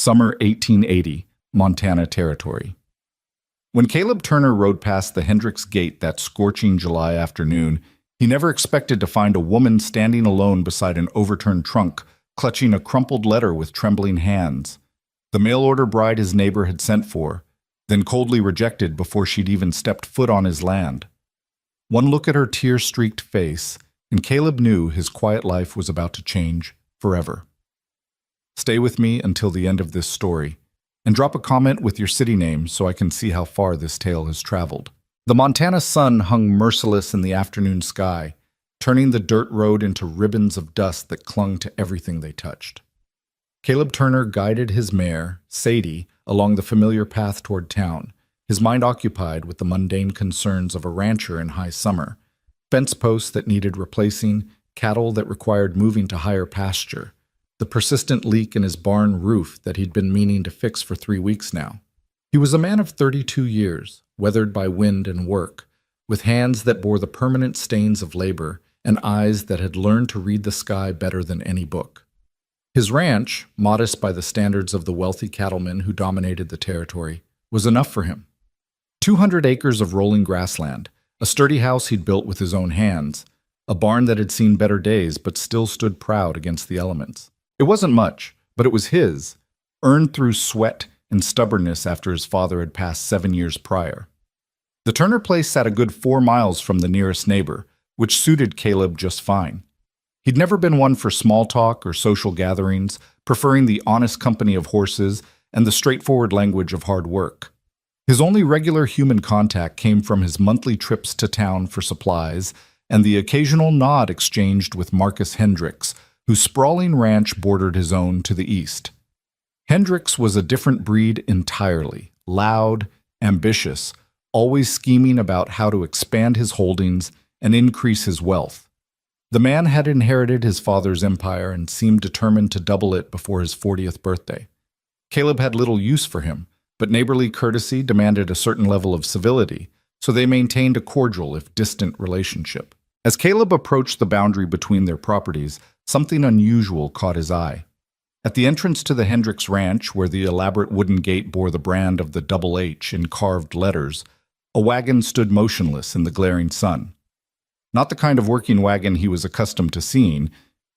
Summer 1880, Montana Territory. When Caleb Turner rode past the Hendricks Gate that scorching July afternoon, he never expected to find a woman standing alone beside an overturned trunk, clutching a crumpled letter with trembling hands. The mail-order bride his neighbor had sent for, then coldly rejected before she'd even stepped foot on his land. One look at her tear-streaked face, and Caleb knew his quiet life was about to change forever. Stay with me until the end of this story, and drop a comment with your city name so I can see how far this tale has traveled. The Montana sun hung merciless in the afternoon sky, turning the dirt road into ribbons of dust that clung to everything they touched. Caleb Turner guided his mare, Sadie, along the familiar path toward town, his mind occupied with the mundane concerns of a rancher in high summer, fence posts that needed replacing, cattle that required moving to higher pasture, the persistent leak in his barn roof that he'd been meaning to fix for 3 weeks now. He was a man of 32 years, weathered by wind and work, with hands that bore the permanent stains of labor and eyes that had learned to read the sky better than any book. His ranch, modest by the standards of the wealthy cattlemen who dominated the territory, was enough for him. 200 acres of rolling grassland, a sturdy house he'd built with his own hands, a barn that had seen better days but still stood proud against the elements. It wasn't much, but it was his, earned through sweat and stubbornness after his father had passed 7 years prior. The Turner place sat a good 4 miles from the nearest neighbor, which suited Caleb just fine. He'd never been one for small talk or social gatherings, preferring the honest company of horses and the straightforward language of hard work. His only regular human contact came from his monthly trips to town for supplies and the occasional nod exchanged with Marcus Hendricks, whose sprawling ranch bordered his own to the east. Hendricks was a different breed entirely, loud, ambitious, always scheming about how to expand his holdings and increase his wealth. The man had inherited his father's empire and seemed determined to double it before his 40th birthday. Caleb had little use for him, but neighborly courtesy demanded a certain level of civility, so they maintained a cordial if distant relationship. As Caleb approached the boundary between their properties, something unusual caught his eye. At the entrance to the Hendricks Ranch, where the elaborate wooden gate bore the brand of the Double H in carved letters, a wagon stood motionless in the glaring sun. Not the kind of working wagon he was accustomed to seeing.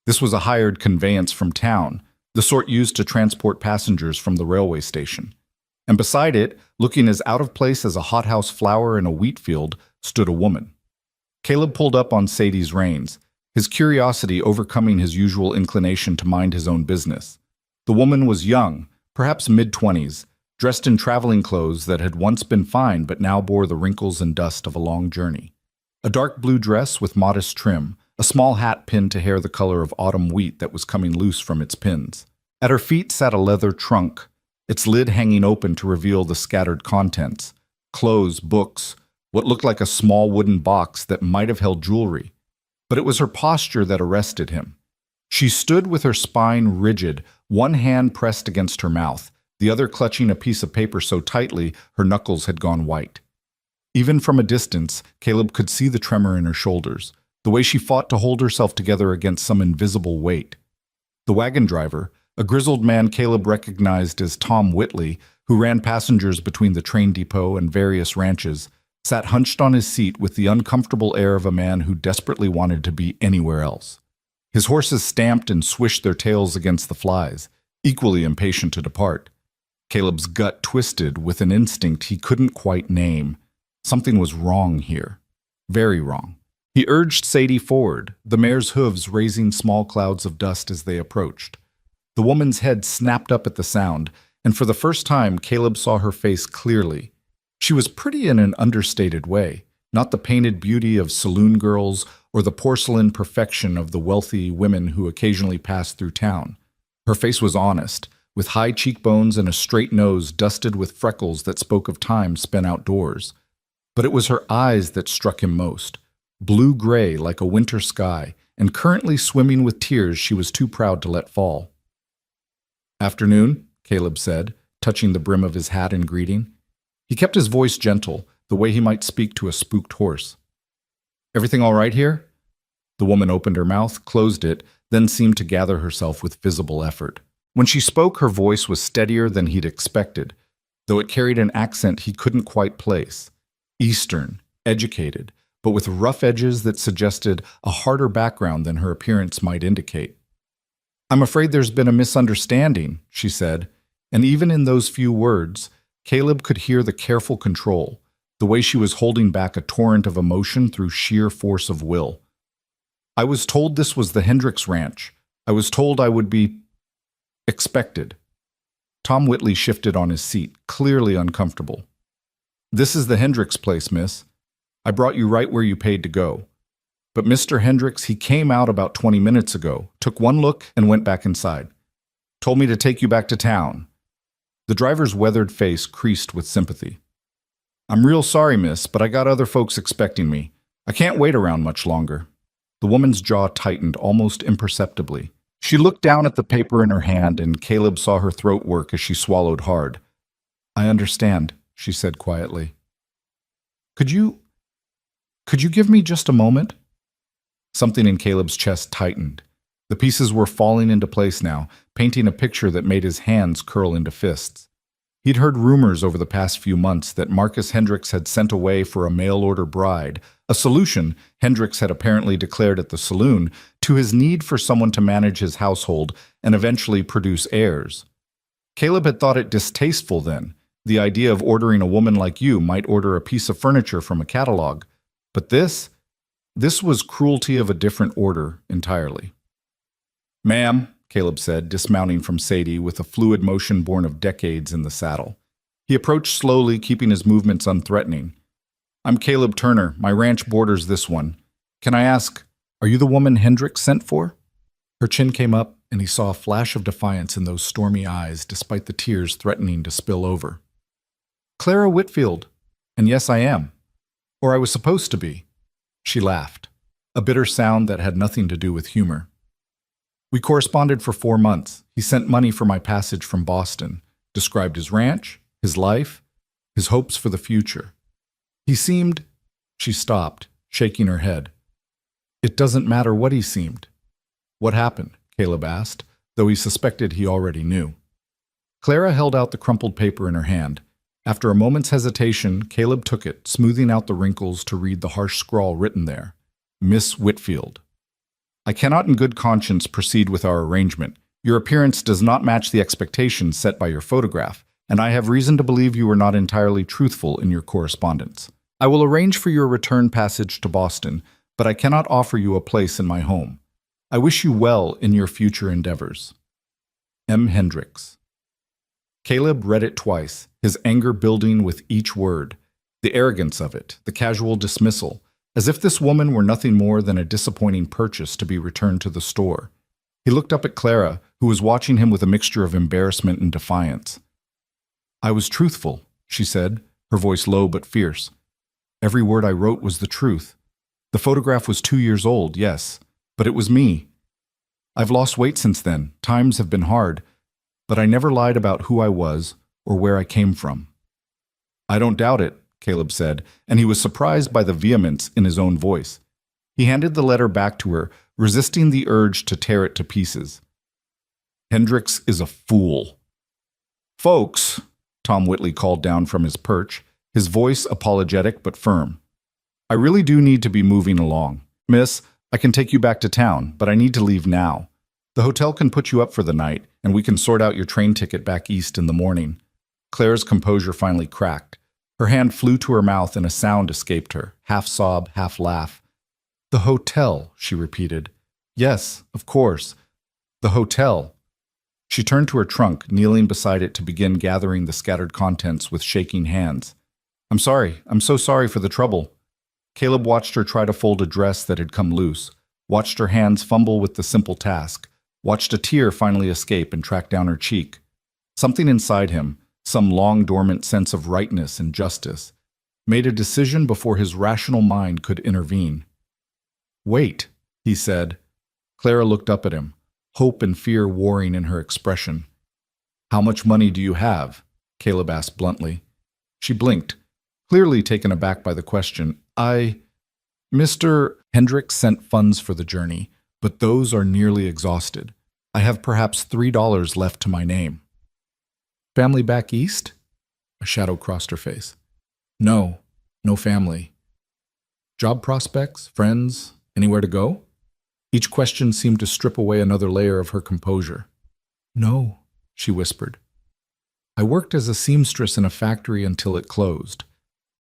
This was a hired conveyance from town, the sort used to transport passengers from the railway station. And beside it, looking as out of place as a hothouse flower in a wheat field, stood a woman. Caleb pulled up on Sadie's reins, his curiosity overcoming his usual inclination to mind his own business. The woman was young, perhaps mid-20s, dressed in traveling clothes that had once been fine but now bore the wrinkles and dust of a long journey. A dark blue dress with modest trim, a small hat pinned to hair the color of autumn wheat that was coming loose from its pins. At her feet sat a leather trunk, its lid hanging open to reveal the scattered contents: clothes, books, what looked like a small wooden box that might have held jewelry. But it was her posture that arrested him. She stood with her spine rigid, one hand pressed against her mouth, the other clutching a piece of paper so tightly her knuckles had gone white. Even from a distance, Caleb could see the tremor in her shoulders, the way she fought to hold herself together against some invisible weight. The wagon driver, a grizzled man Caleb recognized as Tom Whitley, who ran passengers between the train depot and various ranches, sat hunched on his seat with the uncomfortable air of a man who desperately wanted to be anywhere else. His horses stamped and swished their tails against the flies, equally impatient to depart. Caleb's gut twisted with an instinct he couldn't quite name. Something was wrong here. Very wrong. He urged Sadie forward, the mare's hooves raising small clouds of dust as they approached. The woman's head snapped up at the sound, and for the first time Caleb saw her face clearly. She was pretty in an understated way, not the painted beauty of saloon girls or the porcelain perfection of the wealthy women who occasionally passed through town. Her face was honest, with high cheekbones and a straight nose dusted with freckles that spoke of time spent outdoors. But it was her eyes that struck him most, blue-gray like a winter sky, and currently swimming with tears she was too proud to let fall. "Afternoon," Caleb said, touching the brim of his hat in greeting. He kept his voice gentle, the way he might speak to a spooked horse. "Everything all right here?" The woman opened her mouth, closed it, then seemed to gather herself with visible effort. When she spoke, her voice was steadier than he'd expected, though it carried an accent he couldn't quite place. Eastern, educated, but with rough edges that suggested a harder background than her appearance might indicate. "I'm afraid there's been a misunderstanding," she said, and even in those few words, Caleb could hear the careful control, the way she was holding back a torrent of emotion through sheer force of will. "I was told this was the Hendricks Ranch. I was told I would be expected." Tom Whitley shifted on his seat, clearly uncomfortable. "This is the Hendricks place, miss. I brought you right where you paid to go. But Mr. Hendricks, he came out about 20 minutes ago, took one look, and went back inside. Told me to take you back to town." The driver's weathered face creased with sympathy. "I'm real sorry, miss, but I got other folks expecting me. I can't wait around much longer." The woman's jaw tightened almost imperceptibly. She looked down at the paper in her hand, and Caleb saw her throat work as she swallowed hard. "I understand," she said quietly. Could you give me just a moment?" Something in Caleb's chest tightened. The pieces were falling into place now, painting a picture that made his hands curl into fists. He'd heard rumors over the past few months that Marcus Hendricks had sent away for a mail-order bride, a solution Hendricks had apparently declared at the saloon to his need for someone to manage his household and eventually produce heirs. Caleb had thought it distasteful then. The idea of ordering a woman like you might order a piece of furniture from a catalog. But this was cruelty of a different order entirely. "Ma'am," Caleb said, dismounting from Sadie with a fluid motion born of decades in the saddle. He approached slowly, keeping his movements unthreatening. "I'm Caleb Turner. My ranch borders this one. Can I ask, are you the woman Hendricks sent for?" Her chin came up, and he saw a flash of defiance in those stormy eyes, despite the tears threatening to spill over. "Clara Whitfield. And yes, I am. Or I was supposed to be." She laughed, a bitter sound that had nothing to do with humor. "We corresponded for 4 months. He sent money for my passage from Boston, described his ranch, his life, his hopes for the future. He seemed—" She stopped, shaking her head. "It doesn't matter what he seemed." "What happened?" Caleb asked, though he suspected he already knew. Clara held out the crumpled paper in her hand. After a moment's hesitation, Caleb took it, smoothing out the wrinkles to read the harsh scrawl written there. "Miss Whitfield. I cannot in good conscience proceed with our arrangement. Your appearance does not match the expectations set by your photograph, and I have reason to believe you were not entirely truthful in your correspondence. I will arrange for your return passage to Boston, but I cannot offer you a place in my home. I wish you well in your future endeavors. M. Hendricks." Caleb read it twice, his anger building with each word. The arrogance of it, the casual dismissal, as if this woman were nothing more than a disappointing purchase to be returned to the store. He looked up at Clara, who was watching him with a mixture of embarrassment and defiance. "I was truthful," she said, her voice low but fierce. "Every word I wrote was the truth. The photograph was 2 years old, yes, but it was me. I've lost weight since then. Times have been hard, but I never lied about who I was or where I came from." "I don't doubt it," Caleb said, and he was surprised by the vehemence in his own voice. He handed the letter back to her, resisting the urge to tear it to pieces. "Hendricks is a fool." "Folks," Tom Whitley called down from his perch, his voice apologetic but firm. "I really do need to be moving along. Miss, I can take you back to town, but I need to leave now. The hotel can put you up for the night, and we can sort out your train ticket back east in the morning." Claire's composure finally cracked. Her hand flew to her mouth and a sound escaped her, half sob, half laugh. "The hotel," she repeated. "Yes, of course. The hotel." She turned to her trunk, kneeling beside it to begin gathering the scattered contents with shaking hands. "I'm sorry. I'm so sorry for the trouble." Caleb watched her try to fold a dress that had come loose, watched her hands fumble with the simple task, watched a tear finally escape and track down her cheek. Something inside him, some long-dormant sense of rightness and justice, made a decision before his rational mind could intervene. "Wait," he said. Clara looked up at him, hope and fear warring in her expression. "How much money do you have?" Caleb asked bluntly. She blinked, clearly taken aback by the question. Mr. Hendricks sent funds for the journey, but those are nearly exhausted. I have perhaps $3 left to my name. Family back east? A shadow crossed her face. No, no family. Job prospects, friends, anywhere to go? Each question seemed to strip away another layer of her composure. No, she whispered. I worked as a seamstress in a factory until it closed.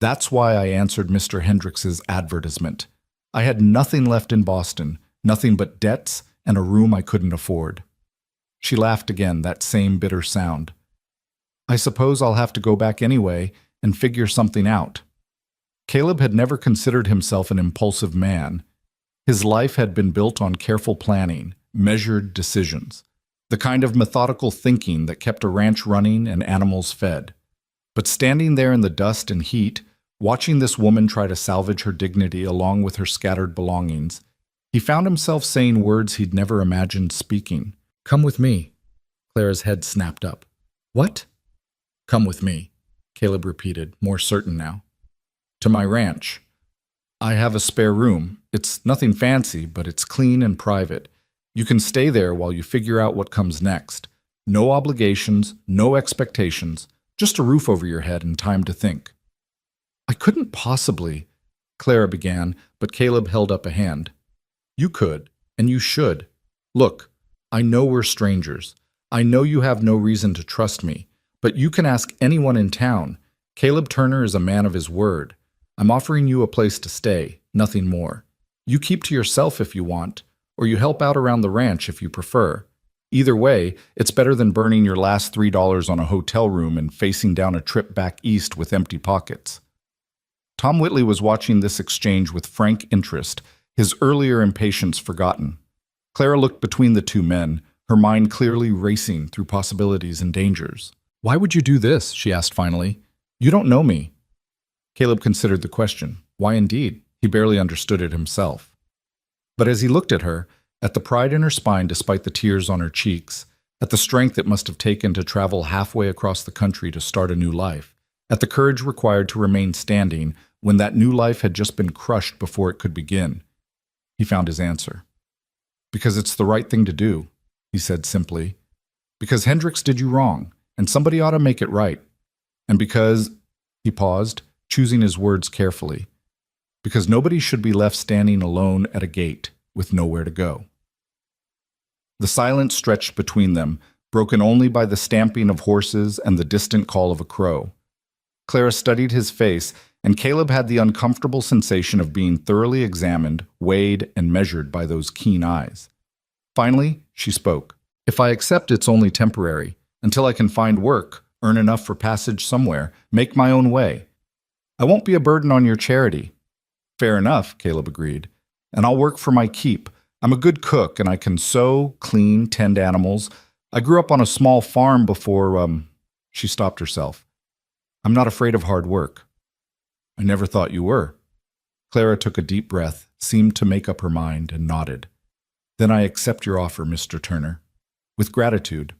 That's why I answered Mr. Hendricks's advertisement. I had nothing left in Boston, nothing but debts and a room I couldn't afford. She laughed again, that same bitter sound. I suppose I'll have to go back anyway and figure something out. Caleb had never considered himself an impulsive man. His life had been built on careful planning, measured decisions, the kind of methodical thinking that kept a ranch running and animals fed. But standing there in the dust and heat, watching this woman try to salvage her dignity along with her scattered belongings, he found himself saying words he'd never imagined speaking. Come with me. Clara's head snapped up. What? Come with me, Caleb repeated, more certain now. To my ranch. I have a spare room. It's nothing fancy, but it's clean and private. You can stay there while you figure out what comes next. No obligations, no expectations, just a roof over your head and time to think. I couldn't possibly, Clara began, but Caleb held up a hand. You could, and you should. Look, I know we're strangers. I know you have no reason to trust me, but you can ask anyone in town. Caleb Turner is a man of his word. I'm offering you a place to stay, nothing more. You keep to yourself if you want, or you help out around the ranch if you prefer. Either way, it's better than burning your last $3 on a hotel room and facing down a trip back east with empty pockets. Tom Whitley was watching this exchange with frank interest, his earlier impatience forgotten. Clara looked between the two men, her mind clearly racing through possibilities and dangers. Why would you do this? She asked finally. You don't know me. Caleb considered the question. Why indeed? He barely understood it himself. But as he looked at her, at the pride in her spine despite the tears on her cheeks, at the strength it must have taken to travel halfway across the country to start a new life, at the courage required to remain standing when that new life had just been crushed before it could begin, he found his answer. Because it's the right thing to do, he said simply. Because Hendricks did you wrong, and somebody ought to make it right. And because, he paused, choosing his words carefully, because nobody should be left standing alone at a gate with nowhere to go. The silence stretched between them, broken only by the stamping of horses and the distant call of a crow. Clara studied his face, and Caleb had the uncomfortable sensation of being thoroughly examined, weighed, and measured by those keen eyes. Finally, she spoke. If I accept it's only temporary, until I can find work, earn enough for passage somewhere, make my own way. I won't be a burden on your charity. Fair enough, Caleb agreed. And I'll work for my keep. I'm a good cook, and I can sew, clean, tend animals. I grew up on a small farm before, She stopped herself. I'm not afraid of hard work. I never thought you were. Clara took a deep breath, seemed to make up her mind, and nodded. Then I accept your offer, Mr. Turner. With gratitude.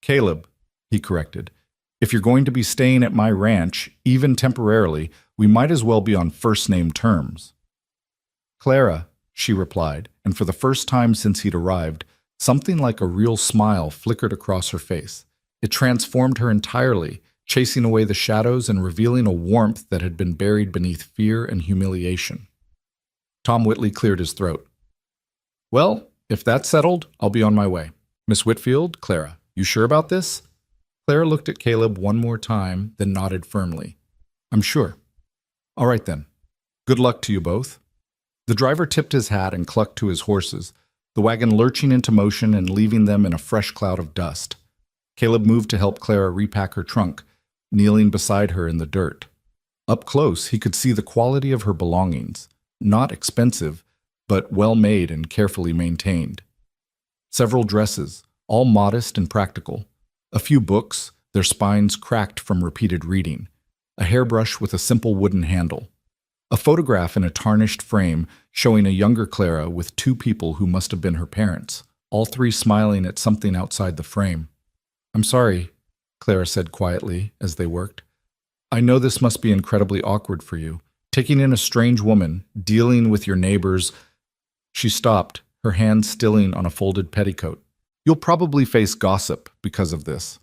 Caleb, he corrected, if you're going to be staying at my ranch, even temporarily, we might as well be on first-name terms. Clara, she replied, and for the first time since he'd arrived, something like a real smile flickered across her face. It transformed her entirely, chasing away the shadows and revealing a warmth that had been buried beneath fear and humiliation. Tom Whitley cleared his throat. Well, if that's settled, I'll be on my way. Miss Whitfield, Clara, you sure about this? Clara looked at Caleb one more time, then nodded firmly. I'm sure. All right then. Good luck to you both. The driver tipped his hat and clucked to his horses, the wagon lurching into motion and leaving them in a fresh cloud of dust. Caleb moved to help Clara repack her trunk, kneeling beside her in the dirt. Up close, he could see the quality of her belongings, not expensive, but well-made and carefully maintained. Several dresses, all modest and practical. A few books, their spines cracked from repeated reading. A hairbrush with a simple wooden handle. A photograph in a tarnished frame showing a younger Clara with two people who must have been her parents, all three smiling at something outside the frame. I'm sorry, Clara said quietly as they worked. I know this must be incredibly awkward for you, taking in a strange woman, dealing with your neighbors. She stopped, her hand stilling on a folded petticoat. You'll probably face gossip because of this.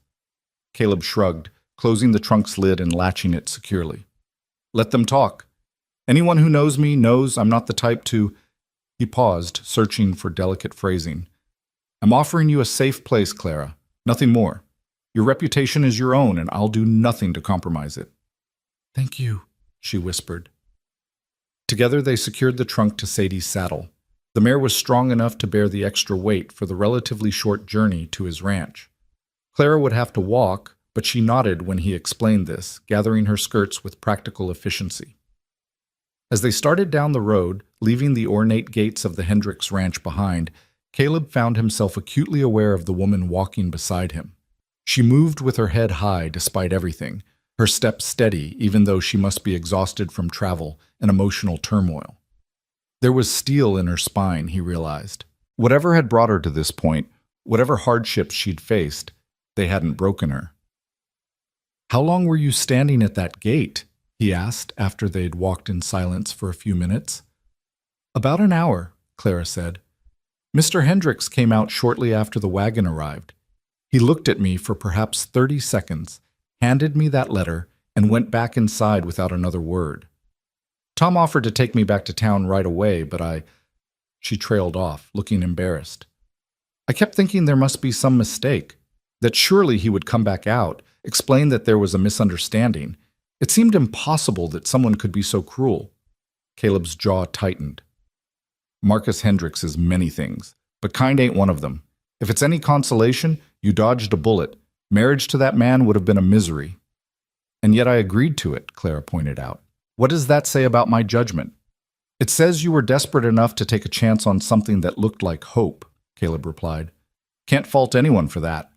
Caleb shrugged, closing the trunk's lid and latching it securely. Let them talk. Anyone who knows me knows I'm not the type to... He paused, searching for delicate phrasing. I'm offering you a safe place, Clara. Nothing more. Your reputation is your own, and I'll do nothing to compromise it. Thank you, she whispered. Together they secured the trunk to Sadie's saddle. The mare was strong enough to bear the extra weight for the relatively short journey to his ranch. Clara would have to walk, but she nodded when he explained this, gathering her skirts with practical efficiency. As they started down the road, leaving the ornate gates of the Hendricks ranch behind, Caleb found himself acutely aware of the woman walking beside him. She moved with her head high despite everything, her step steady even though she must be exhausted from travel and emotional turmoil. There was steel in her spine, he realized. Whatever had brought her to this point, whatever hardships she'd faced, they hadn't broken her. How long were you standing at that gate? He asked after they'd walked in silence for a few minutes. About an hour, Clara said. Mr. Hendricks came out shortly after the wagon arrived. He looked at me for perhaps 30 seconds, handed me that letter, and went back inside without another word. Tom offered to take me back to town right away, but She trailed off, looking embarrassed. I kept thinking there must be some mistake, that surely he would come back out, explain that there was a misunderstanding. It seemed impossible that someone could be so cruel. Caleb's jaw tightened. Marcus Hendricks is many things, but kind ain't one of them. If it's any consolation, you dodged a bullet. Marriage to that man would have been a misery. And yet I agreed to it, Clara pointed out. What does that say about my judgment? It says you were desperate enough to take a chance on something that looked like hope, Caleb replied. Can't fault anyone for that.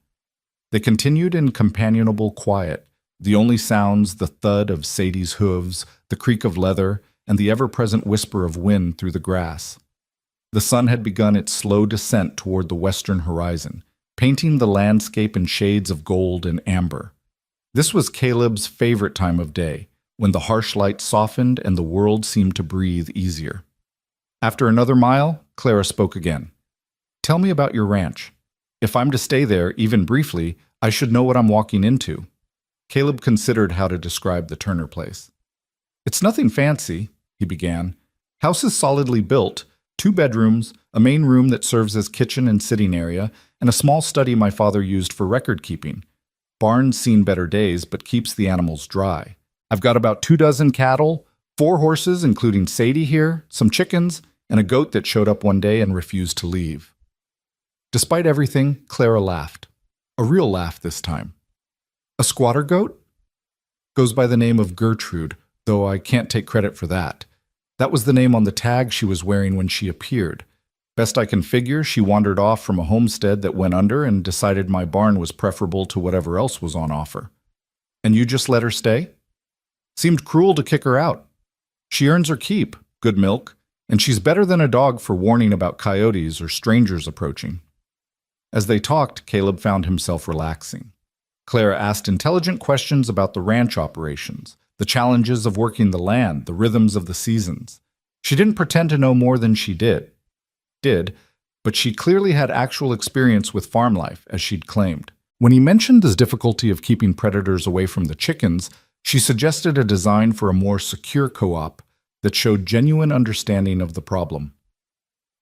They continued in companionable quiet, the only sounds the thud of Sadie's hooves, the creak of leather, and the ever-present whisper of wind through the grass. The sun had begun its slow descent toward the western horizon, painting the landscape in shades of gold and amber. This was Caleb's favorite time of day, when the harsh light softened and the world seemed to breathe easier. After another mile, Clara spoke again. Tell me about your ranch. If I'm to stay there, even briefly, I should know what I'm walking into. Caleb considered how to describe the Turner place. It's nothing fancy, he began. House is solidly built, 2 bedrooms, a main room that serves as kitchen and sitting area, and a small study my father used for record keeping. Barn's seen better days, but keeps the animals dry. I've got about 24 cattle, 4 horses, including Sadie here, some chickens, and a goat that showed up one day and refused to leave. Despite everything, Clara laughed. A real laugh this time. A squatter goat? Goes by the name of Gertrude, though I can't take credit for that. That was the name on the tag she was wearing when she appeared. Best I can figure, she wandered off from a homestead that went under and decided my barn was preferable to whatever else was on offer. And you just let her stay? Seemed cruel to kick her out. She earns her keep, good milk, and she's better than a dog for warning about coyotes or strangers approaching. As they talked, Caleb found himself relaxing. Clara asked intelligent questions about the ranch operations, the challenges of working the land, the rhythms of the seasons. She didn't pretend to know more than she did, but she clearly had actual experience with farm life, as she'd claimed. When he mentioned the difficulty of keeping predators away from the chickens, she suggested a design for a more secure co-op that showed genuine understanding of the problem.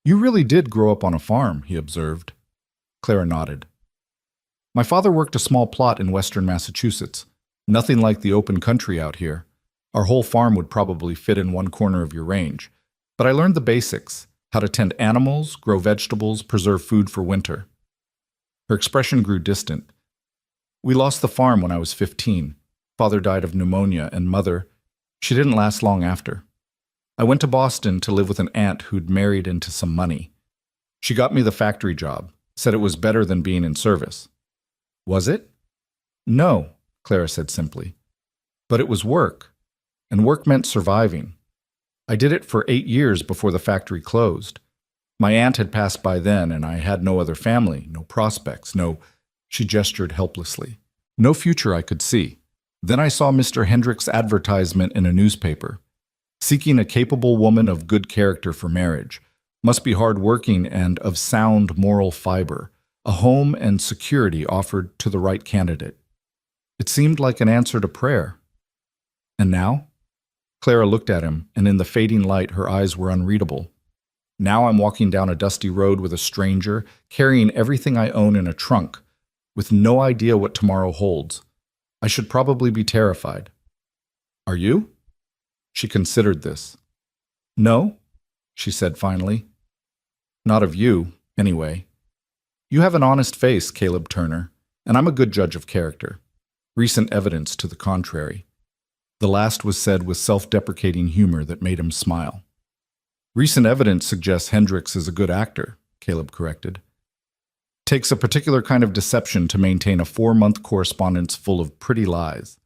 You really did grow up on a farm, he observed. Clara nodded. My father worked a small plot in western Massachusetts. Nothing like the open country out here. Our whole farm would probably fit in one corner of your range. But I learned the basics, how to tend animals, grow vegetables, preserve food for winter. Her expression grew distant. We lost the farm when I was 15. Father died of pneumonia, and mother, she didn't last long after. I went to Boston to live with an aunt who'd married into some money. She got me the factory job, said it was better than being in service. Was it? No, Clara said simply. But it was work, and work meant surviving. I did it for 8 years before the factory closed. My aunt had passed by then, and I had no other family, no prospects, she gestured helplessly. No future I could see. Then I saw Mr. Hendricks' advertisement in a newspaper. Seeking a capable woman of good character for marriage. Must be hard-working and of sound moral fiber. a home and security offered to the right candidate. It seemed like an answer to prayer. And now? Clara looked at him, and in the fading light her eyes were unreadable. Now I'm walking down a dusty road with a stranger, carrying everything I own in a trunk, with no idea what tomorrow holds. I should probably be terrified. Are you? She considered this. No, she said finally. Not of you, anyway. You have an honest face, Caleb Turner, and I'm a good judge of character. Recent evidence to the contrary. The last was said with self-deprecating humor that made him smile. Recent evidence suggests Hendricks is a good actor, Caleb corrected. Takes a particular kind of deception to maintain a 4-month correspondence full of pretty lies.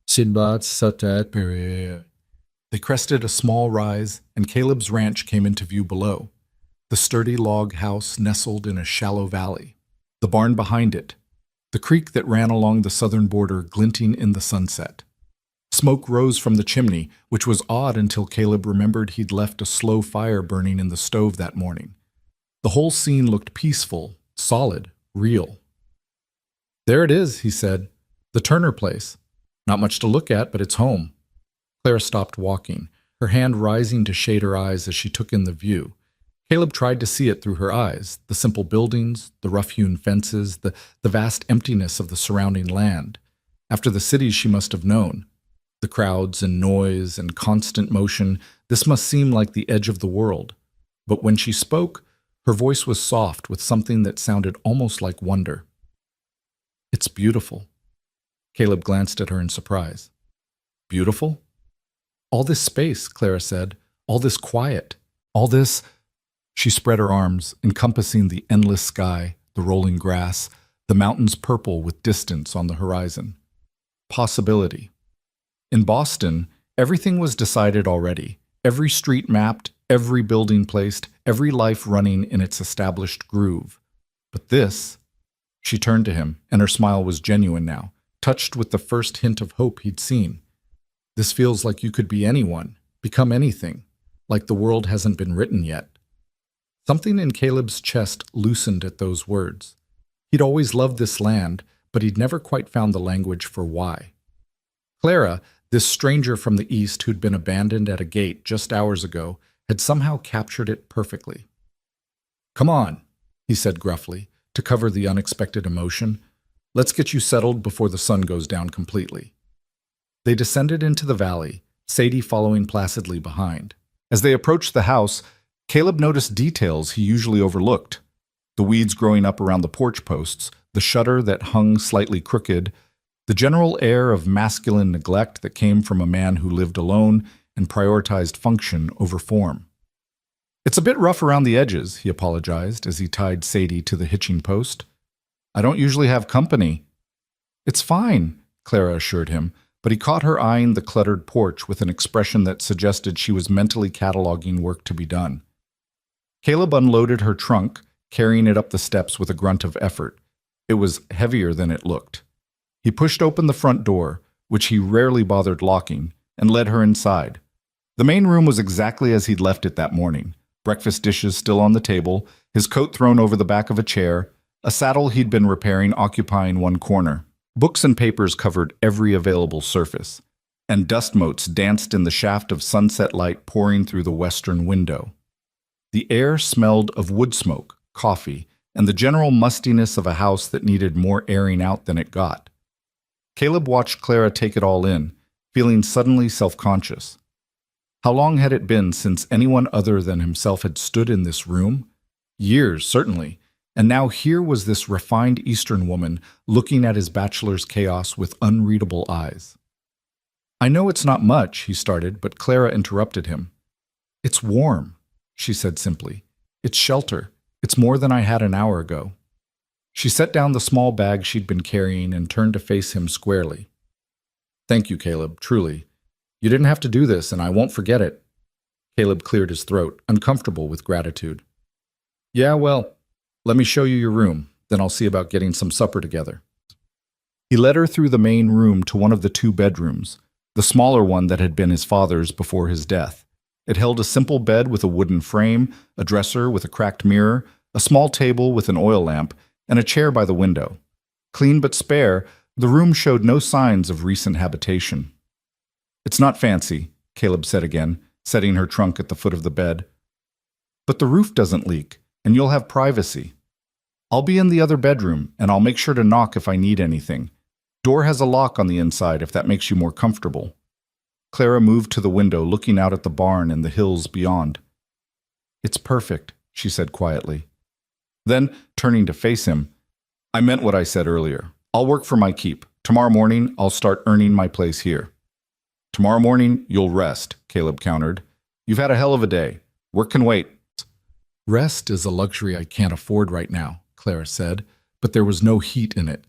Sinbad Satat Perrier. They crested a small rise, and Caleb's ranch came into view below. The sturdy log house nestled in a shallow valley. The barn behind it. The creek that ran along the southern border glinting in the sunset. Smoke rose from the chimney, which was odd until Caleb remembered he'd left a slow fire burning in the stove that morning. The whole scene looked peaceful, solid, real. There it is, he said. The Turner place. Not much to look at, but it's home. Clara stopped walking, her hand rising to shade her eyes as she took in the view. Caleb tried to see it through her eyes, the simple buildings, the rough-hewn fences, the vast emptiness of the surrounding land. After the cities she must have known, the crowds and noise and constant motion, this must seem like the edge of the world. But when she spoke, her voice was soft with something that sounded almost like wonder. It's beautiful. Caleb glanced at her in surprise. Beautiful? All this space, Clara said. All this quiet. All this... She spread her arms, encompassing the endless sky, the rolling grass, the mountains purple with distance on the horizon. Possibility. In Boston, everything was decided already. Every street mapped, every building placed, every life running in its established groove. But this... She turned to him, and her smile was genuine now, touched with the first hint of hope he'd seen. This feels like you could be anyone, become anything, like the world hasn't been written yet. Something in Caleb's chest loosened at those words. He'd always loved this land, but he'd never quite found the language for why. Clara, this stranger from the east who'd been abandoned at a gate just hours ago, had somehow captured it perfectly. "Come on," he said gruffly, to cover the unexpected emotion. "Let's get you settled before the sun goes down completely." They descended into the valley, Sadie following placidly behind. As they approached the house, Caleb noticed details he usually overlooked. The weeds growing up around the porch posts, the shutter that hung slightly crooked, the general air of masculine neglect that came from a man who lived alone and prioritized function over form. "It's a bit rough around the edges," he apologized as he tied Sadie to the hitching post. "I don't usually have company." "It's fine," Clara assured him, but he caught her eyeing the cluttered porch with an expression that suggested she was mentally cataloging work to be done. Caleb unloaded her trunk, carrying it up the steps with a grunt of effort. It was heavier than it looked. He pushed open the front door, which he rarely bothered locking, and led her inside. The main room was exactly as he'd left it that morning. Breakfast dishes still on the table, his coat thrown over the back of a chair, a saddle he'd been repairing occupying one corner. Books and papers covered every available surface, and dust motes danced in the shaft of sunset light pouring through the western window. The air smelled of wood smoke, coffee, and the general mustiness of a house that needed more airing out than it got. Caleb watched Clara take it all in, feeling suddenly self-conscious. How long had it been since anyone other than himself had stood in this room? Years, certainly. And now here was this refined Eastern woman looking at his bachelor's chaos with unreadable eyes. "I know it's not much," he started, but Clara interrupted him. "It's warm," she said simply. "It's shelter. It's more than I had an hour ago." She set down the small bag she'd been carrying and turned to face him squarely. "Thank you, Caleb, truly. You didn't have to do this, and I won't forget it." Caleb cleared his throat, uncomfortable with gratitude. "Yeah, well, let me show you your room, then I'll see about getting some supper together." He led her through the main room to one of the 2 bedrooms, the smaller one that had been his father's before his death. It held a simple bed with a wooden frame, a dresser with a cracked mirror, a small table with an oil lamp, and a chair by the window. Clean but spare, the room showed no signs of recent habitation. "It's not fancy," Caleb said again, setting her trunk at the foot of the bed. "But the roof doesn't leak, and you'll have privacy. I'll be in the other bedroom, and I'll make sure to knock if I need anything. Door has a lock on the inside if that makes you more comfortable." Clara moved to the window, looking out at the barn and the hills beyond. "It's perfect," she said quietly. Then, turning to face him, "I meant what I said earlier. I'll work for my keep. Tomorrow morning, I'll start earning my place here." "Tomorrow morning, you'll rest," Caleb countered. "You've had a hell of a day. Work can wait." Rest is a luxury I can't afford right now, Clara said, but there was no heat in it.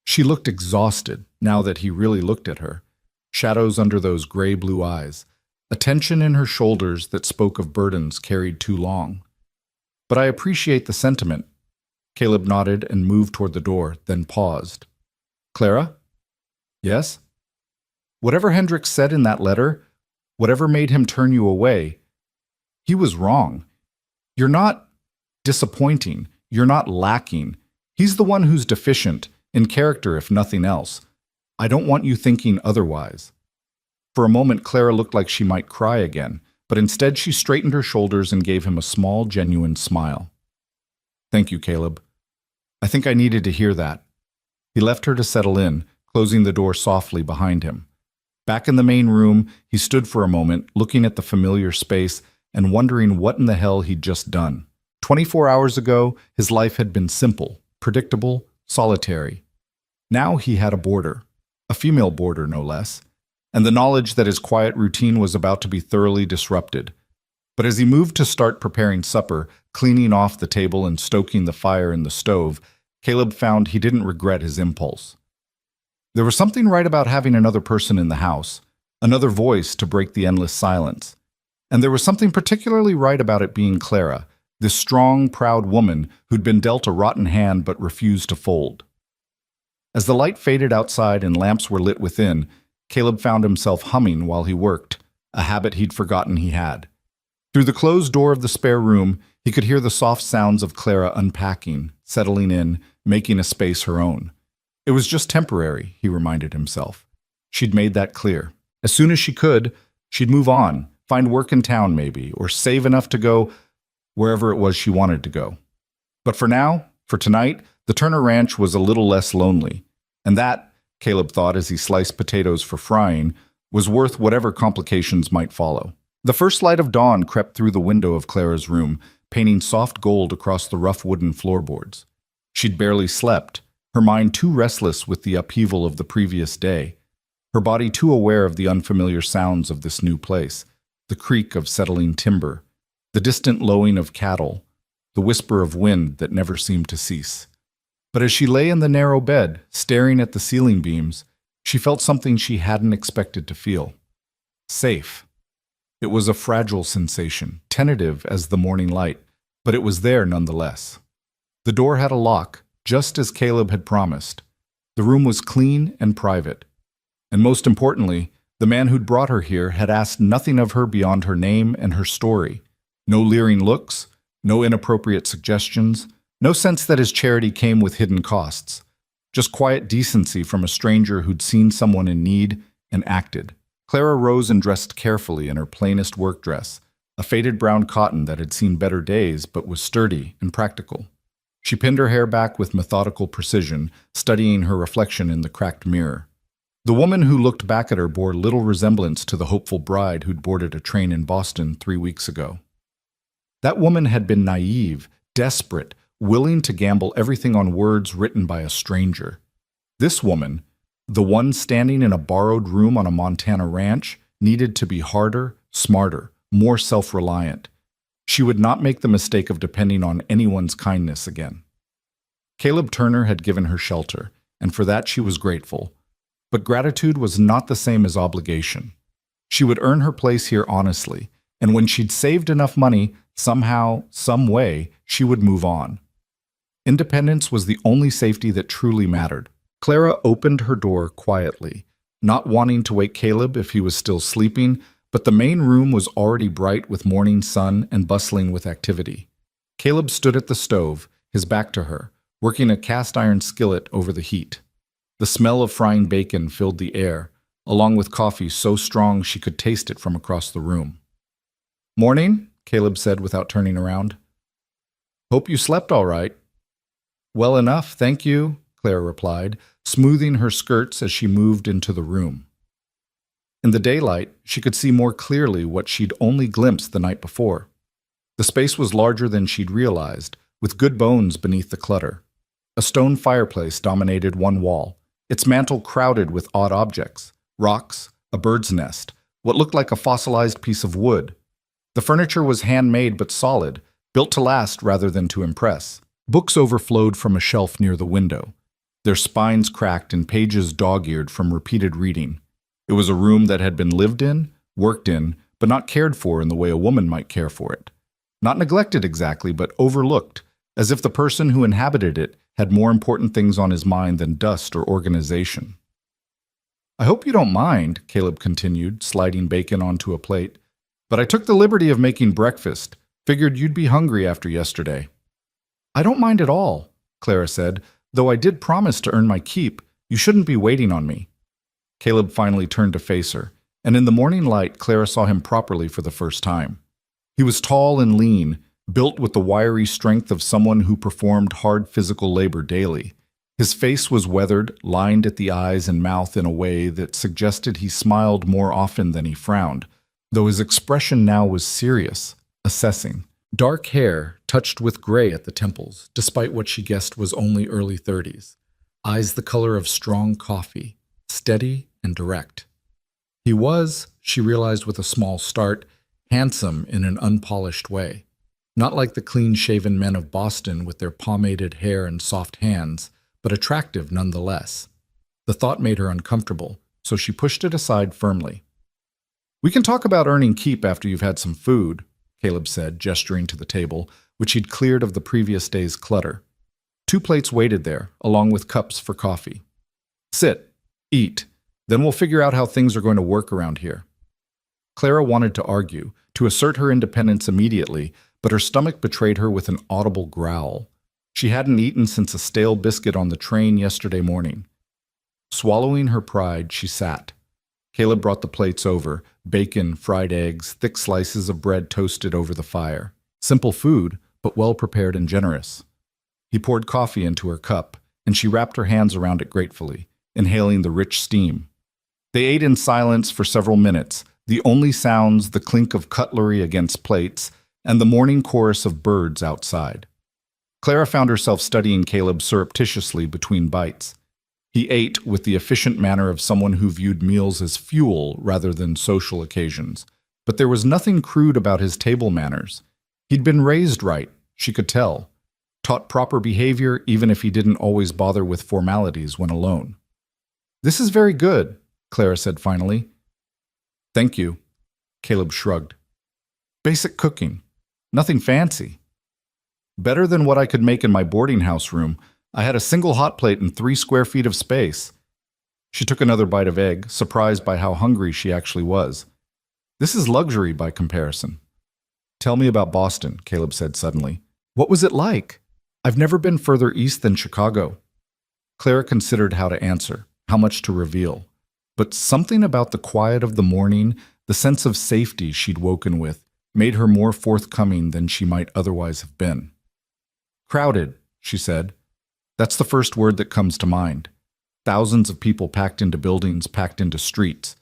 She looked exhausted, now that he really looked at her. Shadows under those gray-blue eyes, a tension in her shoulders that spoke of burdens carried too long. "But I appreciate the sentiment." Caleb nodded and moved toward the door, then paused. "Clara?" "Yes?" "Whatever Hendricks said in that letter, whatever made him turn you away, he was wrong. You're not disappointing. You're not lacking. He's the one who's deficient, in character if nothing else. I don't want you thinking otherwise." For a moment, Clara looked like she might cry again, but instead she straightened her shoulders and gave him a small, genuine smile. "Thank you, Caleb. I think I needed to hear that." He left her to settle in, closing the door softly behind him. Back in the main room, he stood for a moment, looking at the familiar space and wondering what in the hell he'd just done. 24 hours ago, his life had been simple, predictable, solitary. Now he had a boarder, a female boarder no less, and the knowledge that his quiet routine was about to be thoroughly disrupted. But as he moved to start preparing supper, cleaning off the table and stoking the fire in the stove, Caleb found he didn't regret his impulse. There was something right about having another person in the house, another voice to break the endless silence. And there was something particularly right about it being Clara, this strong, proud woman who'd been dealt a rotten hand but refused to fold. As the light faded outside and lamps were lit within, Caleb found himself humming while he worked, a habit he'd forgotten he had. Through the closed door of the spare room, he could hear the soft sounds of Clara unpacking, settling in, making a space her own. It was just temporary, he reminded himself. She'd made that clear. As soon as she could, she'd move on, find work in town maybe, or save enough to go wherever it was she wanted to go. But for now, for tonight, the Turner Ranch was a little less lonely. And that, Caleb thought as he sliced potatoes for frying, was worth whatever complications might follow. The first light of dawn crept through the window of Clara's room, painting soft gold across the rough wooden floorboards. She'd barely slept, her mind too restless with the upheaval of the previous day, her body too aware of the unfamiliar sounds of this new place, the creak of settling timber, the distant lowing of cattle, the whisper of wind that never seemed to cease. But as she lay in the narrow bed, staring at the ceiling beams, she felt something she hadn't expected to feel. Safe. It was a fragile sensation, tentative as the morning light, but it was there nonetheless. The door had a lock, just as Caleb had promised. The room was clean and private. And most importantly, the man who'd brought her here had asked nothing of her beyond her name and her story. No leering looks, no inappropriate suggestions, no sense that his charity came with hidden costs. Just quiet decency from a stranger who'd seen someone in need and acted. Clara rose and dressed carefully in her plainest work dress, a faded brown cotton that had seen better days but was sturdy and practical. She pinned her hair back with methodical precision, studying her reflection in the cracked mirror. The woman who looked back at her bore little resemblance to the hopeful bride who'd boarded a train in Boston 3 weeks ago. That woman had been naive, desperate, willing to gamble everything on words written by a stranger. This woman, the one standing in a borrowed room on a Montana ranch, needed to be harder, smarter, more self-reliant. She would not make the mistake of depending on anyone's kindness again. Caleb Turner had given her shelter, and for that she was grateful. But gratitude was not the same as obligation. She would earn her place here honestly, and when she'd saved enough money, somehow, some way, she would move on. Independence was the only safety that truly mattered. Clara opened her door quietly, not wanting to wake Caleb if he was still sleeping, but the main room was already bright with morning sun and bustling with activity. Caleb stood at the stove, his back to her, working a cast iron skillet over the heat. The smell of frying bacon filled the air, along with coffee so strong she could taste it from across the room. "Morning," Caleb said without turning around. "Hope you slept all right." "Well enough, thank you," Clara replied, smoothing her skirts as she moved into the room. In the daylight, she could see more clearly what she'd only glimpsed the night before. The space was larger than she'd realized, with good bones beneath the clutter. A stone fireplace dominated one wall, its mantel crowded with odd objects: rocks, a bird's nest, what looked like a fossilized piece of wood. The furniture was handmade but solid, built to last rather than to impress. Books overflowed from a shelf near the window, their spines cracked and pages dog-eared from repeated reading. It was a room that had been lived in, worked in, but not cared for in the way a woman might care for it. Not neglected exactly, but overlooked, as if the person who inhabited it had more important things on his mind than dust or organization. "I hope you don't mind," Caleb continued, sliding bacon onto a plate, "but I took the liberty of making breakfast. Figured you'd be hungry after yesterday." "I don't mind at all," Clara said, "though I did promise to earn my keep. You shouldn't be waiting on me." Caleb finally turned to face her, and in the morning light, Clara saw him properly for the first time. He was tall and lean, built with the wiry strength of someone who performed hard physical labor daily. His face was weathered, lined at the eyes and mouth in a way that suggested he smiled more often than he frowned, though his expression now was serious, assessing. Dark hair touched with gray at the temples, despite what she guessed was only early 30s. Eyes the color of strong coffee, steady and direct. He was, she realized with a small start, handsome in an unpolished way. Not like the clean-shaven men of Boston with their pomaded hair and soft hands, but attractive nonetheless. The thought made her uncomfortable, so she pushed it aside firmly. "We can talk about earning keep after you've had some food," Caleb said, gesturing to the table, which he'd cleared of the previous day's clutter. 2 plates waited there, along with cups for coffee. "Sit, eat, then we'll figure out how things are going to work around here." Clara wanted to argue, to assert her independence immediately, but her stomach betrayed her with an audible growl. She hadn't eaten since a stale biscuit on the train yesterday morning. Swallowing her pride, she sat. Caleb brought the plates over, bacon, fried eggs, thick slices of bread toasted over the fire. Simple food, but well prepared and generous. He poured coffee into her cup, and she wrapped her hands around it gratefully, inhaling the rich steam. They ate in silence for several minutes, the only sounds the clink of cutlery against plates and the morning chorus of birds outside. Clara found herself studying Caleb surreptitiously between bites. He ate with the efficient manner of someone who viewed meals as fuel rather than social occasions, but there was nothing crude about his table manners. He'd been raised right, she could tell, taught proper behavior even if he didn't always bother with formalities when alone. "This is very good," Clara said finally. "Thank you," Caleb shrugged. "Basic cooking. Nothing fancy. Better than what I could make in my boarding house room. I had a single hot plate and 3 square feet of space." She took another bite of egg, surprised by how hungry she actually was. "This is luxury by comparison." "Tell me about Boston," Caleb said suddenly. "What was it like? I've never been further east than Chicago." Clara considered how to answer, how much to reveal. But something about the quiet of the morning, the sense of safety she'd woken with, made her more forthcoming than she might otherwise have been. "Crowded," she said. "That's the first word that comes to mind. Thousands of people packed into buildings, packed into streets.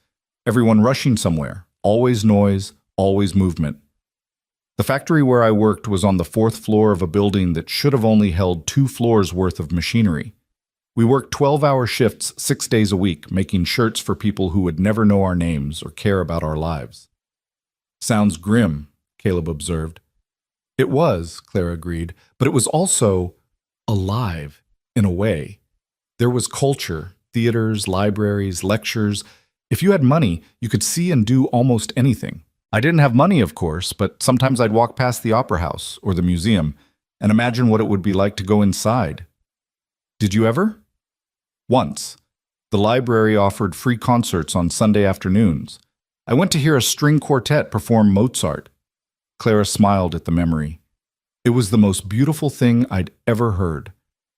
Everyone rushing somewhere. Always noise, always movement. The factory where I worked was on the 4th floor of a building that should have only held 2 floors worth of machinery. We worked 12-hour shifts 6 days a week, making shirts for people who would never know our names or care about our lives." "Sounds grim," Caleb observed. "It was," Clara agreed, "but it was also alive, in a way. There was culture, theaters, libraries, lectures. If you had money, you could see and do almost anything. I didn't have money, of course, but sometimes I'd walk past the opera house or the museum and imagine what it would be like to go inside." "Did you ever?" "Once. The library offered free concerts on Sunday afternoons. I went to hear a string quartet perform Mozart." Clara smiled at the memory. "It was the most beautiful thing I'd ever heard.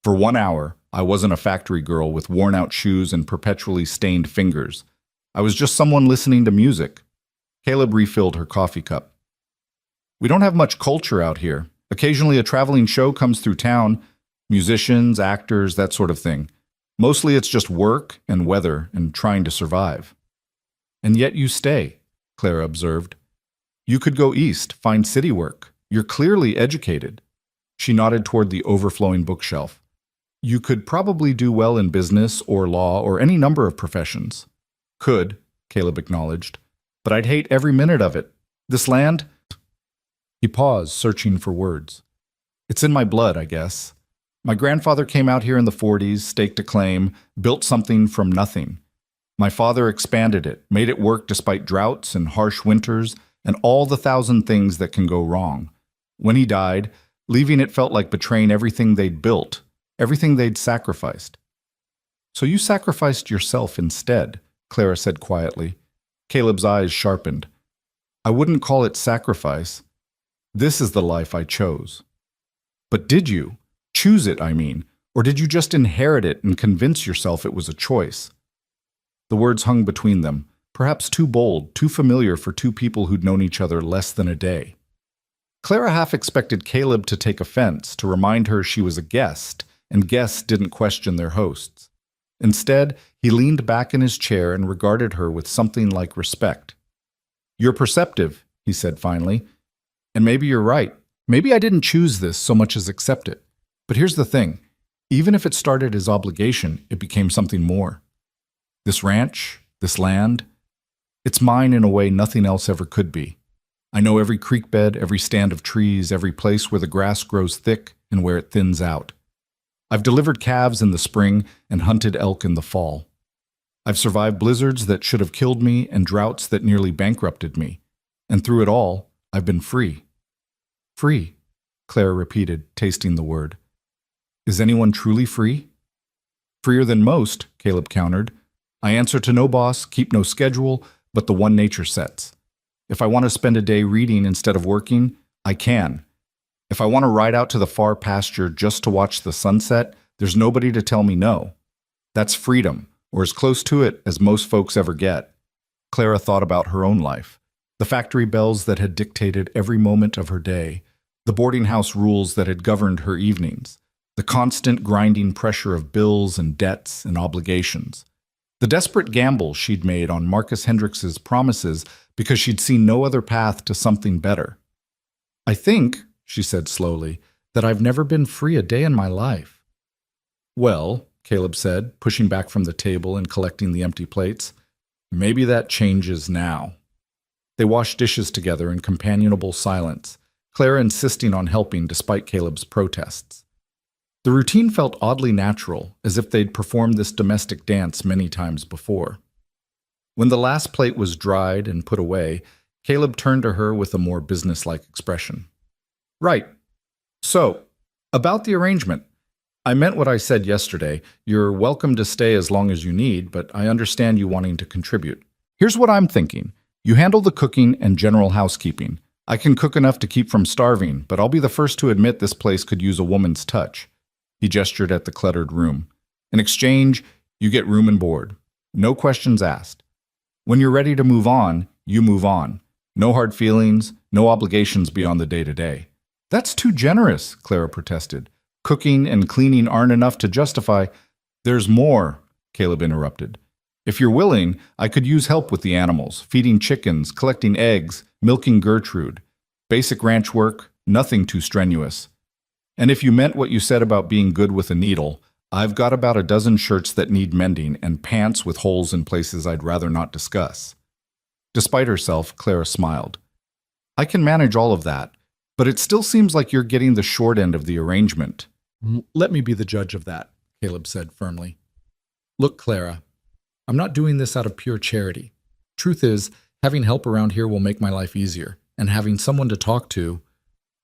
For 1 hour, I wasn't a factory girl with worn-out shoes and perpetually stained fingers. I was just someone listening to music. Caleb refilled her coffee cup. We don't have much culture out here. Occasionally a traveling show comes through town, musicians, actors, that sort of thing. Mostly it's just work and weather and trying to survive. And yet you stay, Clara observed. You could go east, find city work. You're clearly educated. She nodded toward the overflowing bookshelf. You could probably do well in business or law or any number of professions. Could, Caleb acknowledged, but I'd hate every minute of it. This land... He paused, searching for words. It's in my blood, I guess. My grandfather came out here in the 40s, staked a claim, built something from nothing. My father expanded it, made it work despite droughts and harsh winters and all the thousand things that can go wrong. When he died, leaving it felt like betraying everything they'd built, everything they'd sacrificed. So you sacrificed yourself instead, Clara said quietly. Caleb's eyes sharpened. I wouldn't call it sacrifice. This is the life I chose. But did you? Choose it, I mean. Or did you just inherit it and convince yourself it was a choice? The words hung between them, perhaps too bold, too familiar for two people who'd known each other less than a day. Clara half expected Caleb to take offense, to remind her she was a guest, and guests didn't question their hosts. Instead, he leaned back in his chair and regarded her with something like respect. You're perceptive, he said finally. And maybe you're right. Maybe I didn't choose this so much as accept it. But here's the thing. Even if it started as obligation, it became something more. This ranch, this land, it's mine in a way nothing else ever could be. I know every creek bed, every stand of trees, every place where the grass grows thick and where it thins out. I've delivered calves in the spring and hunted elk in the fall. I've survived blizzards that should have killed me and droughts that nearly bankrupted me. And through it all, I've been free. Free, Clara repeated, tasting the word. Is anyone truly free? Freer than most, Caleb countered. I answer to no boss, keep no schedule, but the one nature sets. If I want to spend a day reading instead of working, I can. If I want to ride out to the far pasture just to watch the sunset, there's nobody to tell me no. That's freedom, or as close to it as most folks ever get. Clara thought about her own life. The factory bells that had dictated every moment of her day, the boarding house rules that had governed her evenings, the constant grinding pressure of bills and debts and obligations, the desperate gamble she'd made on Marcus Hendricks's promises because she'd seen no other path to something better. I think, she said slowly, that I've never been free a day in my life. Well, Caleb said, pushing back from the table and collecting the empty plates, maybe that changes now. They washed dishes together in companionable silence, Clara insisting on helping despite Caleb's protests. The routine felt oddly natural, as if they'd performed this domestic dance many times before. When the last plate was dried and put away, Caleb turned to her with a more businesslike expression. Right. So, about the arrangement. I meant what I said yesterday. You're welcome to stay as long as you need, but I understand you wanting to contribute. Here's what I'm thinking. You handle the cooking and general housekeeping. I can cook enough to keep from starving, but I'll be the first to admit this place could use a woman's touch. He gestured at the cluttered room. In exchange, you get room and board. No questions asked. When you're ready to move on, you move on. No hard feelings, no obligations beyond the day-to-day. That's too generous, Clara protested. Cooking and cleaning aren't enough to justify... There's more, Caleb interrupted. If you're willing, I could use help with the animals, feeding chickens, collecting eggs, milking Gertrude. Basic ranch work, nothing too strenuous. And if you meant what you said about being good with a needle, I've got about a dozen shirts that need mending and pants with holes in places I'd rather not discuss. Despite herself, Clara smiled. I can manage all of that, but it still seems like you're getting the short end of the arrangement. Let me be the judge of that, Caleb said firmly. Look, Clara, I'm not doing this out of pure charity. Truth is, having help around here will make my life easier, and having someone to talk to...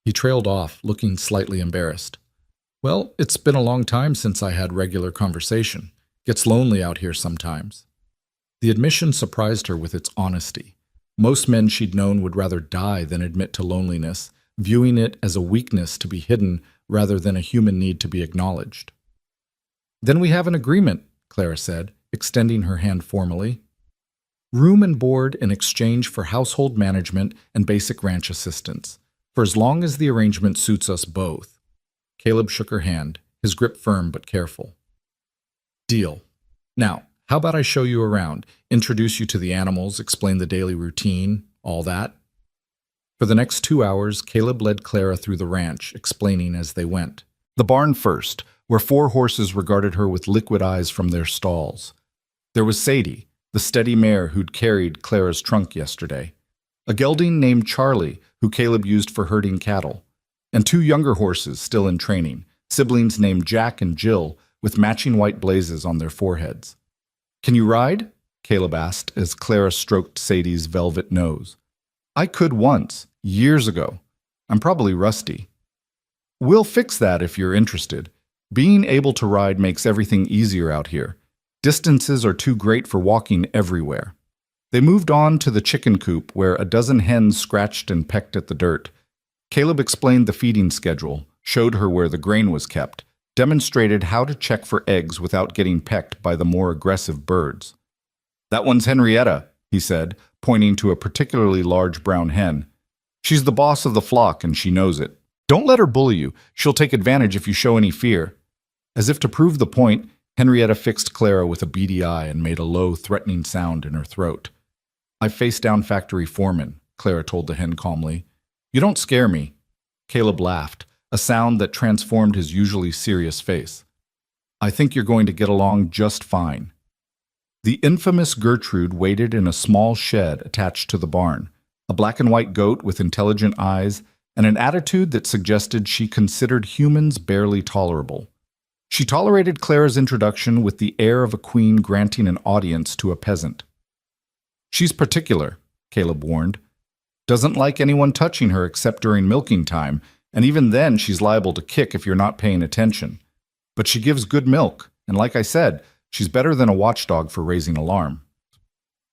He trailed off, looking slightly embarrassed. Well, it's been a long time since I had regular conversation. Gets lonely out here sometimes. The admission surprised her with its honesty. Most men she'd known would rather die than admit to loneliness, viewing it as a weakness to be hidden rather than a human need to be acknowledged. Then we have an agreement, Clara said, extending her hand formally. Room and board in exchange for household management and basic ranch assistance, for as long as the arrangement suits us both. Caleb shook her hand, his grip firm but careful. Deal. Now, how about I show you around, introduce you to the animals, explain the daily routine, all that? For the next 2 hours, Caleb led Clara through the ranch, explaining as they went. The barn first, where 4 horses regarded her with liquid eyes from their stalls. There was Sadie, the steady mare who'd carried Clara's trunk yesterday, a gelding named Charlie, who Caleb used for herding cattle, and 2 younger horses still in training, siblings named Jack and Jill, with matching white blazes on their foreheads. Can you ride? Caleb asked as Clara stroked Sadie's velvet nose. I could once, years ago. I'm probably rusty. We'll fix that if you're interested. Being able to ride makes everything easier out here. Distances are too great for walking everywhere. They moved on to the chicken coop where a dozen hens scratched and pecked at the dirt. Caleb explained the feeding schedule, showed her where the grain was kept, demonstrated how to check for eggs without getting pecked by the more aggressive birds. That one's Henrietta, he said, pointing to a particularly large brown hen. She's the boss of the flock and she knows it. Don't let her bully you. She'll take advantage if you show any fear. As if to prove the point, Henrietta fixed Clara with a beady eye and made a low, threatening sound in her throat. I face down factory foreman, Clara told the hen calmly. You don't scare me. Caleb laughed, a sound that transformed his usually serious face. I think you're going to get along just fine. The infamous Gertrude waited in a small shed attached to the barn, a black and white goat with intelligent eyes and an attitude that suggested she considered humans barely tolerable. She tolerated Clara's introduction with the air of a queen granting an audience to a peasant. She's particular, Caleb warned. Doesn't like anyone touching her except during milking time, and even then she's liable to kick if you're not paying attention. But she gives good milk, and like I said, she's better than a watchdog for raising alarm.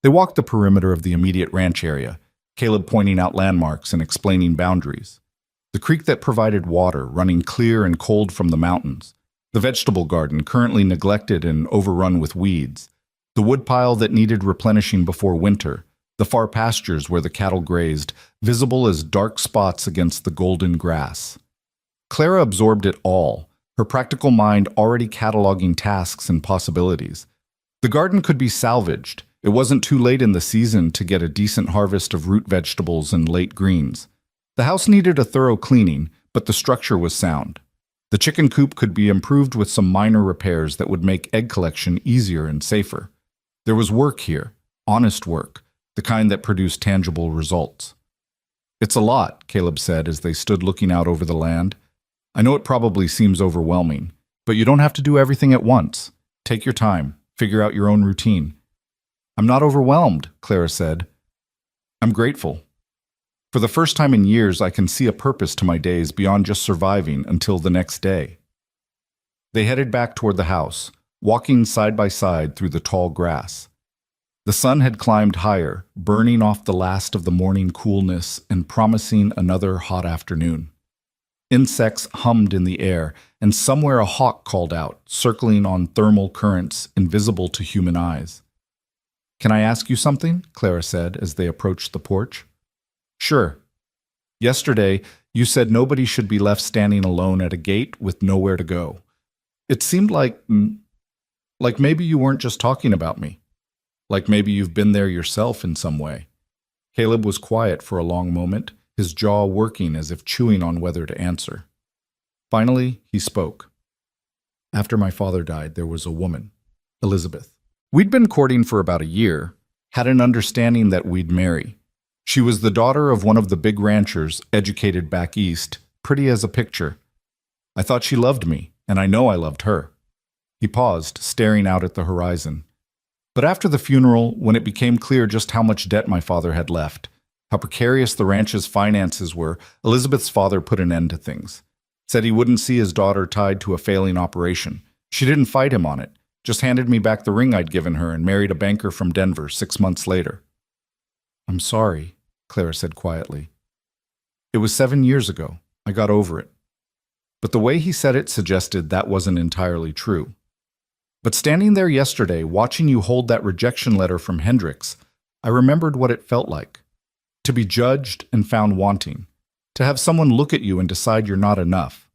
They walked the perimeter of the immediate ranch area, Caleb pointing out landmarks and explaining boundaries. The creek that provided water, running clear and cold from the mountains. The vegetable garden, currently neglected and overrun with weeds. The woodpile that needed replenishing before winter. The far pastures where the cattle grazed, visible as dark spots against the golden grass. Clara absorbed it all, her practical mind already cataloging tasks and possibilities. The garden could be salvaged. It wasn't too late in the season to get a decent harvest of root vegetables and late greens. The house needed a thorough cleaning, but the structure was sound. The chicken coop could be improved with some minor repairs that would make egg collection easier and safer. There was work here, honest work, the kind that produced tangible results. It's a lot, Caleb said as they stood looking out over the land. I know it probably seems overwhelming, but you don't have to do everything at once. Take your time, figure out your own routine. I'm not overwhelmed, Clara said. I'm grateful. For the first time in years, I can see a purpose to my days beyond just surviving until the next day. They headed back toward the house, walking side by side through the tall grass. The sun had climbed higher, burning off the last of the morning coolness and promising another hot afternoon. Insects hummed in the air, and somewhere a hawk called out, circling on thermal currents invisible to human eyes. Can I ask you something? Clara said as they approached the porch. Sure. Yesterday, you said nobody should be left standing alone at a gate with nowhere to go. It seemed like maybe you weren't just talking about me. Like maybe you've been there yourself in some way. Caleb was quiet for a long moment, his jaw working as if chewing on whether to answer. Finally, he spoke. After my father died, there was a woman, Elizabeth. We'd been courting for about a year, had an understanding that we'd marry. She was the daughter of one of the big ranchers, educated back east, pretty as a picture. I thought she loved me, and I know I loved her. He paused, staring out at the horizon. But after the funeral, when it became clear just how much debt my father had left, how precarious the ranch's finances were, Elizabeth's father put an end to things. Said he wouldn't see his daughter tied to a failing operation. She didn't fight him on it, just handed me back the ring I'd given her and married a banker from Denver 6 months later. I'm sorry, Clara said quietly. It was 7 years ago. I got over it. But the way he said it suggested that wasn't entirely true. But standing there yesterday, watching you hold that rejection letter from Hendricks, I remembered what it felt like. To be judged and found wanting. To have someone look at you and decide you're not enough.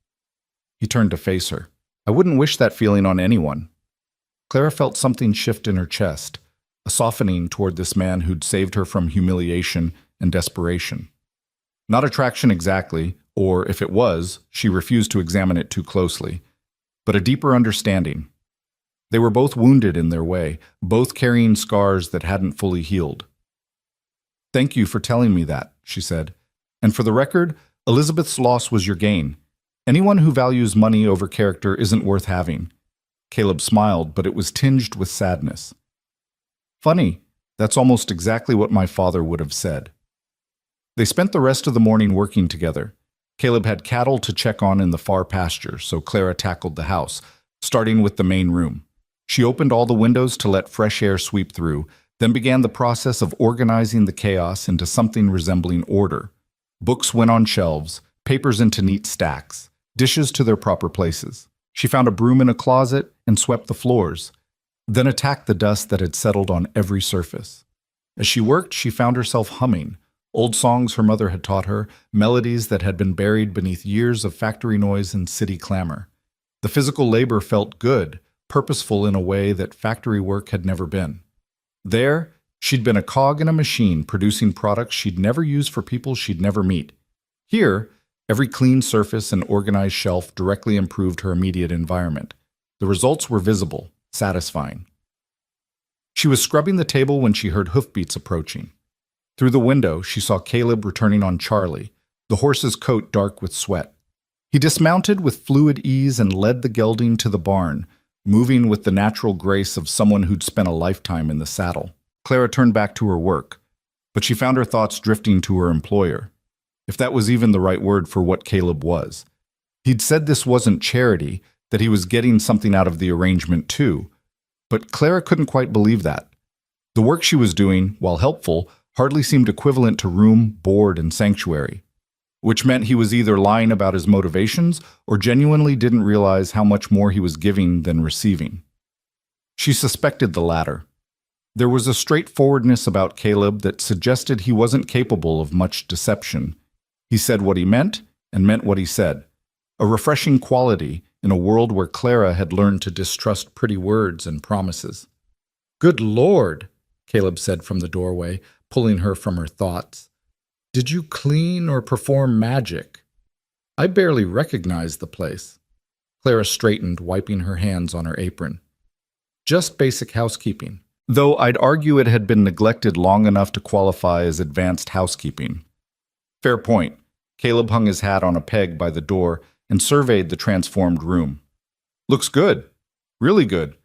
He turned to face her. I wouldn't wish that feeling on anyone. Clara felt something shift in her chest, a softening toward this man who'd saved her from humiliation and desperation. Not attraction exactly, or if it was, she refused to examine it too closely, but a deeper understanding. They were both wounded in their way, both carrying scars that hadn't fully healed. Thank you for telling me that, she said. And for the record, Elizabeth's loss was your gain. Anyone who values money over character isn't worth having. Caleb smiled, but it was tinged with sadness. Funny, that's almost exactly what my father would have said. They spent the rest of the morning working together. Caleb had cattle to check on in the far pasture, so Clara tackled the house, starting with the main room. She opened all the windows to let fresh air sweep through, then began the process of organizing the chaos into something resembling order. Books went on shelves, papers into neat stacks, dishes to their proper places. She found a broom in a closet and swept the floors, then attacked the dust that had settled on every surface. As she worked, she found herself humming, old songs her mother had taught her, melodies that had been buried beneath years of factory noise and city clamor. The physical labor felt good, purposeful in a way that factory work had never been. There, she'd been a cog in a machine producing products she'd never use for people she'd never meet. Here, every clean surface and organized shelf directly improved her immediate environment. The results were visible, satisfying. She was scrubbing the table when she heard hoofbeats approaching. Through the window, she saw Caleb returning on Charlie, the horse's coat dark with sweat. He dismounted with fluid ease and led the gelding to the barn, moving with the natural grace of someone who'd spent a lifetime in the saddle. Clara turned back to her work, but she found her thoughts drifting to her employer, if that was even the right word for what Caleb was. He'd said this wasn't charity, that he was getting something out of the arrangement too, but Clara couldn't quite believe that. The work she was doing, while helpful, hardly seemed equivalent to room, board, and sanctuary, which meant he was either lying about his motivations or genuinely didn't realize how much more he was giving than receiving. She suspected the latter. There was a straightforwardness about Caleb that suggested he wasn't capable of much deception. He said what he meant and meant what he said, a refreshing quality in a world where Clara had learned to distrust pretty words and promises. "Good Lord," Caleb said from the doorway, pulling her from her thoughts. "Did you clean or perform magic? I barely recognized the place." Clara straightened, wiping her hands on her apron. "Just basic housekeeping, though I'd argue it had been neglected long enough to qualify as advanced housekeeping." Fair point. Caleb hung his hat on a peg by the door and surveyed the transformed room. "Looks good. Really good.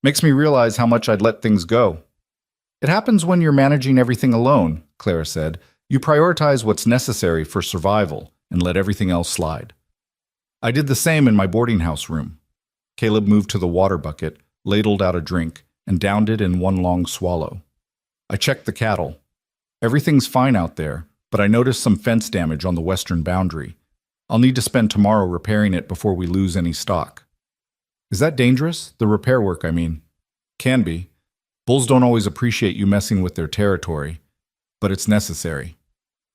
Makes me realize how much I'd let things go." "It happens when you're managing everything alone," Clara said. "You prioritize what's necessary for survival and let everything else slide." "I did the same in my boarding house room." Caleb moved to the water bucket, ladled out a drink, and downed it in one long swallow. "I checked the cattle. Everything's fine out there, but I noticed some fence damage on the western boundary. I'll need to spend tomorrow repairing it before we lose any stock." "Is that dangerous? The repair work, I mean." "Can be. Bulls don't always appreciate you messing with their territory, but it's necessary."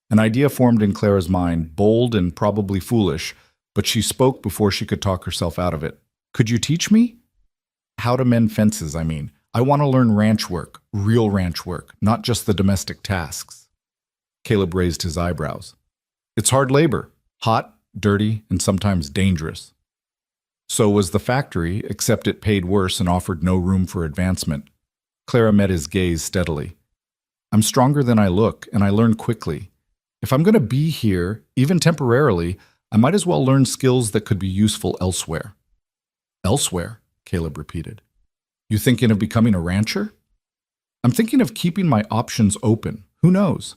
An idea formed in Clara's mind, bold and probably foolish, but she spoke before she could talk herself out of it. "Could you teach me?" "How to mend fences, I mean. I want to learn ranch work, real ranch work, not just the domestic tasks." Caleb raised his eyebrows. "It's hard labor, hot, dirty, and sometimes dangerous." So was the factory, except it paid worse and offered no room for advancement. Clara met his gaze steadily. "I'm stronger than I look, and I learn quickly. If I'm going to be here, even temporarily, I might as well learn skills that could be useful elsewhere." "Elsewhere?" Caleb repeated. "You thinking of becoming a rancher?" "I'm thinking of keeping my options open. Who knows?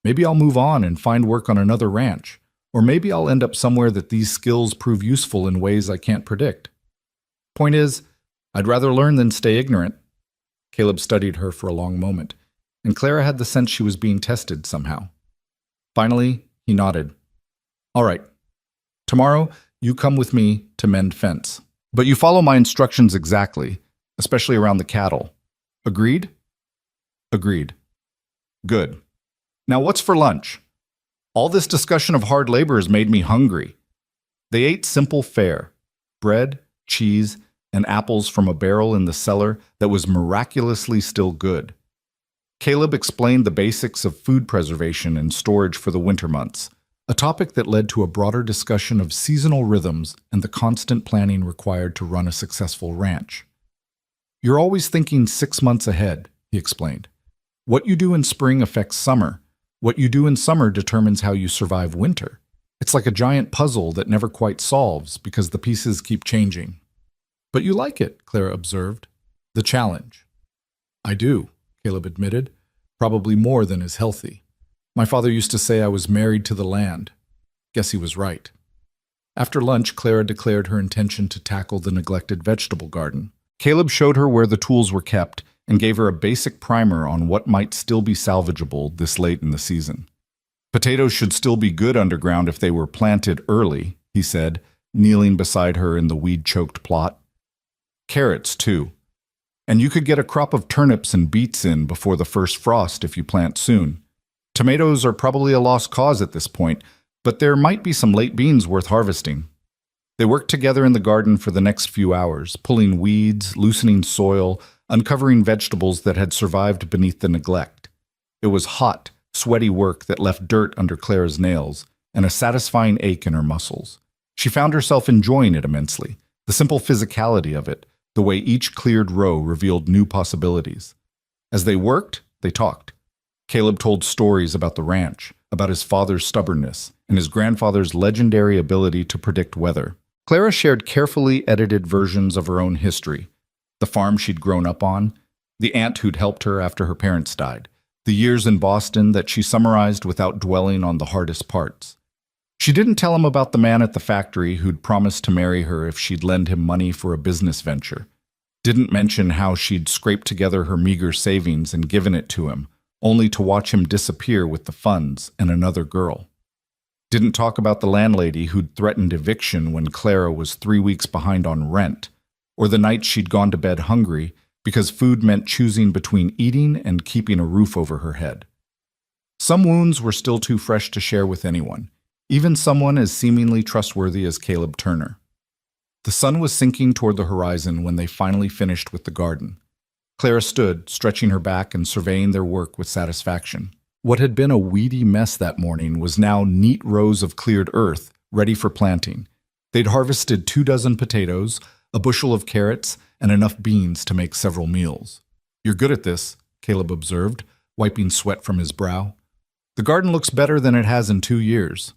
Maybe I'll move on and find work on another ranch. Or maybe I'll end up somewhere that these skills prove useful in ways I can't predict. Point is, I'd rather learn than stay ignorant." Caleb studied her for a long moment, and Clara had the sense she was being tested somehow. Finally, he nodded. "All right. Tomorrow, you come with me to mend fence. But you follow my instructions exactly. especially around the cattle. Agreed? Agreed. Good. Now what's for lunch? All this discussion of hard labor has made me hungry. They ate simple fare: bread, cheese, and apples from a barrel in the cellar that was miraculously still good. Caleb explained the basics of food preservation and storage for the winter months, a topic that led to a broader discussion of seasonal rhythms and the constant planning required to run a successful ranch. You're always thinking 6 months ahead, he explained. What you do in spring affects summer. What you do in summer determines how you survive winter. It's like a giant puzzle that never quite solves because the pieces keep changing. But you like it, Clara observed. The challenge. I do, Caleb admitted, probably more than is healthy. My father used to say I was married to the land. Guess he was right. After lunch, Clara declared her intention to tackle the neglected vegetable garden. Caleb showed her where the tools were kept and gave her a basic primer on what might still be salvageable this late in the season. Potatoes should still be good underground if they were planted early, he said, kneeling beside her in the weed-choked plot. Carrots, too. And you could get a crop of turnips and beets in before the first frost if you plant soon. Tomatoes are probably a lost cause at this point, but there might be some late beans worth harvesting. They worked together in the garden for the next few hours, pulling weeds, loosening soil, uncovering vegetables that had survived beneath the neglect. It was hot, sweaty work that left dirt under Clara's nails and a satisfying ache in her muscles. She found herself enjoying it immensely, the simple physicality of it, the way each cleared row revealed new possibilities. As they worked, they talked. Caleb told stories about the ranch, about his father's stubbornness, and his grandfather's legendary ability to predict weather. Clara shared carefully edited versions of her own history: the farm she'd grown up on, the aunt who'd helped her after her parents died, the years in Boston that she summarized without dwelling on the hardest parts. She didn't tell him about the man at the factory who'd promised to marry her if she'd lend him money for a business venture. Didn't mention how she'd scraped together her meager savings and given it to him, only to watch him disappear with the funds and another girl. Didn't talk about the landlady who'd threatened eviction when Clara was 3 weeks behind on rent, or the night she'd gone to bed hungry because food meant choosing between eating and keeping a roof over her head. Some wounds were still too fresh to share with anyone, even someone as seemingly trustworthy as Caleb Turner. The sun was sinking toward the horizon when they finally finished with the garden. Clara stood, stretching her back and surveying their work with satisfaction. What had been a weedy mess that morning was now neat rows of cleared earth, ready for planting. They'd harvested 24 potatoes, a bushel of carrots, and enough beans to make several meals. "You're good at this," Caleb observed, wiping sweat from his brow. "The garden looks better than it has in 2 years."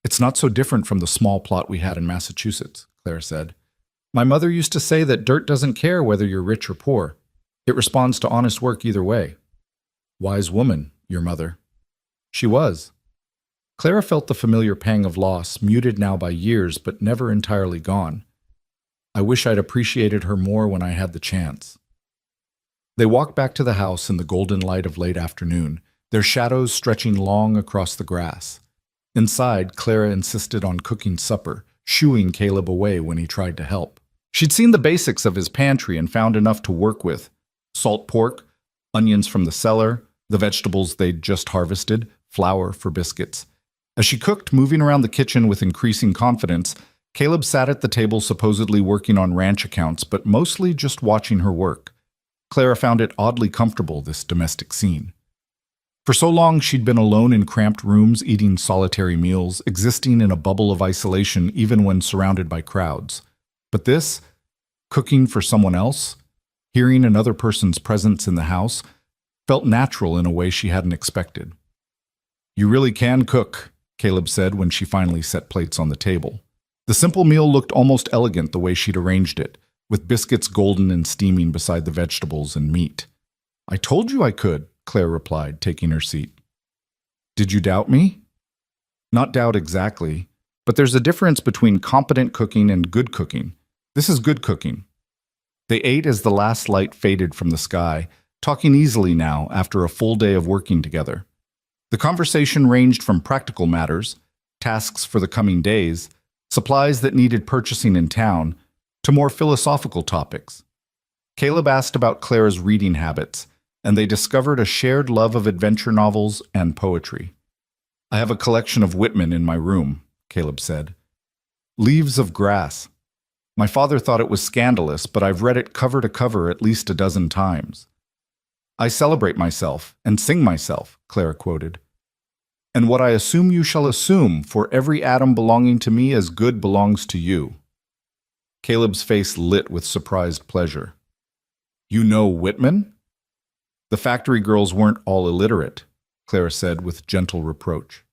"It's not so different from the small plot we had in Massachusetts," Clara said. "My mother used to say that dirt doesn't care whether you're rich or poor. It responds to honest work either way." "Wise woman, your mother." She was. Clara felt the familiar pang of loss, muted now by years but never entirely gone. "I wish I'd appreciated her more when I had the chance." They walked back to the house in the golden light of late afternoon, their shadows stretching long across the grass. Inside, Clara insisted on cooking supper, shooing Caleb away when he tried to help. She'd seen the basics of his pantry and found enough to work with: salt pork, onions from the cellar, the vegetables they'd just harvested, flour for biscuits. As she cooked, moving around the kitchen with increasing confidence, Caleb sat at the table supposedly working on ranch accounts, but mostly just watching her work. Clara found it oddly comfortable, this domestic scene. For so long, she'd been alone in cramped rooms, eating solitary meals, existing in a bubble of isolation even when surrounded by crowds. But this, cooking for someone else, hearing another person's presence in the house, felt natural in a way she hadn't expected. "You really can cook," Caleb said when she finally set plates on the table. The simple meal looked almost elegant the way she'd arranged it, with biscuits golden and steaming beside the vegetables and meat. "I told you I could," Claire replied, taking her seat. "Did you doubt me?" "Not doubt exactly, but there's a difference between competent cooking and good cooking. This is good cooking." They ate as the last light faded from the sky, talking easily now after a full day of working together. The conversation ranged from practical matters, tasks for the coming days, supplies that needed purchasing in town, to more philosophical topics. Caleb asked about Clara's reading habits, and they discovered a shared love of adventure novels and poetry. I have a collection of Whitman in my room, Caleb said. Leaves of Grass. My father thought it was scandalous, but I've read it cover to cover at least a dozen times. I celebrate myself and sing myself, Clara quoted. And what I assume you shall assume, for every atom belonging to me as good belongs to you. Caleb's face lit with surprised pleasure. You know Whitman? The factory girls weren't all illiterate, Clara said with gentle reproach.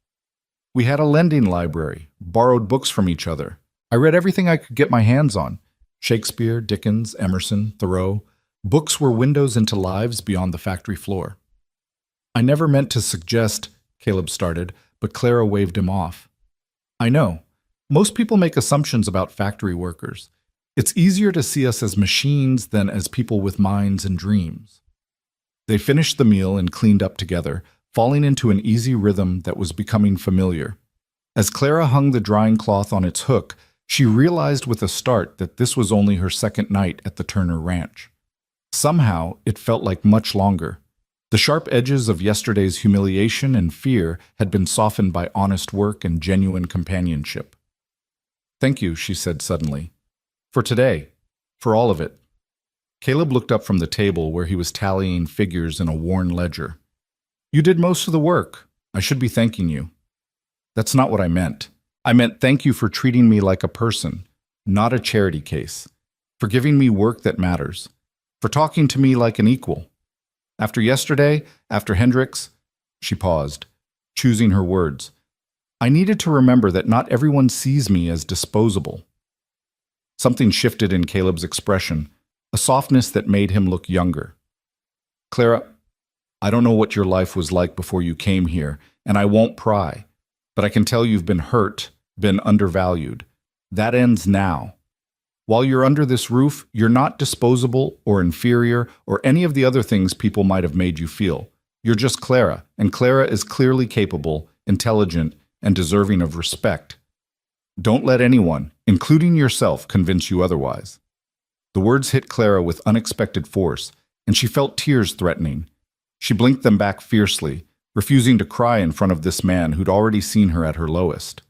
We had a lending library, borrowed books from each other. I read everything I could get my hands on. Shakespeare, Dickens, Emerson, Thoreau. Books were windows into lives beyond the factory floor. I never meant to suggest, Caleb started, but Clara waved him off. I know. Most people make assumptions about factory workers. It's easier to see us as machines than as people with minds and dreams. They finished the meal and cleaned up together, falling into an easy rhythm that was becoming familiar. As Clara hung the drying cloth on its hook, she realized with a start that this was only her second night at the Turner Ranch. Somehow, it felt like much longer. The sharp edges of yesterday's humiliation and fear had been softened by honest work and genuine companionship. Thank you, she said suddenly. For today. For all of it. Caleb looked up from the table where he was tallying figures in a worn ledger. You did most of the work. I should be thanking you. That's not what I meant. I meant thank you for treating me like a person, not a charity case. For giving me work that matters. For talking to me like an equal. After yesterday, after Hendricks, she paused, choosing her words. I needed to remember that not everyone sees me as disposable. Something shifted in Caleb's expression, a softness that made him look younger. Clara, I don't know what your life was like before you came here, and I won't pry, but I can tell you've been hurt, been undervalued. That ends now. While you're under this roof, you're not disposable or inferior or any of the other things people might have made you feel. You're just Clara, and Clara is clearly capable, intelligent, and deserving of respect. Don't let anyone, including yourself, convince you otherwise. The words hit Clara with unexpected force, and she felt tears threatening. She blinked them back fiercely, refusing to cry in front of this man who'd already seen her at her lowest.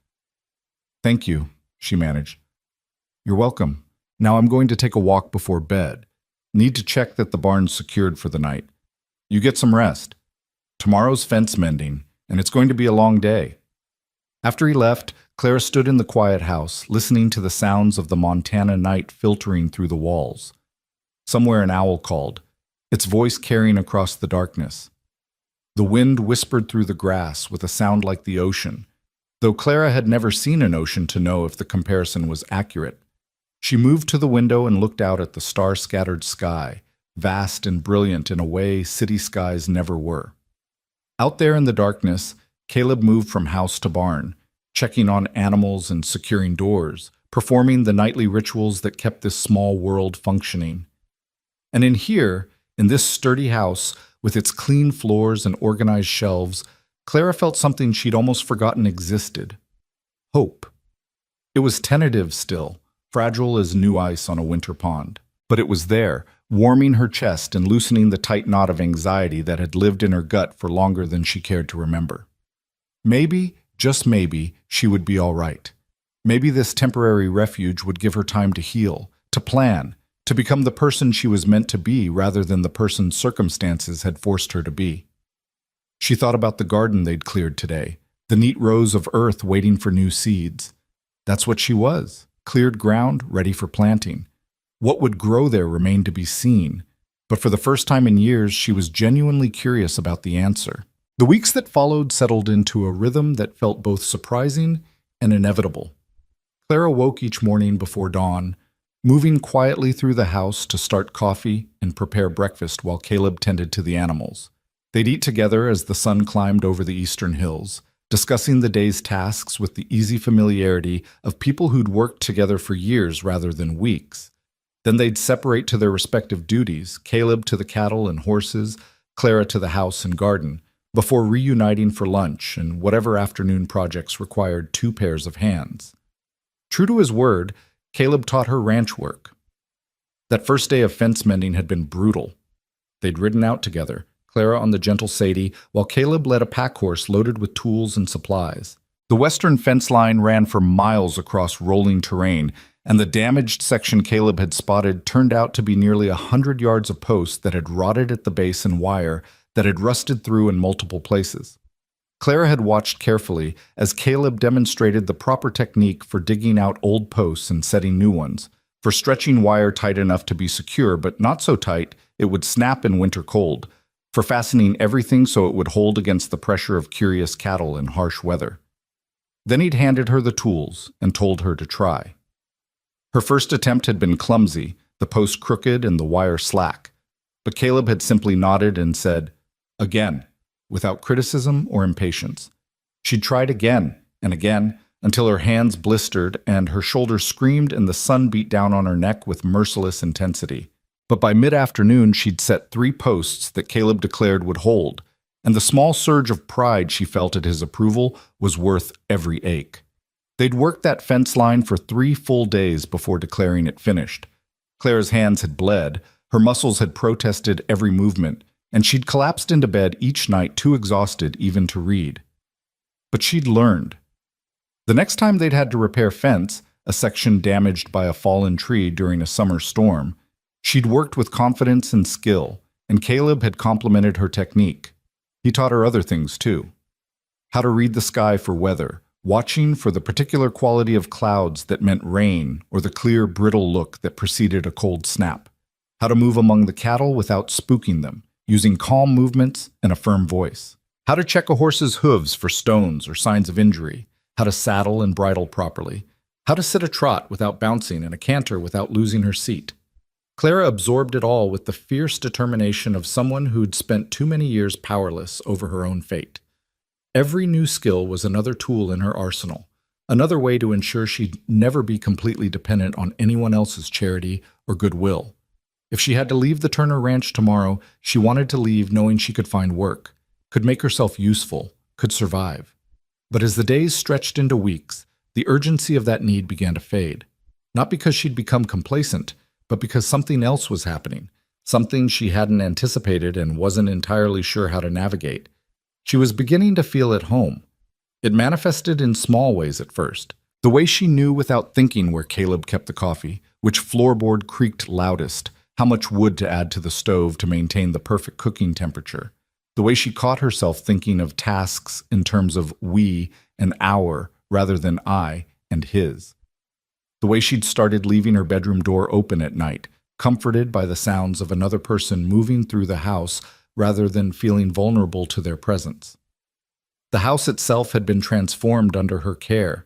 Thank you, she managed. You're welcome. Now I'm going to take a walk before bed. Need to check that the barn's secured for the night. You get some rest. Tomorrow's fence mending, and it's going to be a long day. After he left, Clara stood in the quiet house, listening to the sounds of the Montana night filtering through the walls. Somewhere an owl called, its voice carrying across the darkness. The wind whispered through the grass with a sound like the ocean, though Clara had never seen an ocean to know if the comparison was accurate. She moved to the window and looked out at the star-scattered sky, vast and brilliant in a way city skies never were. Out there in the darkness, Caleb moved from house to barn, checking on animals and securing doors, performing the nightly rituals that kept this small world functioning. And in here, in this sturdy house, with its clean floors and organized shelves, Clara felt something she'd almost forgotten existed. Hope. It was tentative still, fragile as new ice on a winter pond. But it was there, warming her chest and loosening the tight knot of anxiety that had lived in her gut for longer than she cared to remember. Maybe, just maybe, she would be all right. Maybe this temporary refuge would give her time to heal, to plan, to become the person she was meant to be rather than the person circumstances had forced her to be. She thought about the garden they'd cleared today, the neat rows of earth waiting for new seeds. That's what she was, cleared ground, ready for planting. What would grow there remained to be seen, but for the first time in years she was genuinely curious about the answer. The weeks that followed settled into a rhythm that felt both surprising and inevitable. Clara woke each morning before dawn, moving quietly through the house to start coffee and prepare breakfast while Caleb tended to the animals. They'd eat together as the sun climbed over the eastern hills, discussing the day's tasks with the easy familiarity of people who'd worked together for years rather than weeks. Then they'd separate to their respective duties, Caleb to the cattle and horses, Clara to the house and garden, before reuniting for lunch and whatever afternoon projects required two pairs of hands. True to his word, Caleb taught her ranch work. That first day of fence mending had been brutal. They'd ridden out together, Clara on the gentle Sadie, while Caleb led a pack horse loaded with tools and supplies. The western fence line ran for miles across rolling terrain, and the damaged section Caleb had spotted turned out to be nearly 100 yards of posts that had rotted at the base and wire that had rusted through in multiple places. Clara had watched carefully as Caleb demonstrated the proper technique for digging out old posts and setting new ones, for stretching wire tight enough to be secure but not so tight it would snap in winter cold, for fastening everything so it would hold against the pressure of curious cattle in harsh weather. Then he'd handed her the tools and told her to try. Her first attempt had been clumsy, the post crooked and the wire slack, but Caleb had simply nodded and said, "Again," without criticism or impatience. She'd tried again and again until her hands blistered and her shoulders screamed and the sun beat down on her neck with merciless intensity. But by mid-afternoon, she'd set 3 posts that Caleb declared would hold, and the small surge of pride she felt at his approval was worth every ache. They'd worked that fence line for 3 full days before declaring it finished. Clara's hands had bled, her muscles had protested every movement, and she'd collapsed into bed each night too exhausted even to read. But she'd learned. The next time they'd had to repair fence, a section damaged by a fallen tree during a summer storm, she'd worked with confidence and skill, and Caleb had complimented her technique. He taught her other things too. How to read the sky for weather, watching for the particular quality of clouds that meant rain or the clear, brittle look that preceded a cold snap. How to move among the cattle without spooking them, using calm movements and a firm voice. How to check a horse's hooves for stones or signs of injury. How to saddle and bridle properly. How to sit a trot without bouncing and a canter without losing her seat. Clara absorbed it all with the fierce determination of someone who'd spent too many years powerless over her own fate. Every new skill was another tool in her arsenal, another way to ensure she'd never be completely dependent on anyone else's charity or goodwill. If she had to leave the Turner Ranch tomorrow, she wanted to leave knowing she could find work, could make herself useful, could survive. But as the days stretched into weeks, the urgency of that need began to fade. Not because she'd become complacent, but because something else was happening, something she hadn't anticipated and wasn't entirely sure how to navigate. She was beginning to feel at home. It manifested in small ways at first. The way she knew without thinking where Caleb kept the coffee, which floorboard creaked loudest, how much wood to add to the stove to maintain the perfect cooking temperature. The way she caught herself thinking of tasks in terms of we and our rather than I and his. The way she'd started leaving her bedroom door open at night, comforted by the sounds of another person moving through the house rather than feeling vulnerable to their presence. The house itself had been transformed under her care.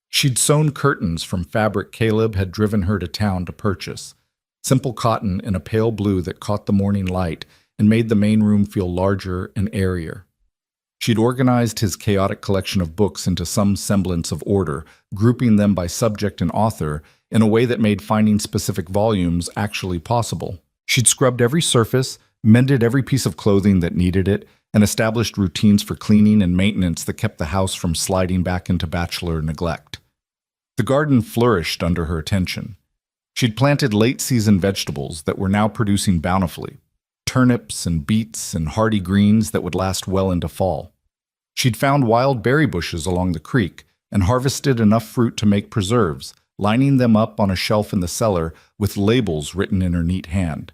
She'd sewn curtains from fabric Caleb had driven her to town to purchase, simple cotton in a pale blue that caught the morning light and made the main room feel larger and airier. She'd organized his chaotic collection of books into some semblance of order, grouping them by subject and author in a way that made finding specific volumes actually possible. She'd scrubbed every surface, mended every piece of clothing that needed it, and established routines for cleaning and maintenance that kept the house from sliding back into bachelor neglect. The garden flourished under her attention. She'd planted late-season vegetables that were now producing bountifully, turnips and beets and hardy greens that would last well into fall. She'd found wild berry bushes along the creek and harvested enough fruit to make preserves, lining them up on a shelf in the cellar with labels written in her neat hand.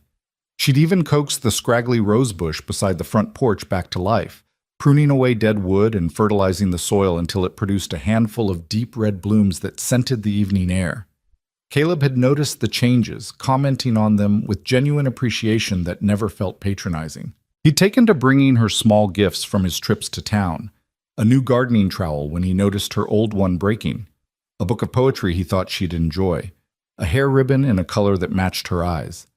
She'd even coaxed the scraggly rose bush beside the front porch back to life, pruning away dead wood and fertilizing the soil until it produced a handful of deep red blooms that scented the evening air. Caleb had noticed the changes, commenting on them with genuine appreciation that never felt patronizing. He'd taken to bringing her small gifts from his trips to town, a new gardening trowel when he noticed her old one breaking, a book of poetry he thought she'd enjoy, a hair ribbon in a color that matched her eyes.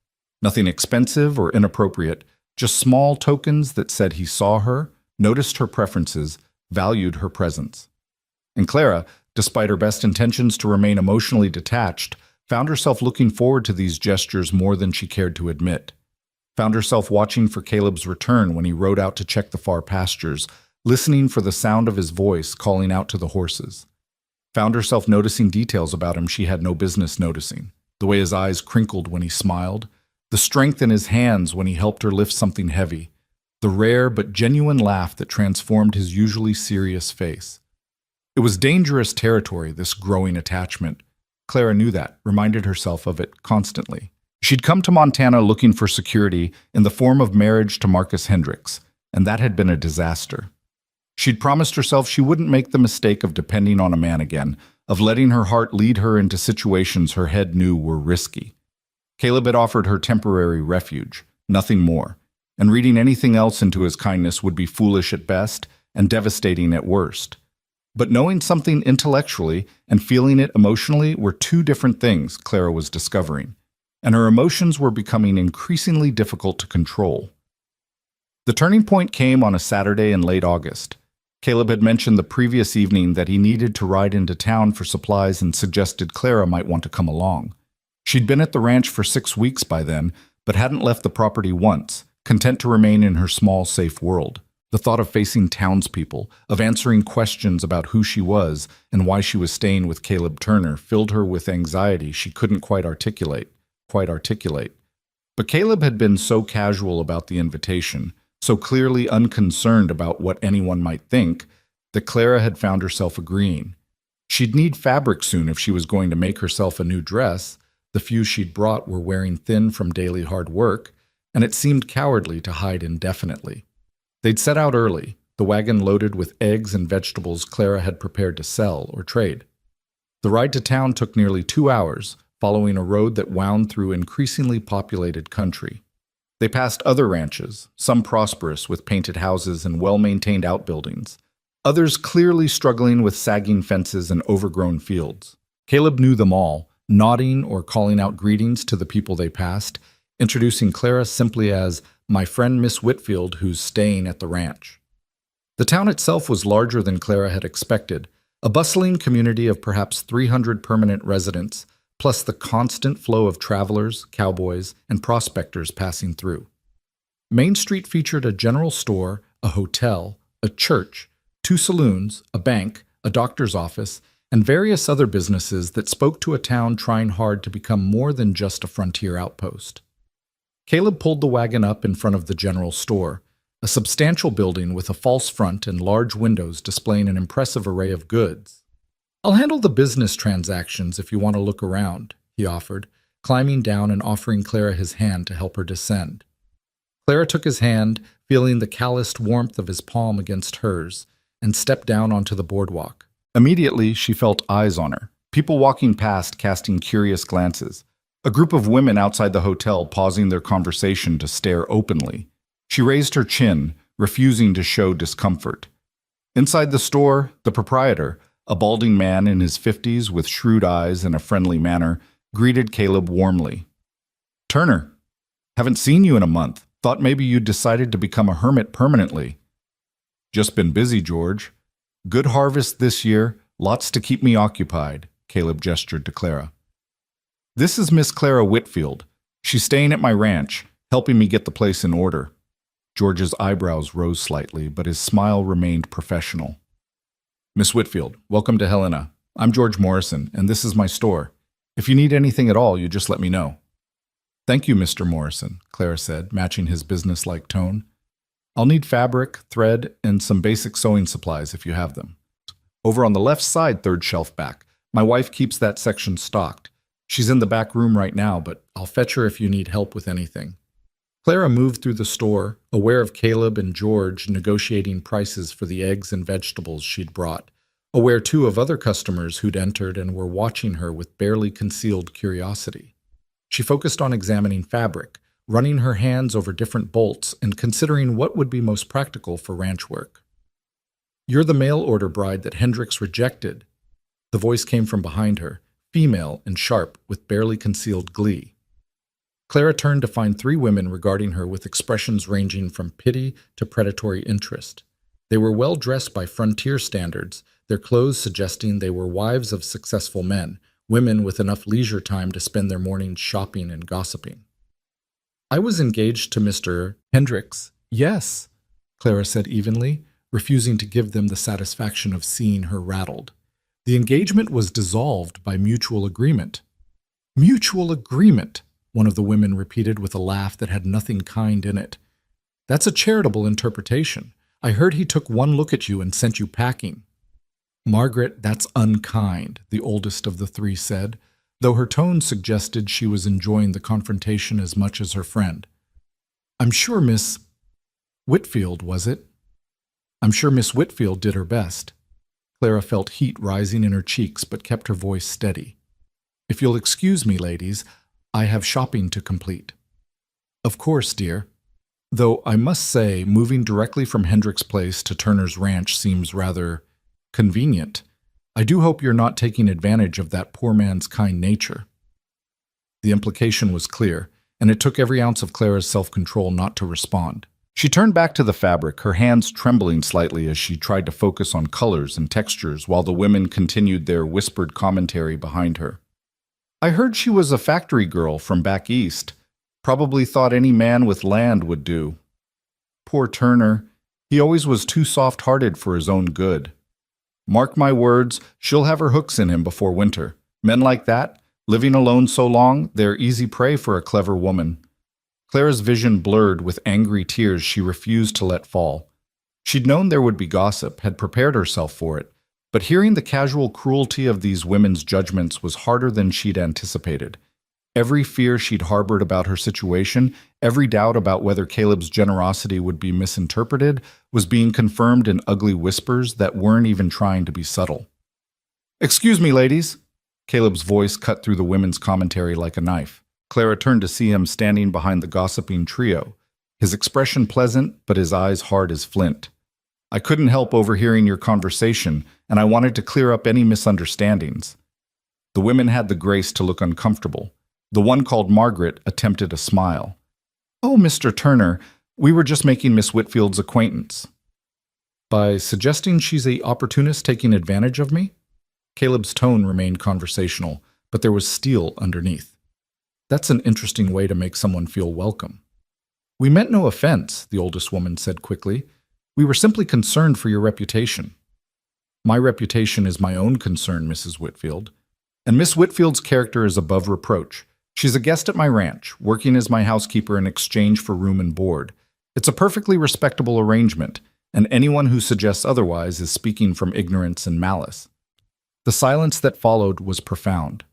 Nothing expensive or inappropriate, just small tokens that said he saw her, noticed her preferences, valued her presence. And Clara, despite her best intentions to remain emotionally detached, found herself looking forward to these gestures more than she cared to admit. Found herself watching for Caleb's return when he rode out to check the far pastures, listening for the sound of his voice calling out to the horses. Found herself noticing details about him she had no business noticing. the way his eyes crinkled when he smiled, the strength in his hands when he helped her lift something heavy, the rare but genuine laugh that transformed his usually serious face. It was dangerous territory, this growing attachment. Clara knew that, reminded herself of it constantly. She'd come to Montana looking for security in the form of marriage to Marcus Hendricks, and that had been a disaster. She'd promised herself she wouldn't make the mistake of depending on a man again, of letting her heart lead her into situations her head knew were risky. Caleb had offered her temporary refuge, nothing more, and reading anything else into his kindness would be foolish at best and devastating at worst. But knowing something intellectually and feeling it emotionally were two different things, Clara was discovering, and her emotions were becoming increasingly difficult to control. The turning point came on a Saturday in late August. Caleb had mentioned the previous evening that he needed to ride into town for supplies and suggested Clara might want to come along. She'd been at the ranch for 6 weeks by then, but hadn't left the property once, content to remain in her small, safe world. The thought of facing townspeople, of answering questions about who she was and why she was staying with Caleb Turner filled her with anxiety she couldn't quite articulate. But Caleb had been so casual about the invitation, so clearly unconcerned about what anyone might think, that Clara had found herself agreeing. She'd need fabric soon if she was going to make herself a new dress. The few she'd brought were wearing thin from daily hard work, and it seemed cowardly to hide indefinitely. They'd set out early, the wagon loaded with eggs and vegetables Clara had prepared to sell or trade. The ride to town took nearly 2 hours, following a road that wound through increasingly populated country. They passed other ranches, some prosperous with painted houses and well-maintained outbuildings, others clearly struggling with sagging fences and overgrown fields. Caleb knew them all, nodding or calling out greetings to the people they passed, introducing Clara simply as my friend Miss Whitfield, who's staying at the ranch. The town itself was larger than Clara had expected, a bustling community of perhaps 300 permanent residents, plus the constant flow of travelers, cowboys, and prospectors passing through. Main Street featured a general store, a hotel, a church, 2 saloons, a bank, a doctor's office, and various other businesses that spoke to a town trying hard to become more than just a frontier outpost. Caleb pulled the wagon up in front of the general store, a substantial building with a false front and large windows displaying an impressive array of goods. I'll handle the business transactions if you want to look around, he offered, climbing down and offering Clara his hand to help her descend. Clara took his hand, feeling the calloused warmth of his palm against hers, and stepped down onto the boardwalk. Immediately, she felt eyes on her, people walking past casting curious glances. A group of women outside the hotel pausing their conversation to stare openly. She raised her chin, refusing to show discomfort. Inside the store, the proprietor, a balding man in his 50s with shrewd eyes and a friendly manner, greeted Caleb warmly. "Turner, haven't seen you in a month. Thought maybe you'd decided to become a hermit permanently." "Just been busy, George. Good harvest this year, lots to keep me occupied," Caleb gestured to Clara. "This is Miss Clara Whitfield. She's staying at my ranch, helping me get the place in order." George's eyebrows rose slightly, but his smile remained professional. "Miss Whitfield, welcome to Helena. I'm George Morrison, and this is my store. If you need anything at all, you just let me know." "Thank you, Mr. Morrison," Clara said, matching his businesslike tone. "I'll need fabric, thread, and some basic sewing supplies if you have them. Over on the left side, 3rd shelf back. My wife keeps that section stocked. She's in the back room right now, but I'll fetch her if you need help with anything." Clara moved through the store, aware of Caleb and George negotiating prices for the eggs and vegetables she'd brought, aware too of other customers who'd entered and were watching her with barely concealed curiosity. She focused on examining fabric, running her hands over different bolts and considering what would be most practical for ranch work. "You're the mail-order bride that Hendricks rejected." The voice came from behind her, female and sharp, with barely concealed glee. Clara turned to find 3 women regarding her with expressions ranging from pity to predatory interest. They were well dressed by frontier standards, their clothes suggesting they were wives of successful men, women with enough leisure time to spend their mornings shopping and gossiping. "I was engaged to Mr. Hendricks." "Yes," Clara said evenly, refusing to give them the satisfaction of seeing her rattled. "The engagement was dissolved by mutual agreement." Mutual agreement, one of the women repeated with a laugh that had nothing kind in it. That's a charitable interpretation. I heard he took one look at you and sent you packing. Margaret, that's unkind, the oldest of the three said, though her tone suggested she was enjoying the confrontation as much as her friend. I'm sure Miss Whitfield, was it? I'm sure Miss Whitfield did her best. Clara felt heat rising in her cheeks but kept her voice steady. If you'll excuse me, ladies, I have shopping to complete. Of course, dear. Though I must say, moving directly from Hendrick's place to Turner's ranch seems rather convenient. I do hope you're not taking advantage of that poor man's kind nature. The implication was clear, and it took every ounce of Clara's self-control not to respond. She turned back to the fabric, her hands trembling slightly as she tried to focus on colors and textures while the women continued their whispered commentary behind her. I heard she was a factory girl from back east. Probably thought any man with land would do. Poor Turner. He always was too soft-hearted for his own good. Mark my words, she'll have her hooks in him before winter. Men like that, living alone so long, they're easy prey for a clever woman. Clara's vision blurred with angry tears she refused to let fall. She'd known there would be gossip, had prepared herself for it, but hearing the casual cruelty of these women's judgments was harder than she'd anticipated. Every fear she'd harbored about her situation, every doubt about whether Caleb's generosity would be misinterpreted, was being confirmed in ugly whispers that weren't even trying to be subtle. "Excuse me, ladies." Caleb's voice cut through the women's commentary like a knife. Clara turned to see him standing behind the gossiping trio, his expression pleasant, but his eyes hard as flint. "I couldn't help overhearing your conversation, and I wanted to clear up any misunderstandings." The women had the grace to look uncomfortable. The one called Margaret attempted a smile. "Oh, Mr. Turner, we were just making Miss Whitfield's acquaintance." "By suggesting she's an opportunist taking advantage of me?" Caleb's tone remained conversational, but there was steel underneath. "That's an interesting way to make someone feel welcome." "We meant no offense," the oldest woman said quickly. "We were simply concerned for your reputation." "My reputation is my own concern, Mrs. Whitfield. And Miss Whitfield's character is above reproach. She's a guest at my ranch, working as my housekeeper in exchange for room and board. It's a perfectly respectable arrangement, and anyone who suggests otherwise is speaking from ignorance and malice." The silence that followed was profound.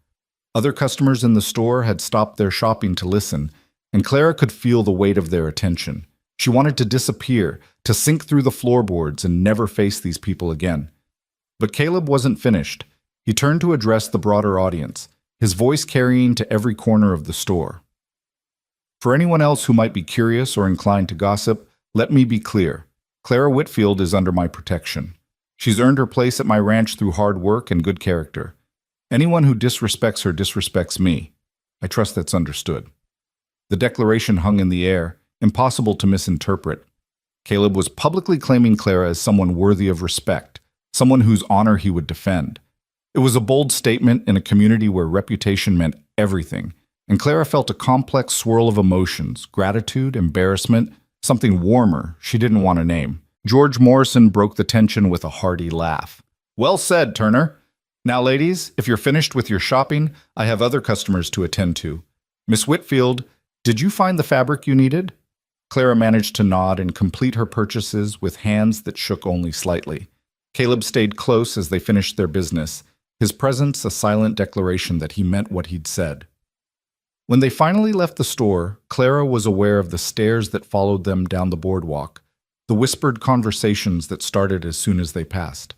Other customers in the store had stopped their shopping to listen, and Clara could feel the weight of their attention. She wanted to disappear, to sink through the floorboards and never face these people again. But Caleb wasn't finished. He turned to address the broader audience, his voice carrying to every corner of the store. "For anyone else who might be curious or inclined to gossip, let me be clear. Clara Whitfield is under my protection. She's earned her place at my ranch through hard work and good character. Anyone who disrespects her disrespects me. I trust that's understood." The declaration hung in the air, impossible to misinterpret. Caleb was publicly claiming Clara as someone worthy of respect, someone whose honor he would defend. It was a bold statement in a community where reputation meant everything, and Clara felt a complex swirl of emotions, gratitude, embarrassment, something warmer she didn't want to name. George Morrison broke the tension with a hearty laugh. "Well said, Turner. Now, ladies, if you're finished with your shopping, I have other customers to attend to. Miss Whitfield, did you find the fabric you needed?" Clara managed to nod and complete her purchases with hands that shook only slightly. Caleb stayed close as they finished their business, his presence a silent declaration that he meant what he'd said. When they finally left the store, Clara was aware of the stares that followed them down the boardwalk, the whispered conversations that started as soon as they passed.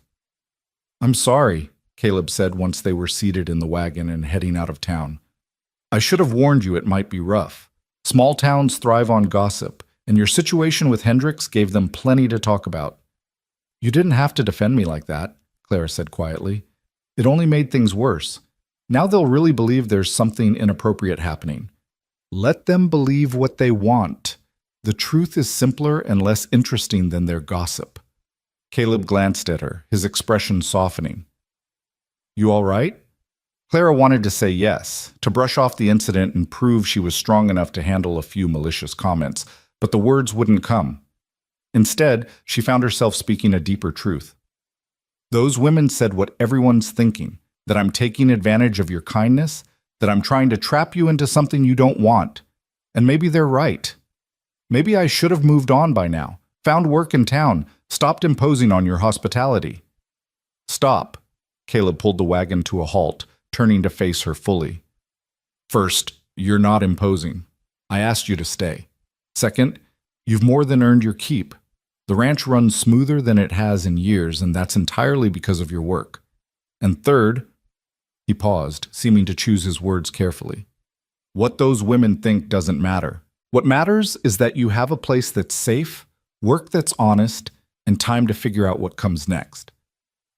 "I'm sorry," Caleb said once they were seated in the wagon and heading out of town. "I should have warned you it might be rough. Small towns thrive on gossip, and your situation with Hendricks gave them plenty to talk about." "You didn't have to defend me like that," Clara said quietly. "It only made things worse. Now they'll really believe there's something inappropriate happening." "Let them believe what they want. The truth is simpler and less interesting than their gossip." Caleb glanced at her, his expression softening. "You all right?" Clara wanted to say yes, to brush off the incident and prove she was strong enough to handle a few malicious comments, but the words wouldn't come. Instead, she found herself speaking a deeper truth. "Those women said what everyone's thinking, that I'm taking advantage of your kindness. that I'm trying to trap you into something you don't want. And maybe they're right. Maybe I should have moved on by now, found work in town, stopped imposing on your hospitality. Stop. Caleb pulled the wagon to a halt, turning to face her fully. First, you're not imposing. I asked you to stay. Second, you've more than earned your keep. The ranch runs smoother than it has in years, and that's entirely because of your work. And third, he paused, seeming to choose his words carefully. What those women think doesn't matter. What matters is that you have a place that's safe, work that's honest, and time to figure out what comes next.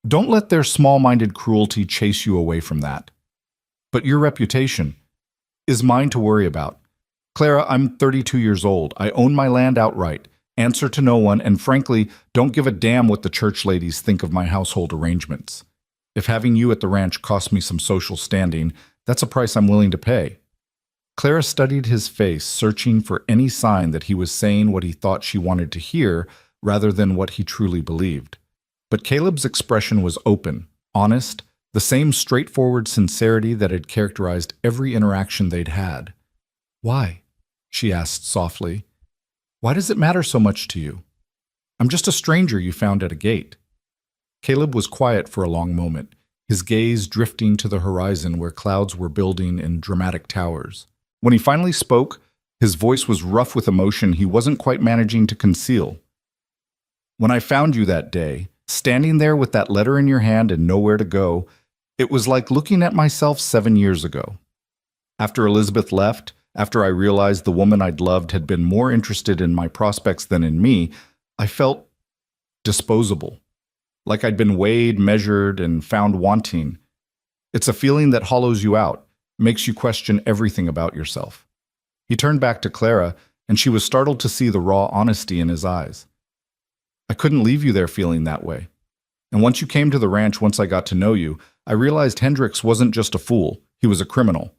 Don't let their small-minded cruelty chase you away from that. But your reputation is mine to worry about. Clara, I'm 32 years old. I own my land outright, answer to no one, and frankly, don't give a damn what the church ladies think of my household arrangements. If having you at the ranch costs me some social standing, that's a price I'm willing to pay. Clara studied his face, searching for any sign that he was saying what he thought she wanted to hear rather than what he truly believed. But Caleb's expression was open, honest, the same straightforward sincerity that had characterized every interaction they'd had. Why? She asked softly. Why does it matter so much to you? I'm just a stranger you found at a gate. Caleb was quiet for a long moment, his gaze drifting to the horizon where clouds were building in dramatic towers. When he finally spoke, his voice was rough with emotion he wasn't quite managing to conceal. When I found you that day, standing there with that letter in your hand and nowhere to go, it was like looking at myself 7 years ago. After Elizabeth left, after I realized the woman I'd loved had been more interested in my prospects than in me, I felt disposable. Like I'd been weighed, measured, and found wanting. It's a feeling that hollows you out, makes you question everything about yourself. He turned back to Clara, and she was startled to see the raw honesty in his eyes. I couldn't leave you there feeling that way. And once you came to the ranch, once I got to know you, I realized Hendricks wasn't just a fool, he was a criminal.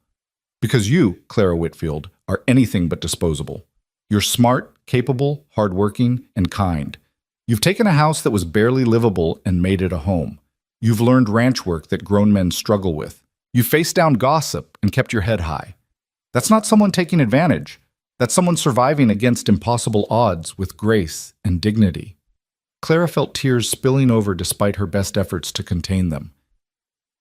Because you, Clara Whitfield, are anything but disposable. You're smart, capable, hardworking, and kind. You've taken a house that was barely livable and made it a home. You've learned ranch work that grown men struggle with. You faced down gossip and kept your head high. That's not someone taking advantage. That's someone surviving against impossible odds with grace and dignity. Clara felt tears spilling over despite her best efforts to contain them.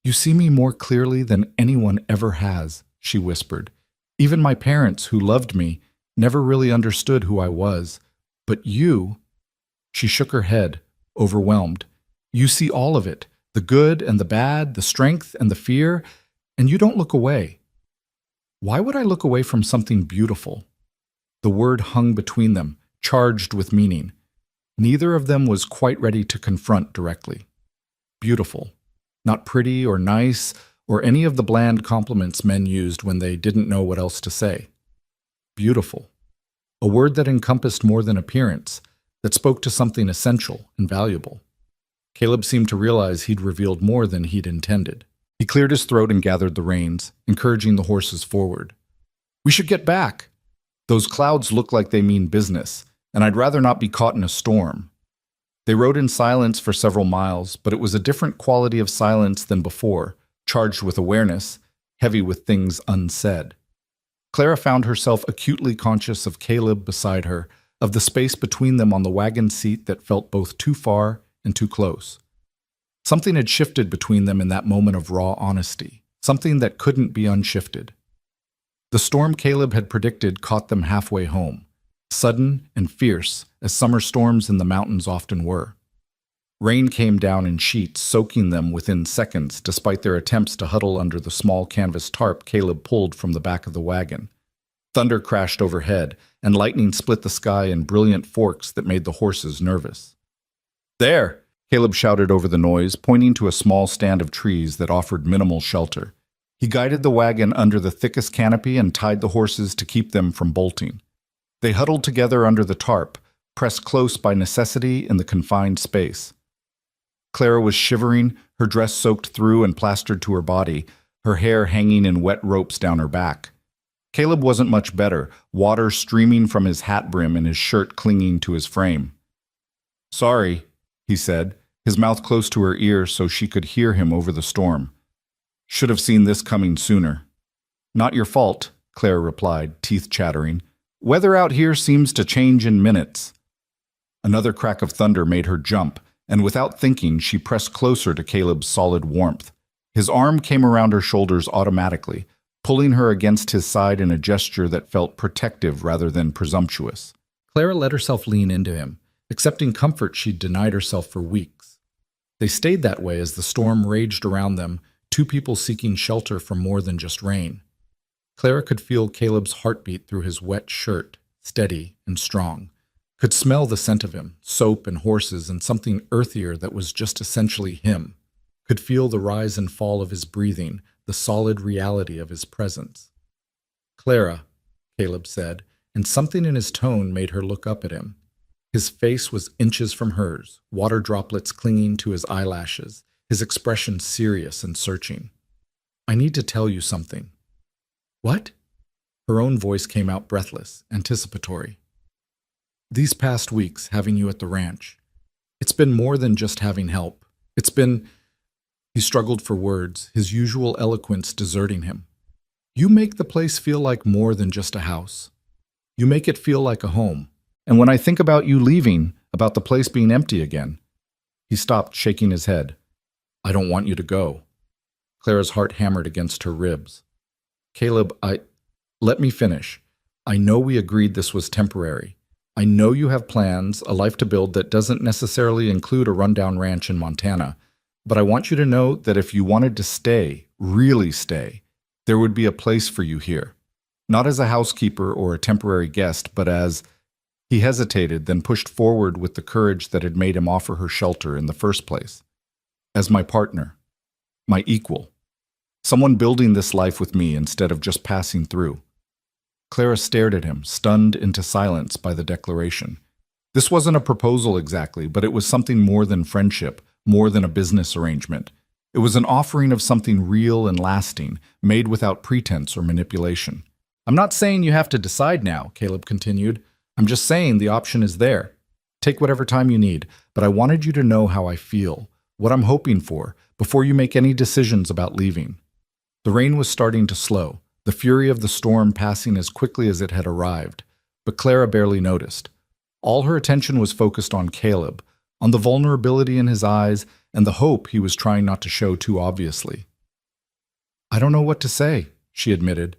You see me more clearly than anyone ever has, she whispered. Even my parents, who loved me, never really understood who I was. But you... She shook her head, overwhelmed. You see all of it, the good and the bad, the strength and the fear, and you don't look away. Why would I look away from something beautiful? The word hung between them, charged with meaning. Neither of them was quite ready to confront directly. Beautiful. Not pretty or nice, or any of the bland compliments men used when they didn't know what else to say. Beautiful. A word that encompassed more than appearance, that spoke to something essential and valuable. Caleb seemed to realize he'd revealed more than he'd intended. He cleared his throat and gathered the reins, encouraging the horses forward. We should get back. Those clouds look like they mean business, and I'd rather not be caught in a storm. They rode in silence for several miles, but it was a different quality of silence than before, charged with awareness, heavy with things unsaid. Clara found herself acutely conscious of Caleb beside her, of the space between them on the wagon seat that felt both too far and too close. Something had shifted between them in that moment of raw honesty, something that couldn't be unshifted. The storm Caleb had predicted caught them halfway home, sudden and fierce as summer storms in the mountains often were. Rain came down in sheets, soaking them within seconds despite their attempts to huddle under the small canvas tarp Caleb pulled from the back of the wagon. Thunder crashed overhead, and lightning split the sky in brilliant forks that made the horses nervous. There! Caleb shouted over the noise, pointing to a small stand of trees that offered minimal shelter. He guided the wagon under the thickest canopy and tied the horses to keep them from bolting. They huddled together under the tarp, pressed close by necessity in the confined space. Clara was shivering, her dress soaked through and plastered to her body, her hair hanging in wet ropes down her back. Caleb wasn't much better, water streaming from his hat brim and his shirt clinging to his frame. Sorry, he said, his mouth close to her ear so she could hear him over the storm. Should have seen this coming sooner. Not your fault, Claire replied, teeth chattering. Weather out here seems to change in minutes. Another crack of thunder made her jump, and without thinking, she pressed closer to Caleb's solid warmth. His arm came around her shoulders automatically, pulling her against his side in a gesture that felt protective rather than presumptuous. Clara let herself lean into him, accepting comfort she'd denied herself for weeks. They stayed that way as the storm raged around them, two people seeking shelter from more than just rain. Clara could feel Caleb's heartbeat through his wet shirt, steady and strong. Could smell the scent of him, soap and horses and something earthier that was just essentially him. Could feel the rise and fall of his breathing, the solid reality of his presence. Clara, Caleb said, and something in his tone made her look up at him. His face was inches from hers, water droplets clinging to his eyelashes, his expression serious and searching. I need to tell you something. What? Her own voice came out breathless, anticipatory. These past weeks, having you at the ranch, it's been more than just having help. It's been... He struggled for words, his usual eloquence deserting him. You make the place feel like more than just a house. You make it feel like a home. And when I think about you leaving, about the place being empty again... He stopped, shaking his head. I don't want you to go. Clara's heart hammered against her ribs. Caleb, let me finish. I know we agreed this was temporary. I know you have plans, a life to build that doesn't necessarily include a rundown ranch in Montana. But I want you to know that if you wanted to stay, really stay, there would be a place for you here. Not as a housekeeper or a temporary guest, but as... He hesitated, then pushed forward with the courage that had made him offer her shelter in the first place. As my partner. My equal. Someone building this life with me instead of just passing through. Clara stared at him, stunned into silence by the declaration. This wasn't a proposal exactly, but it was something more than friendship, more than a business arrangement. It was an offering of something real and lasting, made without pretense or manipulation. I'm not saying you have to decide now, Caleb continued. I'm just saying the option is there. Take whatever time you need, but I wanted you to know how I feel, what I'm hoping for, before you make any decisions about leaving. The rain was starting to slow, the fury of the storm passing as quickly as it had arrived, but Clara barely noticed. All her attention was focused on Caleb, on the vulnerability in his eyes and the hope he was trying not to show too obviously. I don't know what to say, she admitted.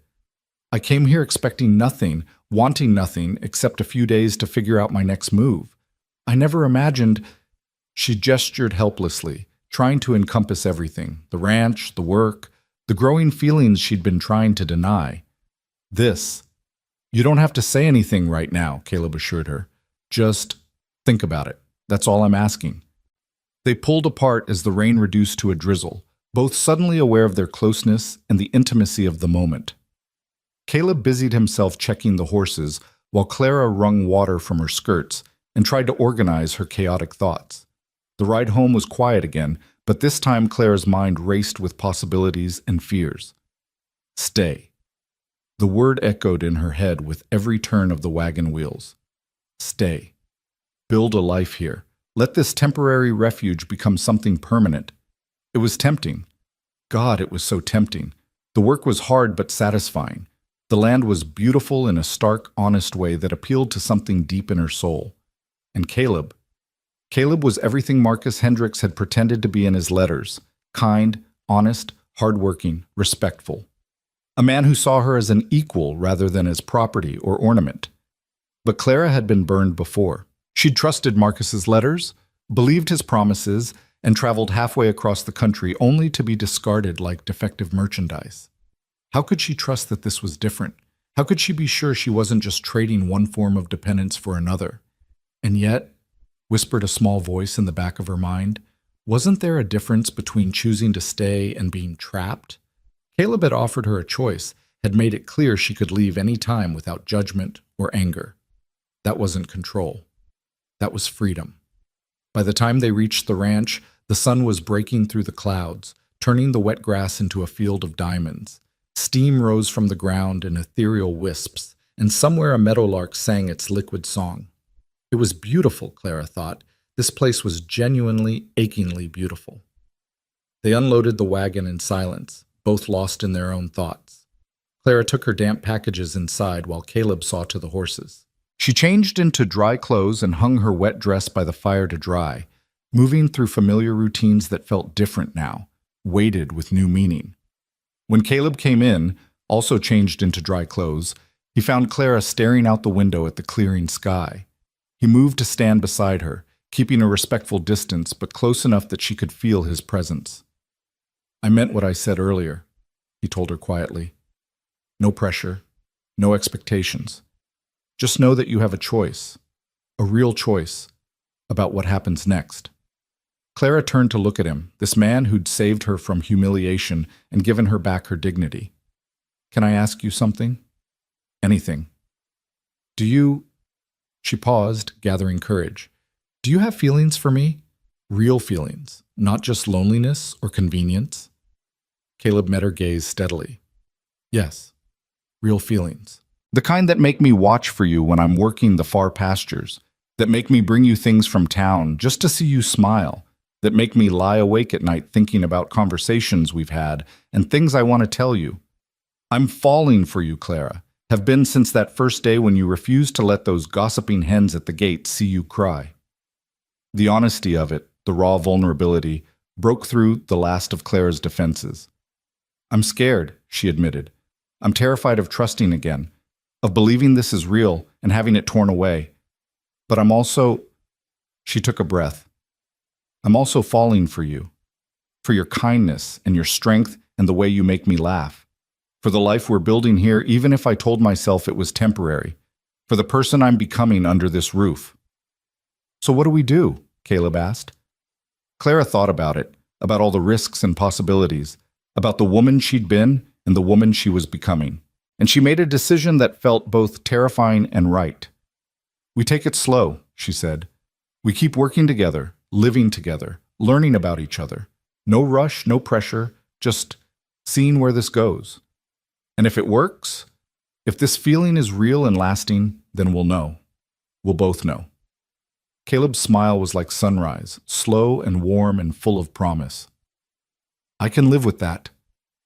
I came here expecting nothing, wanting nothing except a few days to figure out my next move. I never imagined... She gestured helplessly, trying to encompass everything, the ranch, the work, the growing feelings she'd been trying to deny. This. You don't have to say anything right now, Caleb assured her. Just think about it. That's all I'm asking. They pulled apart as the rain reduced to a drizzle, both suddenly aware of their closeness and the intimacy of the moment. Caleb busied himself checking the horses, while Clara wrung water from her skirts and tried to organize her chaotic thoughts. The ride home was quiet again, but this time Clara's mind raced with possibilities and fears. Stay. The word echoed in her head with every turn of the wagon wheels. Stay. Build a life here. Let this temporary refuge become something permanent. It was tempting. God, it was so tempting. The work was hard but satisfying. The land was beautiful in a stark, honest way that appealed to something deep in her soul. And Caleb was everything Marcus Hendricks had pretended to be in his letters: kind, honest, hardworking, respectful. A man who saw her as an equal rather than as property or ornament. But Clara had been burned before. She'd trusted Marcus's letters, believed his promises, and traveled halfway across the country only to be discarded like defective merchandise. How could she trust that this was different? How could she be sure she wasn't just trading one form of dependence for another? And yet, whispered a small voice in the back of her mind, wasn't there a difference between choosing to stay and being trapped? Caleb had offered her a choice, had made it clear she could leave any time without judgment or anger. That wasn't control. That was freedom. By the time they reached the ranch, the sun was breaking through the clouds, turning the wet grass into a field of diamonds. Steam rose from the ground in ethereal wisps, and somewhere a meadowlark sang its liquid song. It was beautiful, Clara thought. This place was genuinely, achingly beautiful. They unloaded the wagon in silence, both lost in their own thoughts. Clara took her damp packages inside while Caleb saw to the horses. She changed into dry clothes and hung her wet dress by the fire to dry, moving through familiar routines that felt different now, weighted with new meaning. When Caleb came in, also changed into dry clothes, he found Clara staring out the window at the clearing sky. He moved to stand beside her, keeping a respectful distance but close enough that she could feel his presence. "I meant what I said earlier," he told her quietly. "No pressure, no expectations. Just know that you have a choice, a real choice, about what happens next." Clara turned to look at him, this man who'd saved her from humiliation and given her back her dignity. "Can I ask you something?" "Anything." "Do you—" She paused, gathering courage. "Do you have feelings for me? Real feelings, not just loneliness or convenience?" Caleb met her gaze steadily. "Yes, real feelings. The kind that make me watch for you when I'm working the far pastures, that make me bring you things from town just to see you smile, that make me lie awake at night thinking about conversations we've had and things I want to tell you. I'm falling for you, Clara, have been since that first day when you refused to let those gossiping hens at the gate see you cry." The honesty of it, the raw vulnerability, broke through the last of Clara's defenses. "I'm scared," she admitted. "I'm terrified of trusting again, of believing this is real and having it torn away. But I'm also—" She took a breath. "I'm also falling for you, for your kindness and your strength and the way you make me laugh, for the life we're building here even if I told myself it was temporary, for the person I'm becoming under this roof." "So what do we do?" Caleb asked. Clara thought about it, about all the risks and possibilities, about the woman she'd been and the woman she was becoming. And she made a decision that felt both terrifying and right. "We take it slow," she said. "We keep working together, living together, learning about each other. No rush, no pressure, just seeing where this goes. And if it works, if this feeling is real and lasting, then we'll know. We'll both know." Caleb's smile was like sunrise, slow and warm and full of promise. "I can live with that."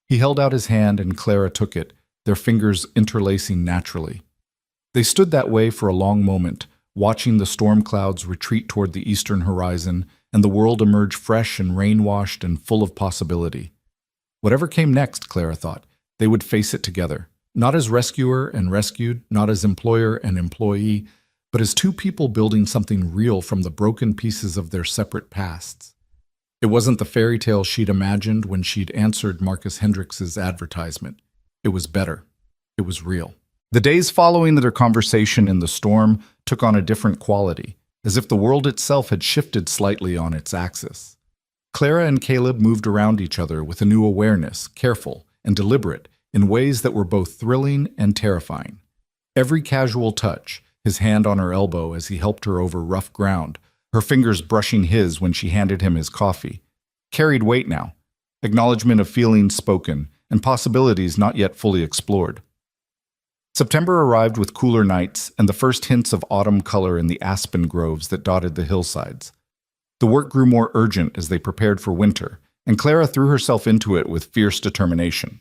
He held out his hand and Clara took it, their fingers interlacing naturally. They stood that way for a long moment, watching the storm clouds retreat toward the eastern horizon and the world emerge fresh and rain-washed and full of possibility. Whatever came next, Clara thought, they would face it together, not as rescuer and rescued, not as employer and employee, but as two people building something real from the broken pieces of their separate pasts. It wasn't the fairy tale she'd imagined when she'd answered Marcus Hendricks's advertisement. It was better. It was real. The days following their conversation in the storm took on a different quality, as if the world itself had shifted slightly on its axis. Clara and Caleb moved around each other with a new awareness, careful and deliberate, in ways that were both thrilling and terrifying. Every casual touch, his hand on her elbow as he helped her over rough ground, her fingers brushing his when she handed him his coffee, carried weight now, acknowledgement of feelings spoken, and possibilities not yet fully explored. September arrived with cooler nights and the first hints of autumn color in the aspen groves that dotted the hillsides. The work grew more urgent as they prepared for winter, and Clara threw herself into it with fierce determination.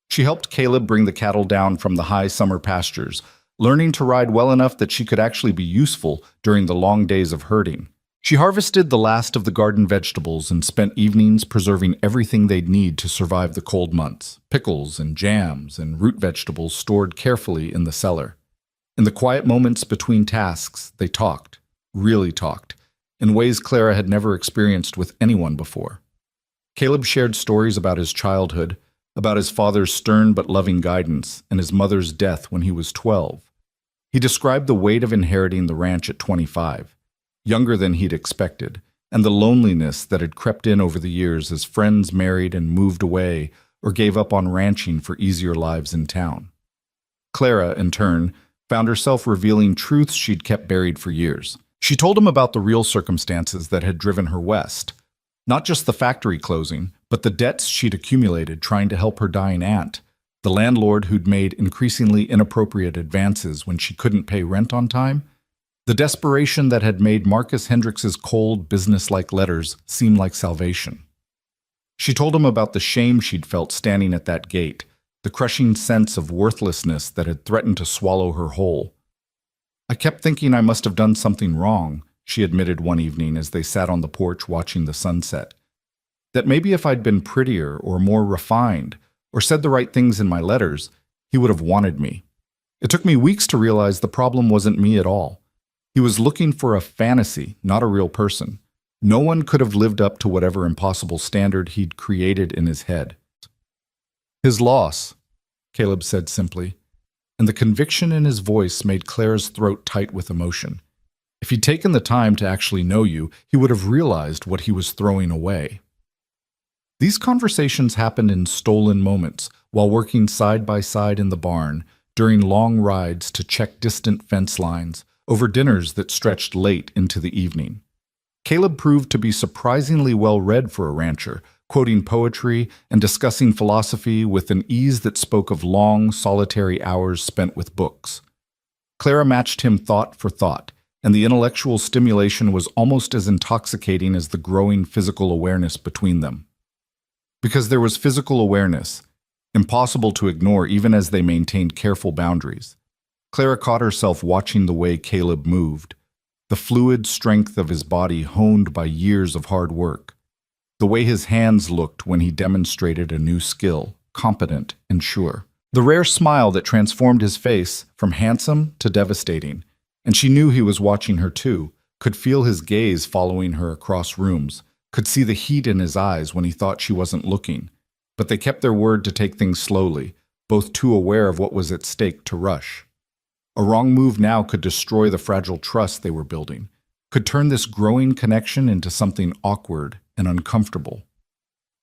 She helped Caleb bring the cattle down from the high summer pastures, learning to ride well enough that she could actually be useful during the long days of herding. She harvested the last of the garden vegetables and spent evenings preserving everything they'd need to survive the cold months, pickles and jams and root vegetables stored carefully in the cellar. In the quiet moments between tasks, they talked, really talked, in ways Clara had never experienced with anyone before. Caleb shared stories about his childhood, about his father's stern but loving guidance, and his mother's death when he was 12. He described the weight of inheriting the ranch at 25. Younger than he'd expected, and the loneliness that had crept in over the years as friends married and moved away or gave up on ranching for easier lives in town. Clara, in turn, found herself revealing truths she'd kept buried for years. She told him about the real circumstances that had driven her west, not just the factory closing, but the debts she'd accumulated trying to help her dying aunt, the landlord who'd made increasingly inappropriate advances when she couldn't pay rent on time, the desperation that had made Marcus Hendricks's cold, business-like letters seem like salvation. She told him about the shame she'd felt standing at that gate, the crushing sense of worthlessness that had threatened to swallow her whole. "I kept thinking I must have done something wrong," she admitted one evening as they sat on the porch watching the sunset. "That maybe if I'd been prettier or more refined, or said the right things in my letters, he would have wanted me. It took me weeks to realize the problem wasn't me at all. He was looking for a fantasy, not a real person. No one could have lived up to whatever impossible standard he'd created in his head." "His loss," Caleb said simply, and the conviction in his voice made Claire's throat tight with emotion. If he'd taken the time to actually know you, he would have realized what he was throwing away. These conversations happened in stolen moments, while working side by side in the barn, during long rides to check distant fence lines, over dinners that stretched late into the evening. Caleb proved to be surprisingly well-read for a rancher, quoting poetry and discussing philosophy with an ease that spoke of long, solitary hours spent with books. Clara matched him thought for thought, and the intellectual stimulation was almost as intoxicating as the growing physical awareness between them. Because there was physical awareness, impossible to ignore even as they maintained careful boundaries. Clara caught herself watching the way Caleb moved, the fluid strength of his body honed by years of hard work, the way his hands looked when he demonstrated a new skill, competent and sure, the rare smile that transformed his face from handsome to devastating, and she knew he was watching her too, could feel his gaze following her across rooms, could see the heat in his eyes when he thought she wasn't looking, but they kept their word to take things slowly, both too aware of what was at stake to rush. A wrong move now could destroy the fragile trust they were building, could turn this growing connection into something awkward and uncomfortable.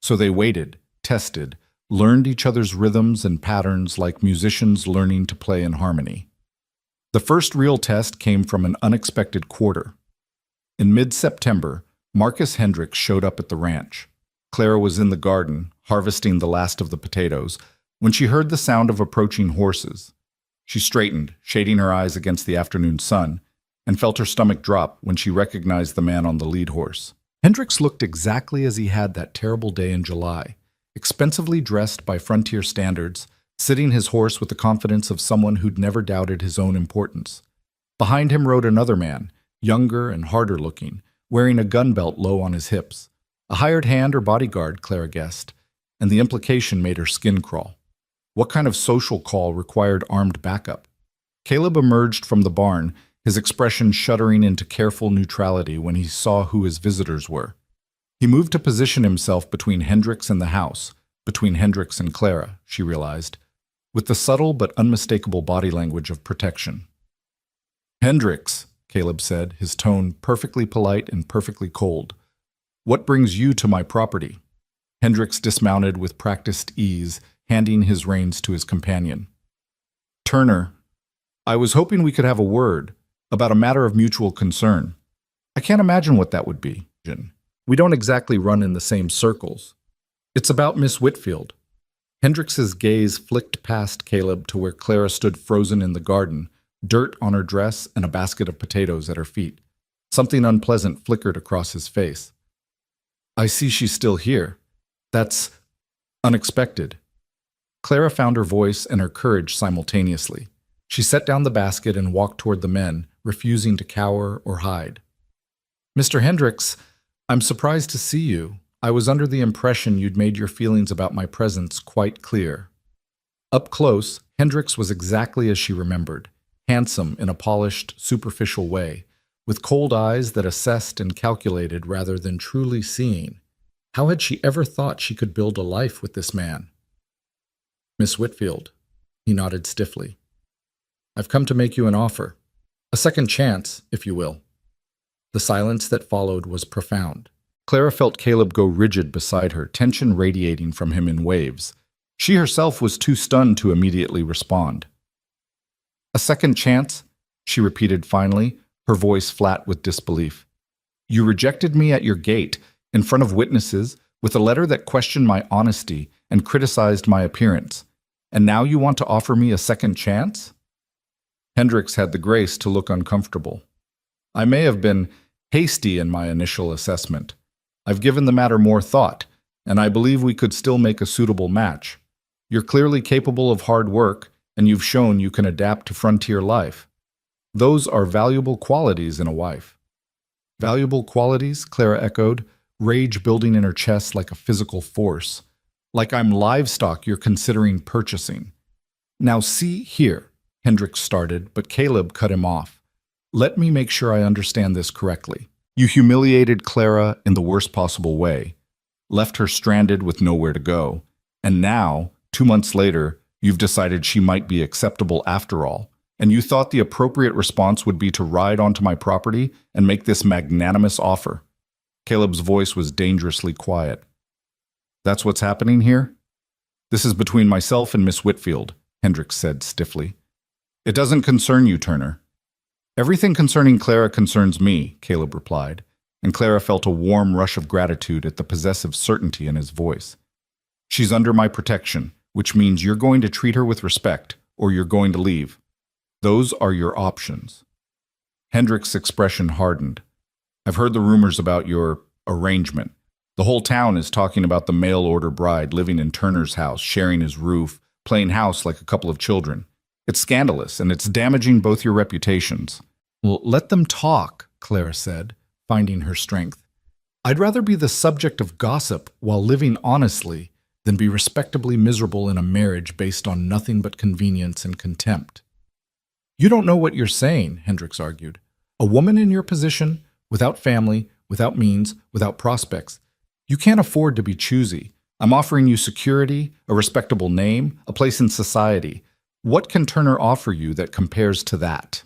So they waited, tested, learned each other's rhythms and patterns like musicians learning to play in harmony. The first real test came from an unexpected quarter. In mid-September, Marcus Hendricks showed up at the ranch. Clara was in the garden, harvesting the last of the potatoes, when she heard the sound of approaching horses. She straightened, shading her eyes against the afternoon sun, and felt her stomach drop when she recognized the man on the lead horse. Hendricks looked exactly as he had that terrible day in July, expensively dressed by frontier standards, sitting his horse with the confidence of someone who'd never doubted his own importance. Behind him rode another man, younger and harder looking, wearing a gun belt low on his hips. A hired hand or bodyguard, Clara guessed, and the implication made her skin crawl. What kind of social call required armed backup? Caleb emerged from the barn, his expression shuddering into careful neutrality when he saw who his visitors were. He moved to position himself between Hendricks and the house, between Hendricks and Clara, she realized, with the subtle but unmistakable body language of protection. "Hendricks," Caleb said, his tone perfectly polite and perfectly cold. "What brings you to my property?" Hendricks dismounted with practiced ease, handing his reins to his companion. "Turner, I was hoping we could have a word about a matter of mutual concern. I can't imagine what that would be. We don't exactly run in the same circles. It's about Miss Whitfield." Hendricks's gaze flicked past Caleb to where Clara stood frozen in the garden, dirt on her dress and a basket of potatoes at her feet. Something unpleasant flickered across his face. "I see she's still here. That's unexpected." Clara found her voice and her courage simultaneously. She set down the basket and walked toward the men, refusing to cower or hide. "Mr. Hendricks, I'm surprised to see you. I was under the impression you'd made your feelings about my presence quite clear." Up close, Hendricks was exactly as she remembered, handsome in a polished, superficial way, with cold eyes that assessed and calculated rather than truly seeing. How had she ever thought she could build a life with this man? "Miss Whitfield," he nodded stiffly. "I've come to make you an offer. A second chance, if you will." The silence that followed was profound. Clara felt Caleb go rigid beside her, tension radiating from him in waves. She herself was too stunned to immediately respond. "A second chance?" she repeated finally, her voice flat with disbelief. "You rejected me at your gate, in front of witnesses, with a letter that questioned my honesty and criticized my appearance. And now you want to offer me a second chance?" Hendricks had the grace to look uncomfortable. "I may have been hasty in my initial assessment. I've given the matter more thought, and I believe we could still make a suitable match. You're clearly capable of hard work, and you've shown you can adapt to frontier life. Those are valuable qualities in a wife." "Valuable qualities?" Clara echoed, rage building in her chest like a physical force. "Like I'm livestock you're considering purchasing." "Now see here," Hendricks started, but Caleb cut him off. "Let me make sure I understand this correctly. You humiliated Clara in the worst possible way, left her stranded with nowhere to go, and now, 2 months later, you've decided she might be acceptable after all, and you thought the appropriate response would be to ride onto my property and make this magnanimous offer." Caleb's voice was dangerously quiet. "That's what's happening here?" "This is between myself and Miss Whitfield," Hendricks said stiffly. "It doesn't concern you, Turner." "Everything concerning Clara concerns me," Caleb replied, and Clara felt a warm rush of gratitude at the possessive certainty in his voice. "She's under my protection, which means you're going to treat her with respect, or you're going to leave. Those are your options." Hendricks' expression hardened. "I've heard the rumors about your arrangement. The whole town is talking about the mail-order bride living in Turner's house, sharing his roof, playing house like a couple of children. It's scandalous, and it's damaging both your reputations." "Well, let them talk," Clara said, finding her strength. "I'd rather be the subject of gossip while living honestly than be respectably miserable in a marriage based on nothing but convenience and contempt." "You don't know what you're saying," Hendricks argued. "A woman in your position, without family, without means, without prospects, you can't afford to be choosy. I'm offering you security, a respectable name, a place in society. What can Turner offer you that compares to that?"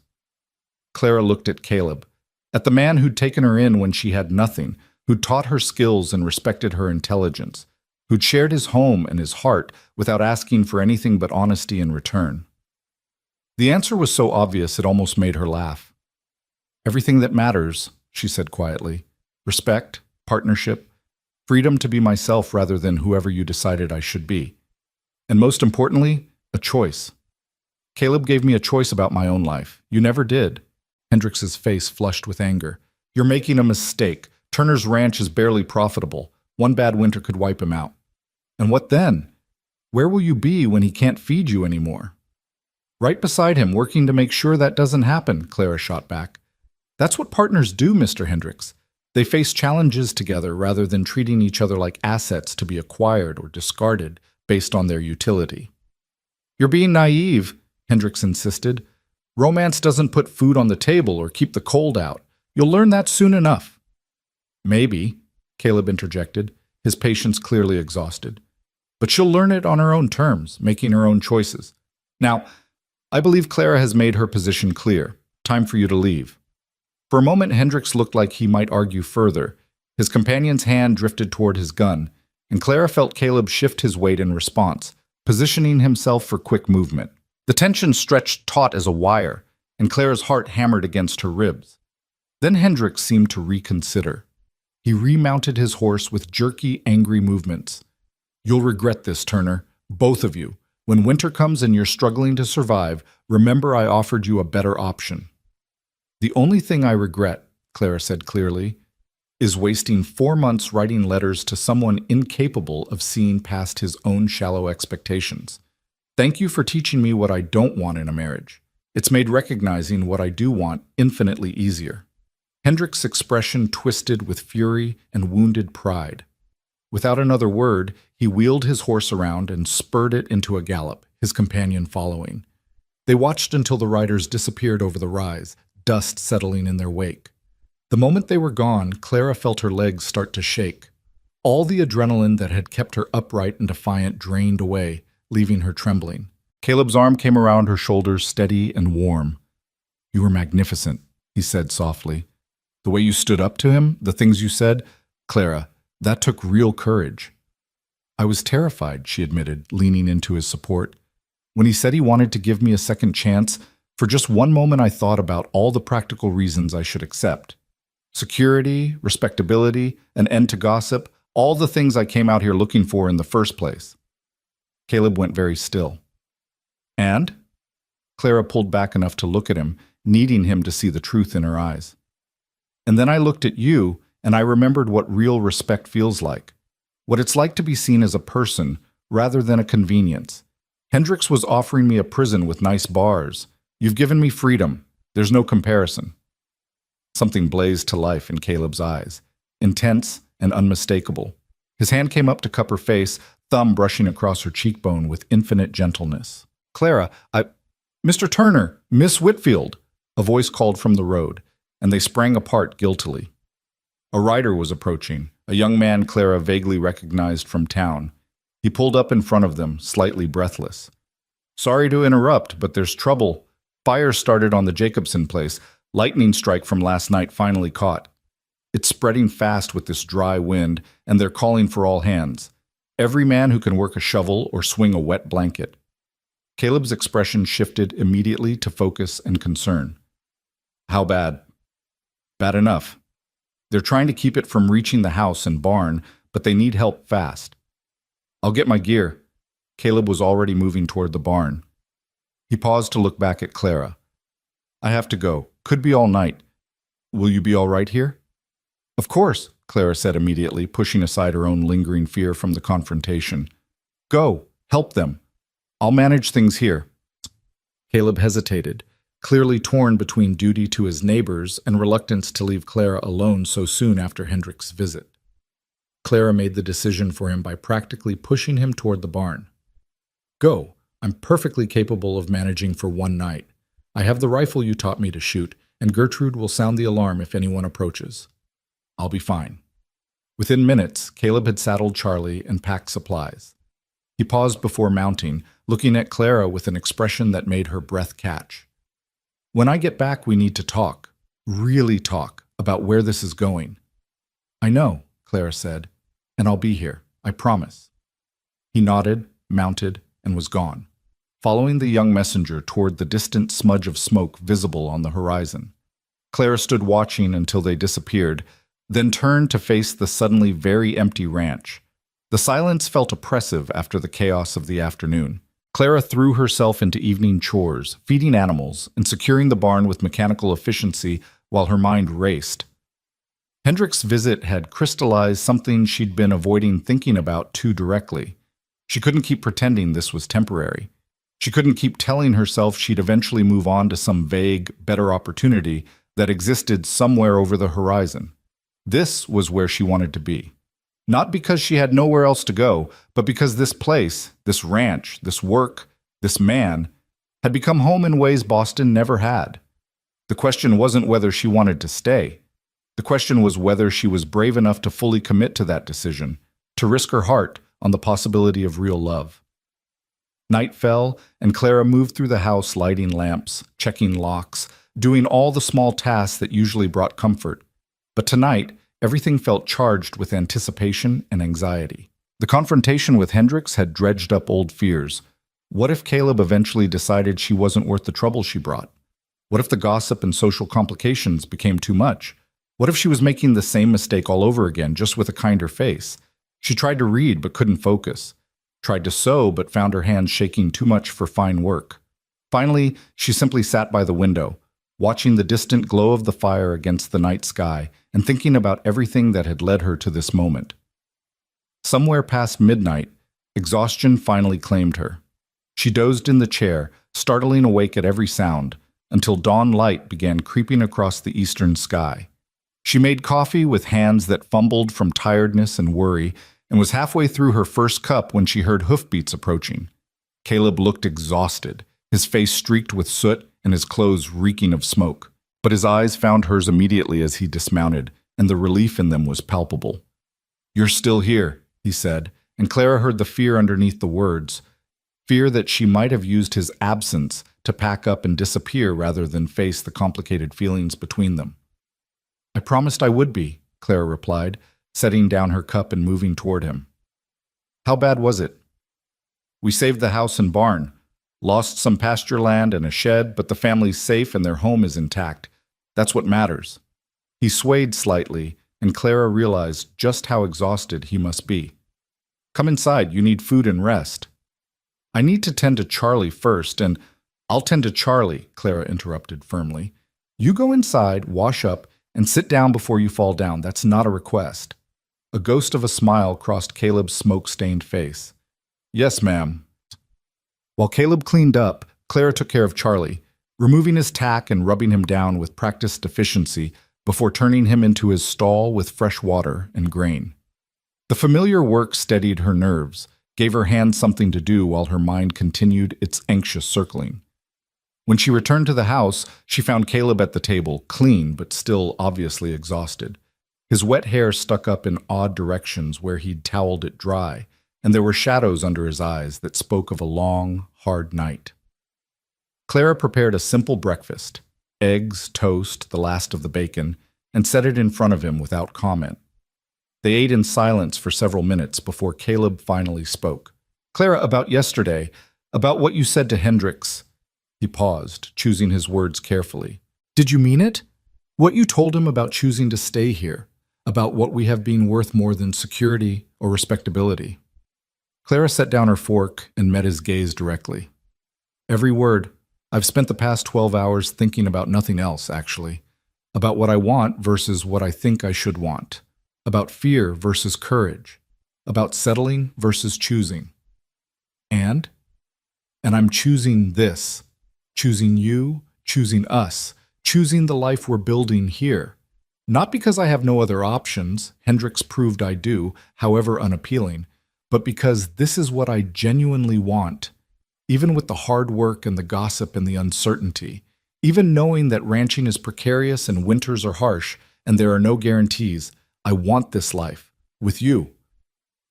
Clara looked at Caleb, at the man who'd taken her in when she had nothing, who'd taught her skills and respected her intelligence, who'd shared his home and his heart without asking for anything but honesty in return. The answer was so obvious it almost made her laugh. "Everything that matters," she said quietly. "Respect, partnership, freedom to be myself rather than whoever you decided I should be. And most importantly, a choice. Caleb gave me a choice about my own life. You never did." Hendricks's face flushed with anger. "You're making a mistake. Turner's ranch is barely profitable. One bad winter could wipe him out. And what then? Where will you be when he can't feed you anymore?" "Right beside him, working to make sure that doesn't happen," Clara shot back. "That's what partners do, Mr. Hendricks. They face challenges together rather than treating each other like assets to be acquired or discarded based on their utility." "You're being naive," Hendricks insisted. "Romance doesn't put food on the table or keep the cold out. You'll learn that soon enough." "Maybe," Caleb interjected, his patience clearly exhausted. "But she'll learn it on her own terms, making her own choices. Now, I believe Clara has made her position clear. Time for you to leave." For a moment, Hendricks looked like he might argue further. His companion's hand drifted toward his gun, and Clara felt Caleb shift his weight in response, positioning himself for quick movement. The tension stretched taut as a wire, and Clara's heart hammered against her ribs. Then Hendricks seemed to reconsider. He remounted his horse with jerky, angry movements. "You'll regret this, Turner, both of you. When winter comes and you're struggling to survive, remember I offered you a better option." "The only thing I regret," Clara said clearly, "is wasting 4 months writing letters to someone incapable of seeing past his own shallow expectations. Thank you for teaching me what I don't want in a marriage. It's made recognizing what I do want infinitely easier." Hendricks' expression twisted with fury and wounded pride. Without another word, he wheeled his horse around and spurred it into a gallop, his companion following. They watched until the riders disappeared over the rise, dust settling in their wake. The moment they were gone, Clara felt her legs start to shake. All the adrenaline that had kept her upright and defiant drained away, leaving her trembling. Caleb's arm came around her shoulders, steady and warm. "You were magnificent," he said softly. "The way you stood up to him, the things you said, Clara, that took real courage." "I was terrified," she admitted, leaning into his support. "When he said he wanted to give me a second chance, for just one moment I thought about all the practical reasons I should accept. Security, respectability, an end to gossip, all the things I came out here looking for in the first place." Caleb went very still. "And?" Clara pulled back enough to look at him, needing him to see the truth in her eyes. "And then I looked at you, and I remembered what real respect feels like. What it's like to be seen as a person, rather than a convenience. Hendricks was offering me a prison with nice bars. You've given me freedom. There's no comparison. Something blazed to life in Caleb's eyes, intense and unmistakable. His hand came up to cup her face, thumb brushing across her cheekbone with infinite gentleness. Clara, Mr. Turner, Miss Whitfield, a voice called from the road, and they sprang apart guiltily. A rider was approaching, a young man Clara vaguely recognized from town. He pulled up in front of them, slightly breathless. Sorry to interrupt, but there's trouble. Fire started on the Jacobson place. Lightning strike from last night finally caught. It's spreading fast with this dry wind, and they're calling for all hands. Every man who can work a shovel or swing a wet blanket. Caleb's expression shifted immediately to focus and concern. How bad? Bad enough. They're trying to keep it from reaching the house and barn, but they need help fast. I'll get my gear. Caleb was already moving toward the barn. He paused to look back at Clara. I have to go. Could be all night. Will you be all right here? Of course, Clara said immediately, pushing aside her own lingering fear from the confrontation. Go. Help them. I'll manage things here. Caleb hesitated, clearly torn between duty to his neighbors and reluctance to leave Clara alone so soon after Hendricks' visit. Clara made the decision for him by practically pushing him toward the barn. Go. I'm perfectly capable of managing for one night. I have the rifle you taught me to shoot, and Gertrude will sound the alarm if anyone approaches. I'll be fine. Within minutes, Caleb had saddled Charlie and packed supplies. He paused before mounting, looking at Clara with an expression that made her breath catch. When I get back, we need to talk, really talk, about where this is going. I know, Clara said, and I'll be here, I promise. He nodded, mounted, and was gone, following the young messenger toward the distant smudge of smoke visible on the horizon. Clara stood watching until they disappeared, then turned to face the suddenly very empty ranch. The silence felt oppressive after the chaos of the afternoon. Clara threw herself into evening chores, feeding animals, and securing the barn with mechanical efficiency while her mind raced. Hendricks' visit had crystallized something she'd been avoiding thinking about too directly. She couldn't keep pretending this was temporary. She couldn't keep telling herself she'd eventually move on to some vague, better opportunity that existed somewhere over the horizon. This was where she wanted to be. Not because she had nowhere else to go, but because this place, this ranch, this work, this man, had become home in ways Boston never had. The question wasn't whether she wanted to stay. The question was whether she was brave enough to fully commit to that decision, to risk her heart on the possibility of real love. Night fell, and Clara moved through the house lighting lamps, checking locks, doing all the small tasks that usually brought comfort. But tonight, everything felt charged with anticipation and anxiety. The confrontation with Hendricks had dredged up old fears. What if Caleb eventually decided she wasn't worth the trouble she brought? What if the gossip and social complications became too much? What if she was making the same mistake all over again, just with a kinder face? She tried to read but couldn't focus. Tried to sew but found her hands shaking too much for fine work. Finally, she simply sat by the window, watching the distant glow of the fire against the night sky and thinking about everything that had led her to this moment. Somewhere past midnight, exhaustion finally claimed her. She dozed in the chair, startling awake at every sound, until dawn light began creeping across the eastern sky. She made coffee with hands that fumbled from tiredness and worry, and was halfway through her first cup when she heard hoofbeats approaching. Caleb looked exhausted, his face streaked with soot and his clothes reeking of smoke. But his eyes found hers immediately as he dismounted, and the relief in them was palpable. "You're still here," he said, and Clara heard the fear underneath the words, fear that she might have used his absence to pack up and disappear rather than face the complicated feelings between them. "I promised I would be," Clara replied, setting down her cup and moving toward him. "How bad was it?" "We saved the house and barn. Lost some pasture land and a shed, but the family's safe and their home is intact. That's what matters." He swayed slightly, and Clara realized just how exhausted he must be. "Come inside, you need food and rest." "I need to tend to Charlie first, and—" "I'll tend to Charlie," Clara interrupted firmly. "You go inside, wash up, and sit down before you fall down. That's not a request." A ghost of a smile crossed Caleb's smoke-stained face. Yes, ma'am. While Caleb cleaned up, Clara took care of Charlie, removing his tack and rubbing him down with practiced efficiency before turning him into his stall with fresh water and grain. The familiar work steadied her nerves, gave her hands something to do while her mind continued its anxious circling. When she returned to the house, she found Caleb at the table, clean but still obviously exhausted. His wet hair stuck up in odd directions where he'd toweled it dry, and there were shadows under his eyes that spoke of a long, hard night. Clara prepared a simple breakfast, eggs, toast, the last of the bacon, and set it in front of him without comment. They ate in silence for several minutes before Caleb finally spoke. "Clara, about yesterday, about what you said to Hendricks." He paused, choosing his words carefully. "Did you mean it? What you told him about choosing to stay here, about what we have being worth more than security or respectability?" Clara set down her fork and met his gaze directly. "Every word. I've spent the past 12 hours thinking about nothing else, actually. About what I want versus what I think I should want. About fear versus courage. About settling versus choosing. And I'm choosing this. Choosing you, choosing us, choosing the life we're building here. Not because I have no other options, Hendricks proved I do, however unappealing, but because this is what I genuinely want. Even with the hard work and the gossip and the uncertainty, even knowing that ranching is precarious and winters are harsh and there are no guarantees, I want this life. With you."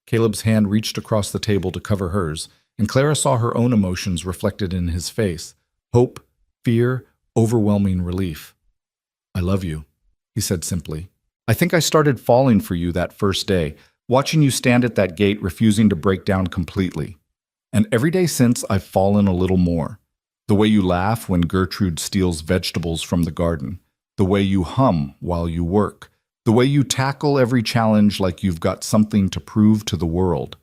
Caleb's hand reached across the table to cover hers, and Clara saw her own emotions reflected in his face. Hope, fear, overwhelming relief. "I love you," he said simply. "I think I started falling for you that first day, watching you stand at that gate refusing to break down completely. And every day since, I've fallen a little more. The way you laugh when Gertrude steals vegetables from the garden. The way you hum while you work. The way you tackle every challenge like you've got something to prove to the world.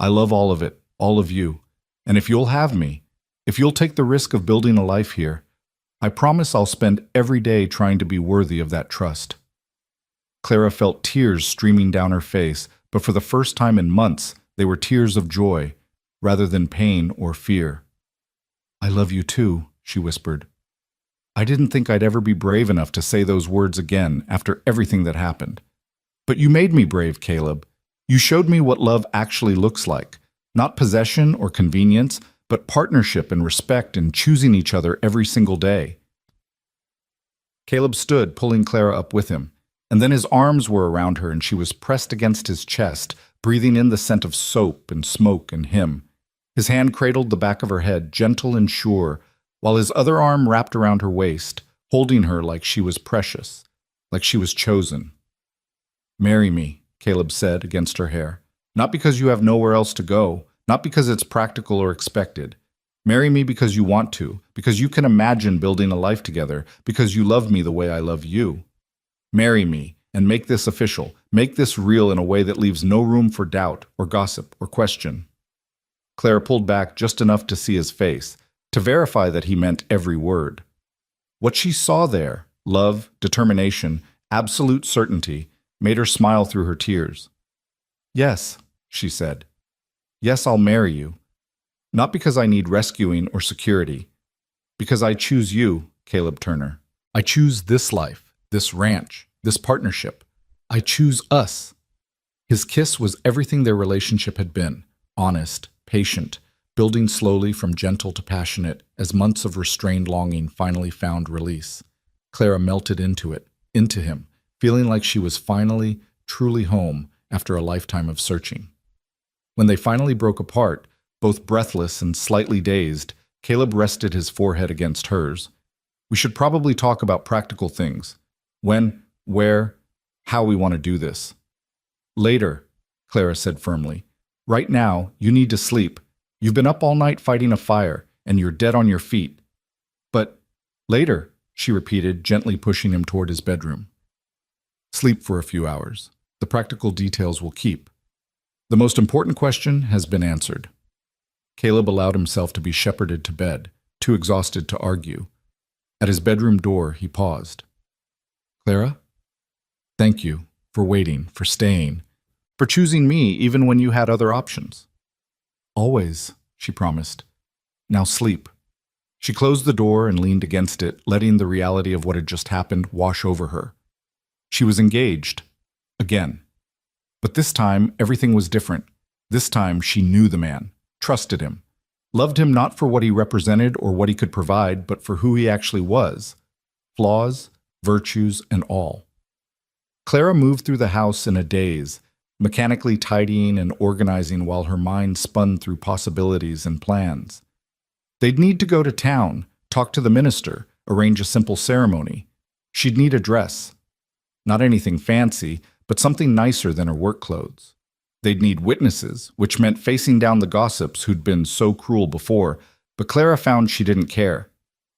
I love all of it, all of you. And if you'll have me, if you'll take the risk of building a life here, I promise I'll spend every day trying to be worthy of that trust." Clara felt tears streaming down her face, but for the first time in months, they were tears of joy, rather than pain or fear. "I love you too," she whispered. "I didn't think I'd ever be brave enough to say those words again after everything that happened. But you made me brave, Caleb. You showed me what love actually looks like. Not possession or convenience, but partnership and respect and choosing each other every single day." Caleb stood, pulling Clara up with him, and then his arms were around her and she was pressed against his chest, breathing in the scent of soap and smoke and him. His hand cradled the back of her head, gentle and sure, while his other arm wrapped around her waist, holding her like she was precious, like she was chosen. "Marry me," Caleb said against her hair. "Not because you have nowhere else to go, not because it's practical or expected. Marry me because you want to, because you can imagine building a life together, because you love me the way I love you. Marry me, and make this official, make this real in a way that leaves no room for doubt or gossip or question." Clara pulled back just enough to see his face, to verify that he meant every word. What she saw there, love, determination, absolute certainty, made her smile through her tears. "Yes," she said. "Yes, I'll marry you. Not because I need rescuing or security. Because I choose you, Caleb Turner. I choose this life, this ranch, this partnership. I choose us." His kiss was everything their relationship had been, honest, patient, building slowly from gentle to passionate as months of restrained longing finally found release. Clara melted into it, into him, feeling like she was finally, truly home after a lifetime of searching. When they finally broke apart, both breathless and slightly dazed, Caleb rested his forehead against hers. "We should probably talk about practical things. When, where, how we want to do this." "Later," Clara said firmly. "Right now, you need to sleep. You've been up all night fighting a fire, and you're dead on your feet." "But later," she repeated, gently pushing him toward his bedroom. "Sleep for a few hours. The practical details will keep. The most important question has been answered." Caleb allowed himself to be shepherded to bed, too exhausted to argue. At his bedroom door, he paused. "Clara, thank you for waiting, for staying, for choosing me even when you had other options." Always, she promised. Now sleep. She closed the door and leaned against it, letting the reality of what had just happened wash over her. She was engaged. Again. But this time, everything was different. This time, she knew the man, trusted him, loved him not for what he represented or what he could provide, but for who he actually was. Flaws, virtues, and all. Clara moved through the house in a daze, mechanically tidying and organizing while her mind spun through possibilities and plans. They'd need to go to town, talk to the minister, arrange a simple ceremony. She'd need a dress. Not anything fancy, but something nicer than her work clothes. They'd need witnesses, which meant facing down the gossips who'd been so cruel before, but Clara found she didn't care.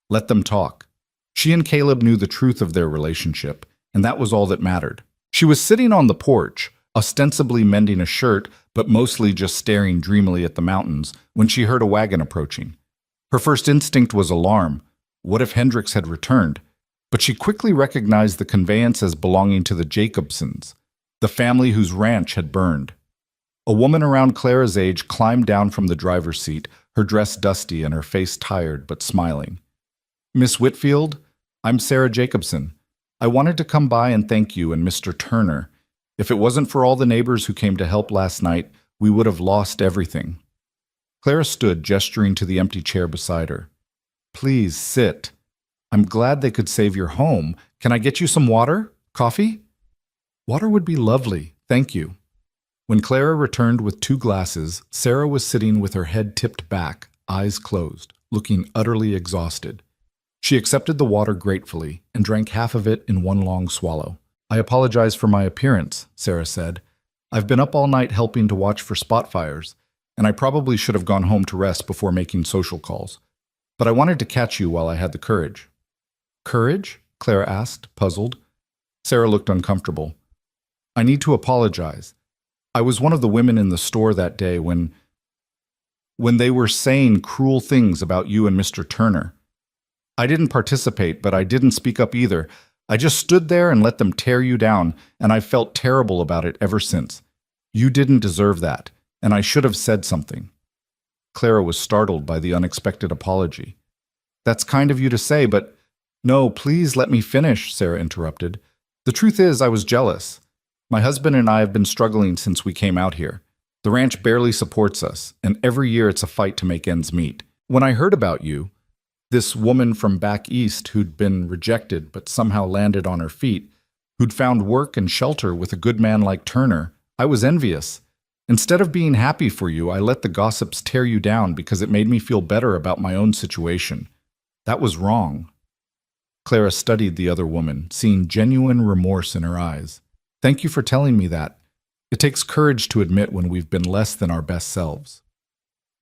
Let them talk. She and Caleb knew the truth of their relationship, and that was all that mattered. She was sitting on the porch, ostensibly mending a shirt, but mostly just staring dreamily at the mountains, when she heard a wagon approaching. Her first instinct was alarm. What if Hendricks had returned? But she quickly recognized the conveyance as belonging to the Jacobsons, the family whose ranch had burned. A woman around Clara's age climbed down from the driver's seat, her dress dusty and her face tired but smiling. "Miss Whitfield, I'm Sarah Jacobson. I wanted to come by and thank you and Mr. Turner. If it wasn't for all the neighbors who came to help last night, we would have lost everything." Clara stood, gesturing to the empty chair beside her. "Please sit. I'm glad they could save your home. Can I get you some water? Coffee?" "Water would be lovely, thank you." When Clara returned with 2 glasses, Sarah was sitting with her head tipped back, eyes closed, looking utterly exhausted. She accepted the water gratefully and drank half of it in one long swallow. "I apologize for my appearance," Sarah said. "I've been up all night helping to watch for spot fires, and I probably should have gone home to rest before making social calls. But I wanted to catch you while I had the courage." "Courage?" Clara asked, puzzled. Sarah looked uncomfortable. "I need to apologize. I was one of the women in the store that day when they were saying cruel things about you and Mr. Turner. I didn't participate, but I didn't speak up either. I just stood there and let them tear you down, and I've felt terrible about it ever since. You didn't deserve that, and I should have said something." Clara was startled by the unexpected apology. "That's kind of you to say, but—" "No, please let me finish," Sarah interrupted. "The truth is, I was jealous. My husband and I have been struggling since we came out here. The ranch barely supports us, and every year it's a fight to make ends meet. When I heard about you, this woman from back east who'd been rejected but somehow landed on her feet, who'd found work and shelter with a good man like Turner, I was envious. Instead of being happy for you, I let the gossips tear you down because it made me feel better about my own situation. That was wrong." Clara studied the other woman, seeing genuine remorse in her eyes. "Thank you for telling me that. It takes courage to admit when we've been less than our best selves."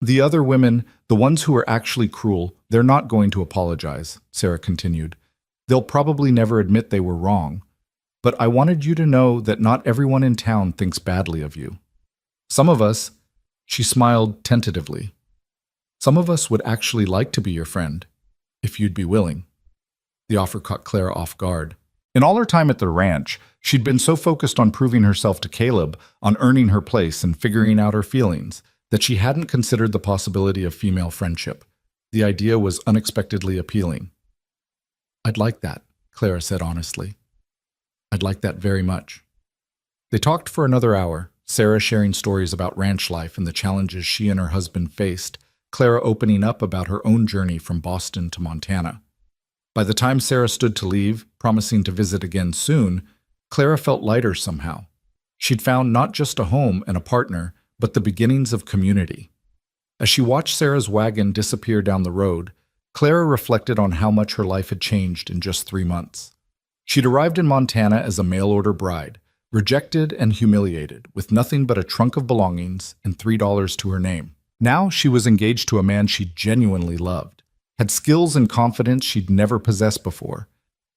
"The other women, the ones who are actually cruel, they're not going to apologize," Sarah continued. "They'll probably never admit they were wrong. But I wanted you to know that not everyone in town thinks badly of you. Some of us," she smiled tentatively, "some of us would actually like to be your friend, if you'd be willing." The offer caught Clara off guard. In all her time at the ranch, she'd been so focused on proving herself to Caleb, on earning her place and figuring out her feelings, that she hadn't considered the possibility of female friendship. The idea was unexpectedly appealing. "I'd like that," Clara said honestly. "I'd like that very much." They talked for another hour, Sarah sharing stories about ranch life and the challenges she and her husband faced, Clara opening up about her own journey from Boston to Montana. By the time Sarah stood to leave, promising to visit again soon, Clara felt lighter somehow. She'd found not just a home and a partner, but the beginnings of community. As she watched Sarah's wagon disappear down the road, Clara reflected on how much her life had changed in just 3 months. She'd arrived in Montana as a mail-order bride, rejected and humiliated, with nothing but a trunk of belongings and $3 to her name. Now she was engaged to a man she genuinely loved, had skills and confidence she'd never possessed before,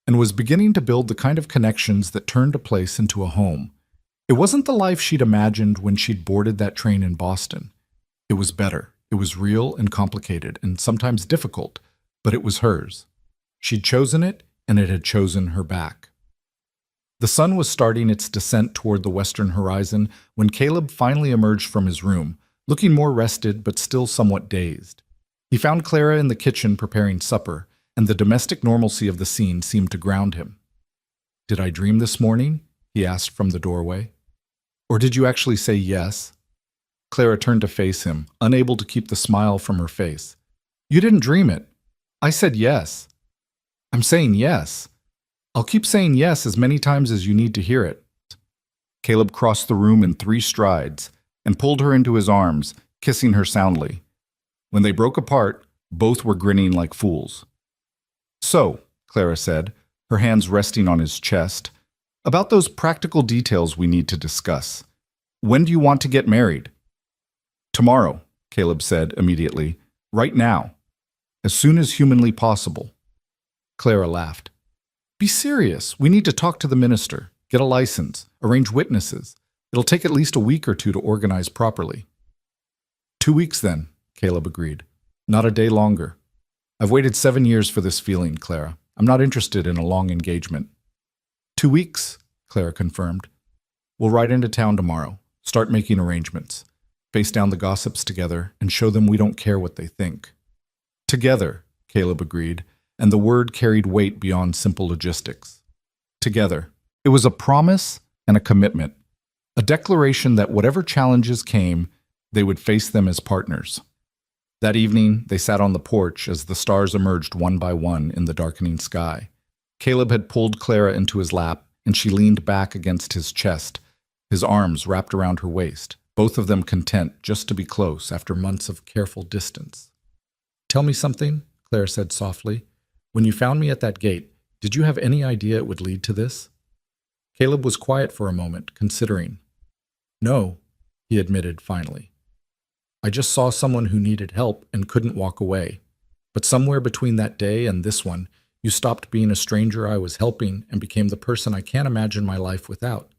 and was beginning to build the kind of connections that turned a place into a home. It wasn't the life she'd imagined when she'd boarded that train in Boston. It was better. It was real and complicated and sometimes difficult, but it was hers. She'd chosen it, and it had chosen her back. The sun was starting its descent toward the western horizon when Caleb finally emerged from his room, looking more rested but still somewhat dazed. He found Clara in the kitchen preparing supper, and the domestic normalcy of the scene seemed to ground him. "Did I dream this morning?" he asked from the doorway. "Or did you actually say yes?" Clara turned to face him, unable to keep the smile from her face. "You didn't dream it. I said yes." "I'm saying yes. I'll keep saying yes as many times as you need to hear it." Caleb crossed the room in 3 strides and pulled her into his arms, kissing her soundly. When they broke apart, both were grinning like fools. "So," Clara said, her hands resting on his chest, "about those practical details we need to discuss. When do you want to get married?" "Tomorrow," Caleb said immediately. "Right now. As soon as humanly possible." Clara laughed. "Be serious. We need to talk to the minister, get a license, arrange witnesses. It'll take at least a week or 2 to organize properly." 2 weeks then, Caleb agreed. "Not a day longer. I've waited 7 years for this feeling, Clara. I'm not interested in a long engagement." 2 weeks, Clara confirmed. "We'll ride into town tomorrow, start making arrangements, face down the gossips together, and show them we don't care what they think." "Together," Caleb agreed, and the word carried weight beyond simple logistics. Together. It was a promise and a commitment, a declaration that whatever challenges came, they would face them as partners. That evening, they sat on the porch as the stars emerged one by one in the darkening sky. Caleb had pulled Clara into his lap, and she leaned back against his chest, his arms wrapped around her waist, both of them content just to be close after months of careful distance. "Tell me something," Clara said softly. "When you found me at that gate, did you have any idea it would lead to this?" Caleb was quiet for a moment, considering. "No," he admitted finally. "I just saw someone who needed help and couldn't walk away. But somewhere between that day and this one, you stopped being a stranger I was helping and became the person I can't imagine my life without.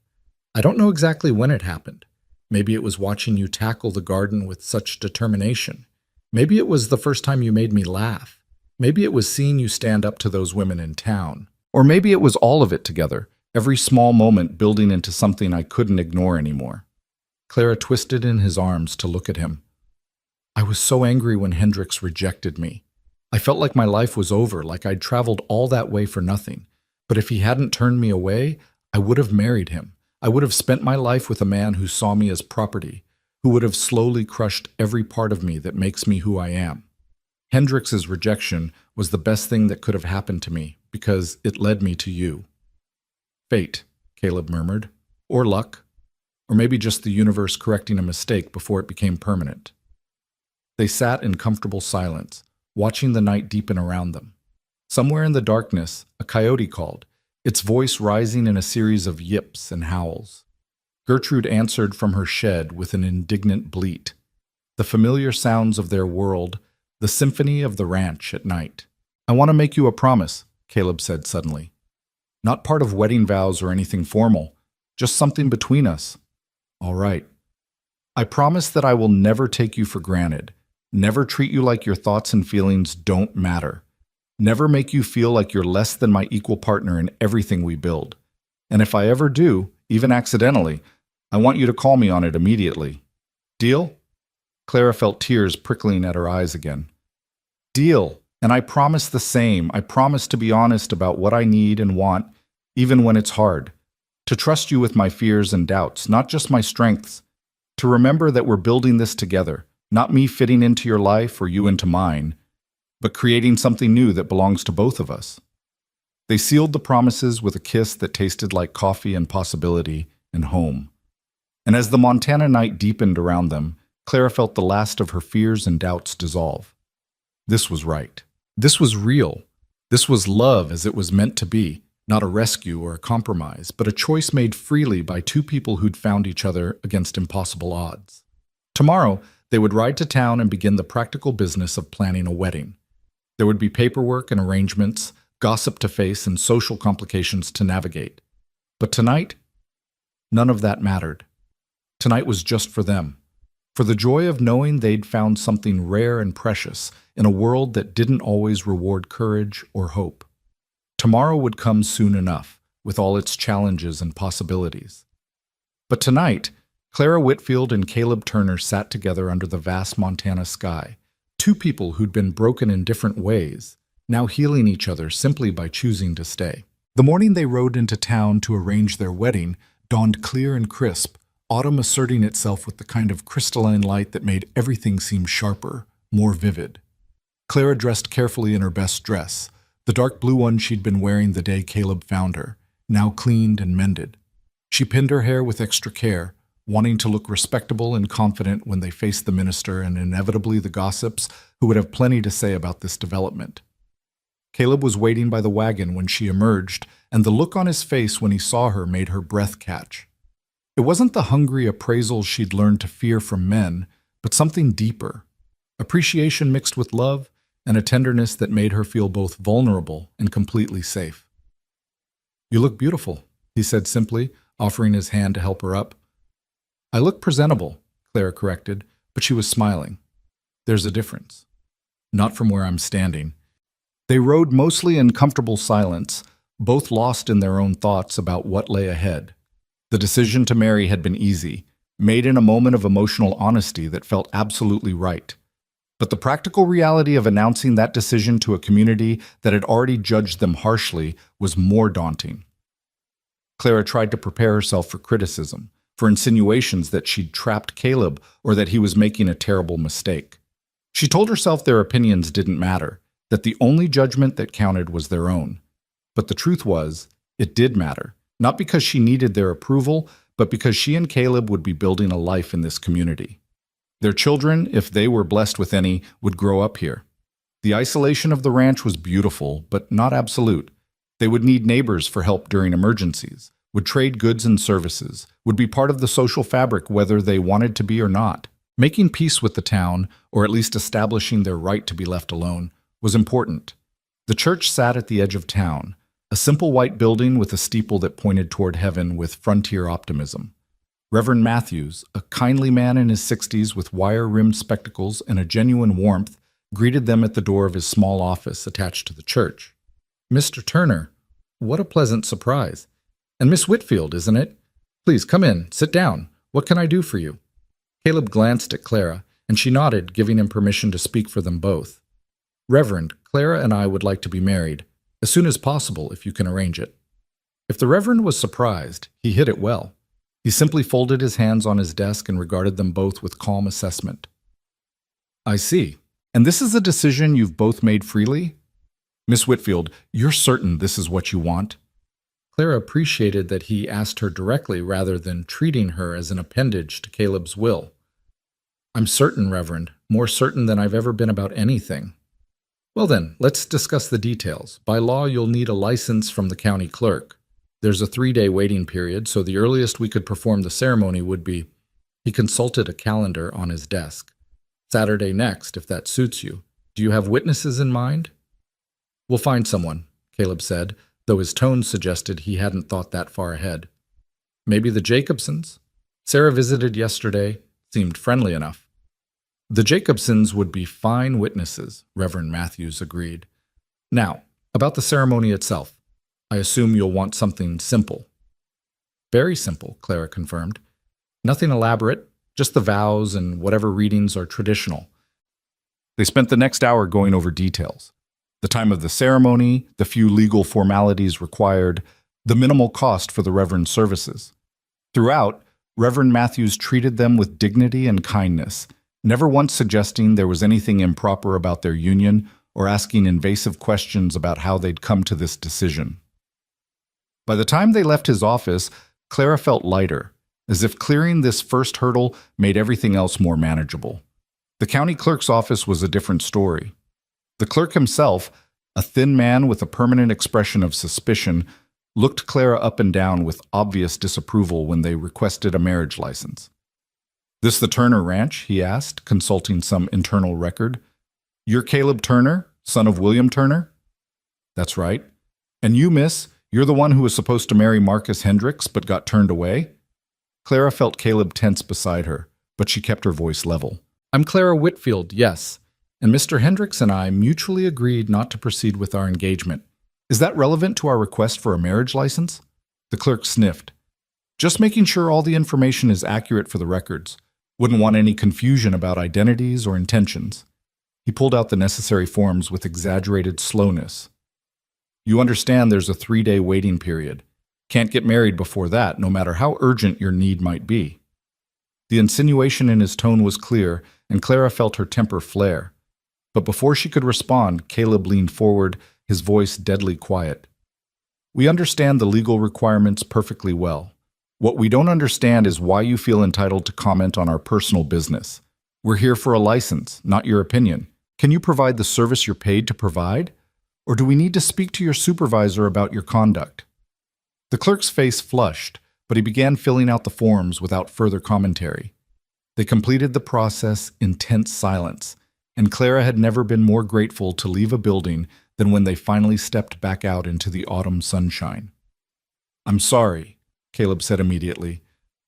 I don't know exactly when it happened. Maybe it was watching you tackle the garden with such determination. Maybe it was the first time you made me laugh. Maybe it was seeing you stand up to those women in town. Or maybe it was all of it together, every small moment building into something I couldn't ignore anymore." Clara twisted in his arms to look at him. "I was so angry when Hendricks rejected me. I felt like my life was over, like I'd traveled all that way for nothing. But if he hadn't turned me away, I would have married him. I would have spent my life with a man who saw me as property, who would have slowly crushed every part of me that makes me who I am. Hendricks's rejection was the best thing that could have happened to me, because it led me to you." "Fate," Caleb murmured. "Or luck. Or maybe just the universe correcting a mistake before it became permanent." They sat in comfortable silence, watching the night deepen around them. Somewhere in the darkness, a coyote called, its voice rising in a series of yips and howls. Gertrude answered from her shed with an indignant bleat. The familiar sounds of their world, the symphony of the ranch at night. "I want to make you a promise," Caleb said suddenly. "Not part of wedding vows or anything formal, just something between us." "All right. I promise that I will never take you for granted, never treat you like your thoughts and feelings don't matter, never make you feel like you're less than my equal partner in everything we build. And if I ever do, even accidentally, I want you to call me on it immediately. Deal?" Clara felt tears prickling at her eyes again. "Deal. And I promise the same. I promise to be honest about what I need and want, even when it's hard. To trust you with my fears and doubts, not just my strengths. To remember that we're building this together, not me fitting into your life or you into mine, but creating something new that belongs to both of us." They sealed the promises with a kiss that tasted like coffee and possibility and home. And as the Montana night deepened around them, Clara felt the last of her fears and doubts dissolve. This was right. This was real. This was love as it was meant to be, not a rescue or a compromise, but a choice made freely by 2 people who'd found each other against impossible odds. Tomorrow, they would ride to town and begin the practical business of planning a wedding. There would be paperwork and arrangements, gossip to face, and social complications to navigate. But tonight, none of that mattered. Tonight was just for them, for the joy of knowing they'd found something rare and precious in a world that didn't always reward courage or hope. Tomorrow would come soon enough, with all its challenges and possibilities. But tonight, Clara Whitfield and Caleb Turner sat together under the vast Montana sky, two people who'd been broken in different ways, now healing each other simply by choosing to stay. The morning they rode into town to arrange their wedding dawned clear and crisp, autumn asserting itself with the kind of crystalline light that made everything seem sharper, more vivid. Clara dressed carefully in her best dress, the dark blue one she'd been wearing the day Caleb found her, now cleaned and mended. She pinned her hair with extra care, wanting to look respectable and confident when they faced the minister and inevitably the gossips who would have plenty to say about this development. Caleb was waiting by the wagon when she emerged, and the look on his face when he saw her made her breath catch. It wasn't the hungry appraisal she'd learned to fear from men, but something deeper, appreciation mixed with love, and a tenderness that made her feel both vulnerable and completely safe. "You look beautiful," he said simply, offering his hand to help her up. "I look presentable," Clara corrected, but she was smiling. "There's a difference." "Not from where I'm standing." They rode mostly in comfortable silence, both lost in their own thoughts about what lay ahead. The decision to marry had been easy, made in a moment of emotional honesty that felt absolutely right. But the practical reality of announcing that decision to a community that had already judged them harshly was more daunting. Clara tried to prepare herself for criticism, for insinuations that she'd trapped Caleb or that he was making a terrible mistake. She told herself their opinions didn't matter, that the only judgment that counted was their own. But the truth was, it did matter, not because she needed their approval, but because she and Caleb would be building a life in this community. Their children, if they were blessed with any, would grow up here. The isolation of the ranch was beautiful, but not absolute. They would need neighbors for help during emergencies, would trade goods and services, would be part of the social fabric whether they wanted to be or not. Making peace with the town, or at least establishing their right to be left alone, was important. The church sat at the edge of town, a simple white building with a steeple that pointed toward heaven with frontier optimism. Reverend Matthews, a kindly man in his 60s with wire-rimmed spectacles and a genuine warmth, greeted them at the door of his small office attached to the church. "Mr. Turner, what a pleasant surprise. And Miss Whitfield, isn't it? Please come in, sit down. What can I do for you?" Caleb glanced at Clara, and she nodded, giving him permission to speak for them both. "Reverend, Clara and I would like to be married, as soon as possible if you can arrange it." If the Reverend was surprised, he hit it well. He simply folded his hands on his desk and regarded them both with calm assessment. "I see. And this is a decision you've both made freely? Miss Whitfield, you're certain this is what you want?" Clara appreciated that he asked her directly rather than treating her as an appendage to Caleb's will. "I'm certain, Reverend, more certain than I've ever been about anything." "Well then, let's discuss the details. By law, you'll need a license from the county clerk. There's a 3-day waiting period, so the earliest we could perform the ceremony would be—" He consulted a calendar on his desk. "Saturday next, if that suits you. Do you have witnesses in mind?" "We'll find someone," Caleb said, though his tone suggested he hadn't thought that far ahead. "Maybe the Jacobsons? Sarah visited yesterday, seemed friendly enough." "The Jacobsons would be fine witnesses," Reverend Matthews agreed. "Now, about the ceremony itself. I assume you'll want something simple." "Very simple," Clara confirmed. "Nothing elaborate, just the vows and whatever readings are traditional." They spent the next hour going over details. The time of the ceremony, the few legal formalities required, the minimal cost for the Reverend's services. Throughout, Reverend Matthews treated them with dignity and kindness, never once suggesting there was anything improper about their union or asking invasive questions about how they'd come to this decision. By the time they left his office, Clara felt lighter, as if clearing this first hurdle made everything else more manageable. The county clerk's office was a different story. The clerk himself, a thin man with a permanent expression of suspicion, looked Clara up and down with obvious disapproval when they requested a marriage license. "This the Turner Ranch?" he asked, consulting some internal record. "You're Caleb Turner, son of William Turner?" "That's right. And you, miss, you're the one who was supposed to marry Marcus Hendricks but got turned away?" Clara felt Caleb tense beside her, but she kept her voice level. "I'm Clara Whitfield, yes, and Mr. Hendricks and I mutually agreed not to proceed with our engagement. Is that relevant to our request for a marriage license?" The clerk sniffed. Just making sure all the information is accurate for the records. Wouldn't want any confusion about identities or intentions. He pulled out the necessary forms with exaggerated slowness. You understand there's a 3-day waiting period. Can't get married before that, no matter how urgent your need might be. The insinuation in his tone was clear, and Clara felt her temper flare. But before she could respond, Caleb leaned forward, his voice deadly quiet. We understand the legal requirements perfectly well. What we don't understand is why you feel entitled to comment on our personal business. We're here for a license, not your opinion. Can you provide the service you're paid to provide? Or do we need to speak to your supervisor about your conduct? The clerk's face flushed, but he began filling out the forms without further commentary. They completed the process in tense silence, and Clara had never been more grateful to leave a building than when they finally stepped back out into the autumn sunshine. I'm sorry, Caleb said immediately.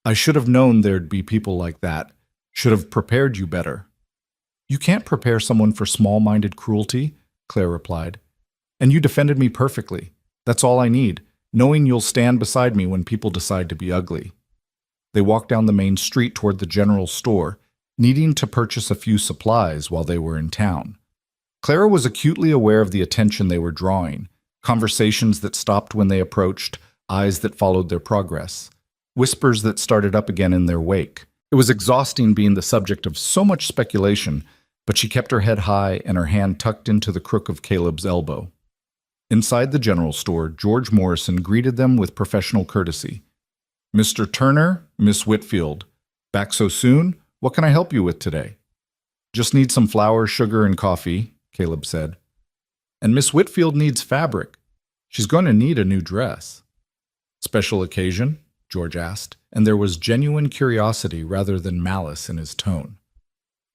I should have known there'd be people like that. Should have prepared you better. You can't prepare someone for small-minded cruelty, Claire replied. And you defended me perfectly. That's all I need, knowing you'll stand beside me when people decide to be ugly. They walked down the main street toward the general store, needing to purchase a few supplies while they were in town. Clara was acutely aware of the attention they were drawing, conversations that stopped when they approached, eyes that followed their progress, whispers that started up again in their wake. It was exhausting being the subject of so much speculation, but she kept her head high and her hand tucked into the crook of Caleb's elbow. Inside the general store, George Morrison greeted them with professional courtesy. Mr. Turner, Miss Whitfield, back so soon? What can I help you with today? Just need some flour, sugar, and coffee, Caleb said. And Miss Whitfield needs fabric. She's going to need a new dress. Special occasion? George asked, and there was genuine curiosity rather than malice in his tone.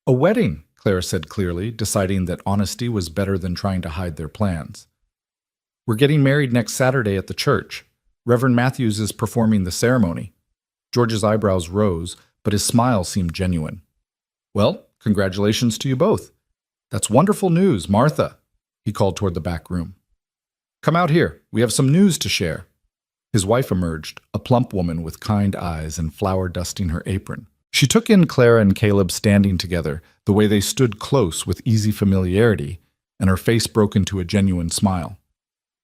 A wedding, Clara said clearly, deciding that honesty was better than trying to hide their plans. We're getting married next Saturday at the church. Reverend Matthews is performing the ceremony. George's eyebrows rose, but his smile seemed genuine. Well, congratulations to you both. That's wonderful news, Martha, he called toward the back room. Come out here. We have some news to share. His wife emerged, a plump woman with kind eyes and flour dusting her apron. She took in Clara and Caleb standing together, the way they stood close with easy familiarity, and her face broke into a genuine smile.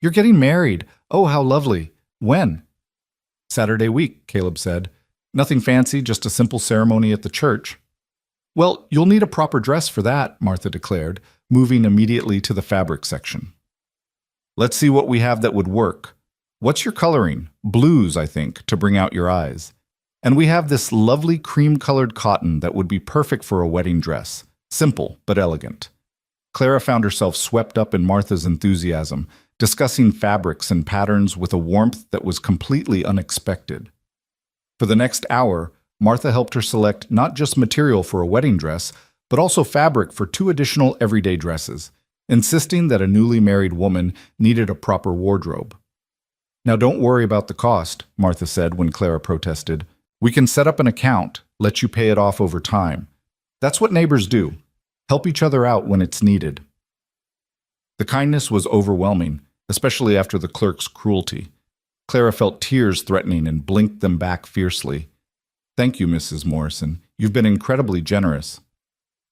You're getting married. Oh, how lovely. When? Saturday week, Caleb said. Nothing fancy, just a simple ceremony at the church. Well, you'll need a proper dress for that, Martha declared, moving immediately to the fabric section. Let's see what we have that would work. What's your coloring? Blues, I think, to bring out your eyes. And we have this lovely cream-colored cotton that would be perfect for a wedding dress. Simple, but elegant. Clara found herself swept up in Martha's enthusiasm, discussing fabrics and patterns with a warmth that was completely unexpected. For the next hour, Martha helped her select not just material for a wedding dress, but also fabric for 2 additional everyday dresses, insisting that a newly married woman needed a proper wardrobe. Now don't worry about the cost, Martha said when Clara protested. We can set up an account, let you pay it off over time. That's what neighbors do. Help each other out when it's needed. The kindness was overwhelming, especially after the clerk's cruelty. Clara felt tears threatening and blinked them back fiercely. Thank you, Mrs. Morrison. You've been incredibly generous.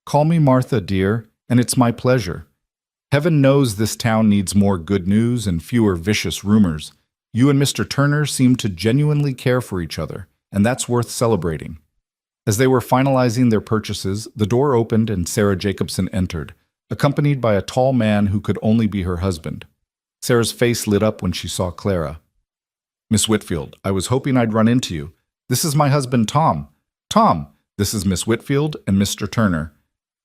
Call me Martha, dear, and it's my pleasure. Heaven knows this town needs more good news and fewer vicious rumors. You and Mr. Turner seem to genuinely care for each other, and that's worth celebrating. As they were finalizing their purchases, the door opened and Sarah Jacobson entered, accompanied by a tall man who could only be her husband. Sarah's face lit up when she saw Clara. Miss Whitfield, I was hoping I'd run into you. This is my husband, Tom. Tom, this is Miss Whitfield and Mr. Turner.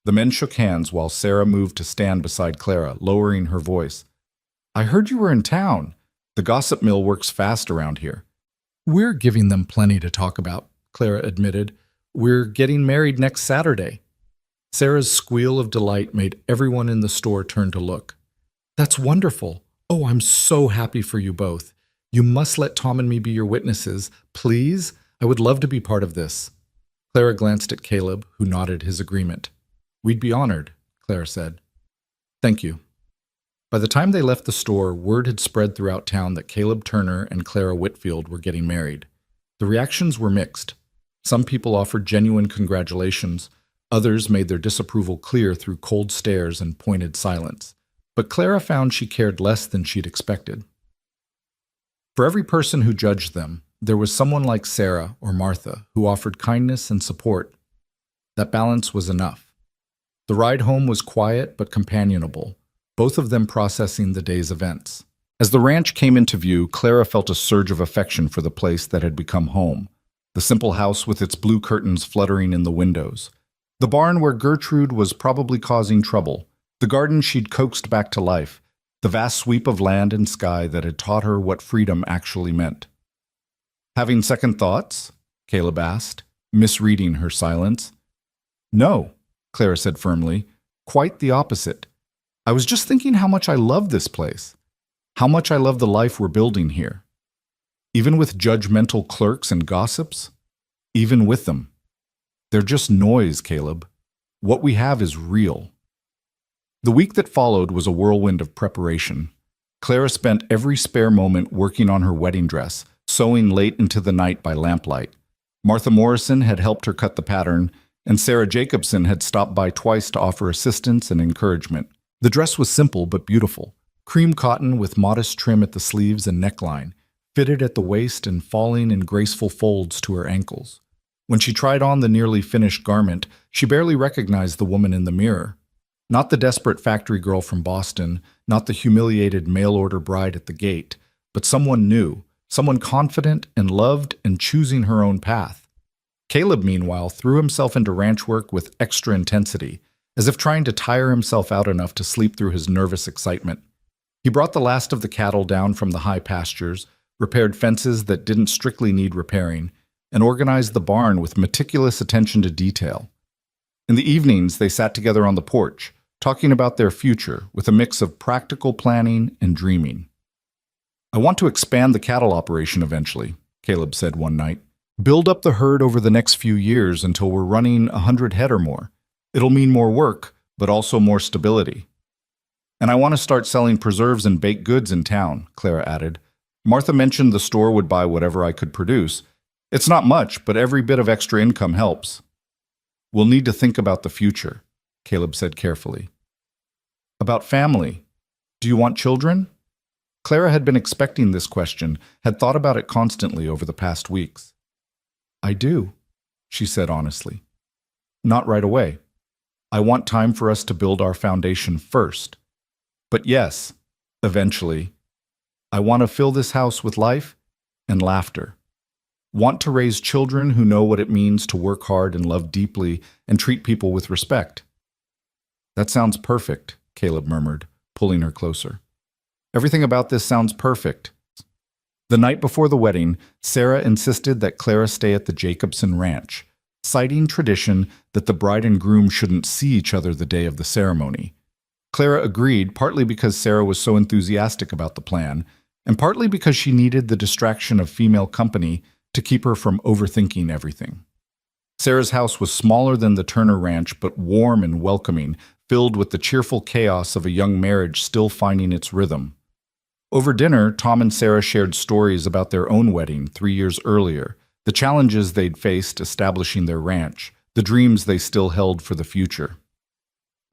The men shook hands while Sarah moved to stand beside Clara, lowering her voice. I heard you were in town. The gossip mill works fast around here. We're giving them plenty to talk about, Clara admitted. We're getting married next Saturday. Sarah's squeal of delight made everyone in the store turn to look. That's wonderful. Oh, I'm so happy for you both. You must let Tom and me be your witnesses. Please? I would love to be part of this. Clara glanced at Caleb, who nodded his agreement. We'd be honored, Clara said. Thank you. By the time they left the store, word had spread throughout town that Caleb Turner and Clara Whitfield were getting married. The reactions were mixed. Some people offered genuine congratulations. Others made their disapproval clear through cold stares and pointed silence. But Clara found she cared less than she'd expected. For every person who judged them, there was someone like Sarah or Martha who offered kindness and support. That balance was enough. The ride home was quiet but companionable, both of them processing the day's events. As the ranch came into view, Clara felt a surge of affection for the place that had become home. The simple house with its blue curtains fluttering in the windows. The barn where Gertrude was probably causing trouble. The garden she'd coaxed back to life. The vast sweep of land and sky that had taught her what freedom actually meant. "Having second thoughts?" Caleb asked, misreading her silence. "No," Clara said firmly. "Quite the opposite. I was just thinking how much I love this place. How much I love the life we're building here. Even with judgmental clerks and gossips? Even with them. They're just noise, Caleb. What we have is real." The week that followed was a whirlwind of preparation. Clara spent every spare moment working on her wedding dress, sewing late into the night by lamplight. Martha Morrison had helped her cut the pattern, and Sarah Jacobson had stopped by twice to offer assistance and encouragement. The dress was simple but beautiful. Cream cotton with modest trim at the sleeves and neckline, fitted at the waist and falling in graceful folds to her ankles. When she tried on the nearly finished garment, she barely recognized the woman in the mirror. Not the desperate factory girl from Boston, not the humiliated mail-order bride at the gate, but someone new, someone confident and loved and choosing her own path. Caleb, meanwhile, threw himself into ranch work with extra intensity, as if trying to tire himself out enough to sleep through his nervous excitement. He brought the last of the cattle down from the high pastures, repaired fences that didn't strictly need repairing, and organized the barn with meticulous attention to detail. In the evenings, they sat together on the porch, talking about their future with a mix of practical planning and dreaming. "I want to expand the cattle operation eventually," Caleb said one night. "Build up the herd over the next few years until we're running 100 head or more. It'll mean more work, but also more stability. And I want to start selling preserves and baked goods in town," Clara added. "Martha mentioned the store would buy whatever I could produce. It's not much, but every bit of extra income helps." "We'll need to think about the future," Caleb said carefully. "About family. Do you want children?" Clara had been expecting this question, had thought about it constantly over the past weeks. "I do," she said honestly. "Not right away. I want time for us to build our foundation first. But yes, eventually. I want to fill this house with life and laughter. Want to raise children who know what it means to work hard and love deeply and treat people with respect." "That sounds perfect," Caleb murmured, pulling her closer. "Everything about this sounds perfect." The night before the wedding, Sarah insisted that Clara stay at the Jacobson ranch, citing tradition that the bride and groom shouldn't see each other the day of the ceremony. Clara agreed, partly because Sarah was so enthusiastic about the plan, and partly because she needed the distraction of female company to keep her from overthinking everything. Sarah's house was smaller than the Turner Ranch, but warm and welcoming, filled with the cheerful chaos of a young marriage still finding its rhythm. Over dinner, Tom and Sarah shared stories about their own wedding 3 years earlier, the challenges they'd faced establishing their ranch, the dreams they still held for the future.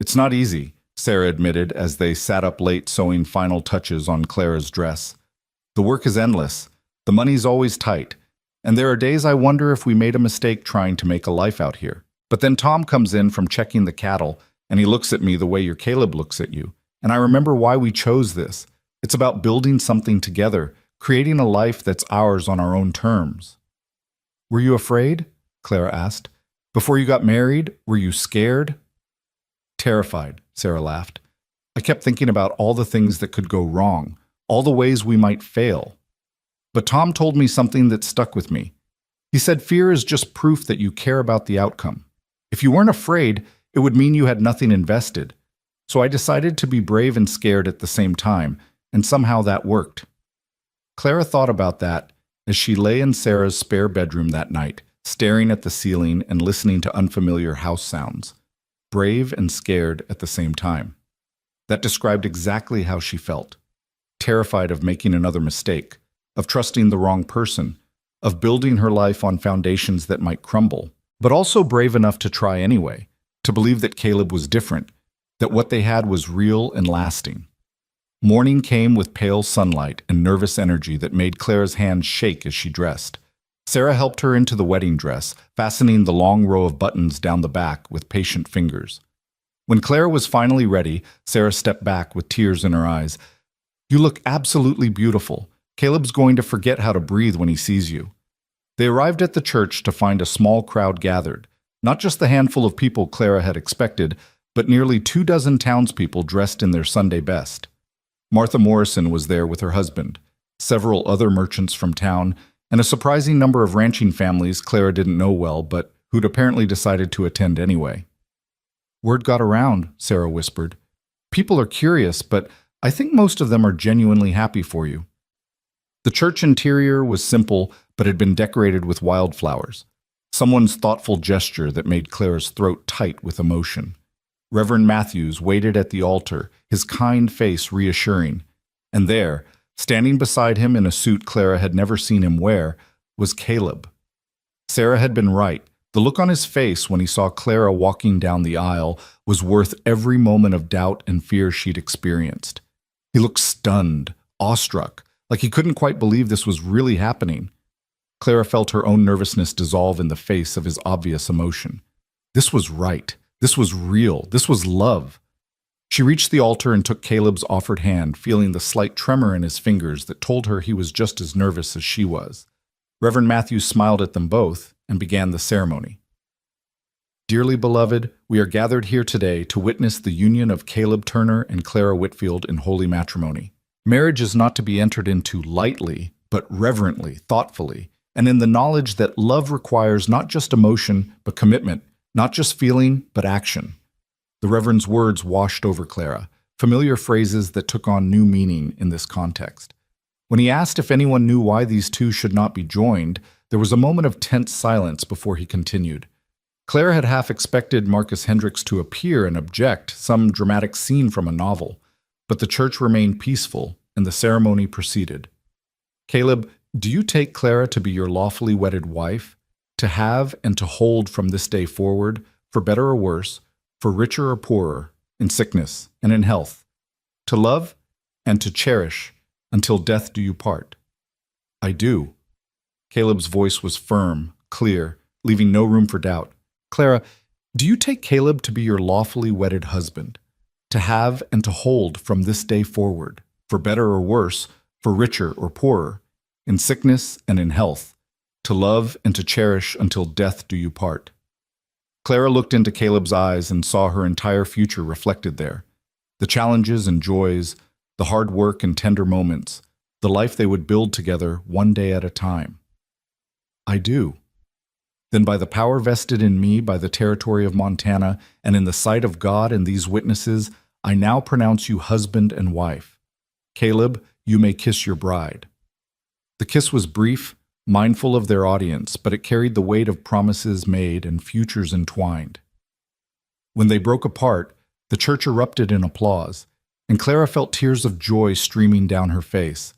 "It's not easy," Sarah admitted as they sat up late sewing final touches on Clara's dress. "The work is endless, the money's always tight, and there are days I wonder if we made a mistake trying to make a life out here. But then Tom comes in from checking the cattle, and he looks at me the way your Caleb looks at you, and I remember why we chose this. It's about building something together, creating a life that's ours on our own terms." "Were you afraid?" Clara asked. "Before you got married, were you scared?" "Terrified," Sarah laughed. "I kept thinking about all the things that could go wrong, all the ways we might fail. But Tom told me something that stuck with me. He said fear is just proof that you care about the outcome. If you weren't afraid, it would mean you had nothing invested. So I decided to be brave and scared at the same time, and somehow that worked." Clara thought about that as she lay in Sarah's spare bedroom that night, staring at the ceiling and listening to unfamiliar house sounds. Brave and scared at the same time. That described exactly how she felt. Terrified of making another mistake, of trusting the wrong person, of building her life on foundations that might crumble, but also brave enough to try anyway, to believe that Caleb was different, that what they had was real and lasting. Morning came with pale sunlight and nervous energy that made Clara's hands shake as she dressed. Sarah helped her into the wedding dress, fastening the long row of buttons down the back with patient fingers. When Clara was finally ready, Sarah stepped back with tears in her eyes. "You look absolutely beautiful. Caleb's going to forget how to breathe when he sees you." They arrived at the church to find a small crowd gathered, not just the handful of people Clara had expected, but nearly 24 townspeople dressed in their Sunday best. Martha Morrison was there with her husband, several other merchants from town, and a surprising number of ranching families Clara didn't know well, but who'd apparently decided to attend anyway. "Word got around," Sarah whispered. "People are curious, but I think most of them are genuinely happy for you." The church interior was simple, but had been decorated with wildflowers, someone's thoughtful gesture that made Clara's throat tight with emotion. Reverend Matthews waited at the altar, his kind face reassuring, and there, standing beside him in a suit Clara had never seen him wear, was Caleb. Sarah had been right. The look on his face when he saw Clara walking down the aisle was worth every moment of doubt and fear she'd experienced. He looked stunned, awestruck, like he couldn't quite believe this was really happening. Clara felt her own nervousness dissolve in the face of his obvious emotion. This was right. This was real. This was love. She reached the altar and took Caleb's offered hand, feeling the slight tremor in his fingers that told her he was just as nervous as she was. Reverend Matthews smiled at them both and began the ceremony. "Dearly beloved, we are gathered here today to witness the union of Caleb Turner and Clara Whitfield in holy matrimony. Marriage is not to be entered into lightly, but reverently, thoughtfully, and in the knowledge that love requires not just emotion, but commitment, not just feeling, but action." The Reverend's words washed over Clara, familiar phrases that took on new meaning in this context. When he asked if anyone knew why these two should not be joined, there was a moment of tense silence before he continued. Clara had half expected Marcus Hendricks to appear and object, some dramatic scene from a novel, but the church remained peaceful and the ceremony proceeded. "Caleb, do you take Clara to be your lawfully wedded wife, to have and to hold from this day forward, for better or worse, for richer or poorer, in sickness and in health, to love and to cherish until death do you part?" "I do." Caleb's voice was firm, clear, leaving no room for doubt. "Clara, do you take Caleb to be your lawfully wedded husband, to have and to hold from this day forward, for better or worse, for richer or poorer, in sickness and in health, to love and to cherish until death do you part?" Clara looked into Caleb's eyes and saw her entire future reflected there. The challenges and joys, the hard work and tender moments, the life they would build together one day at a time. "I do." "Then by the power vested in me by the territory of Montana, and in the sight of God and these witnesses, I now pronounce you husband and wife. Caleb, you may kiss your bride." The kiss was brief, mindful of their audience, but it carried the weight of promises made and futures entwined. When they broke apart, the church erupted in applause, and Clara felt tears of joy streaming down her face.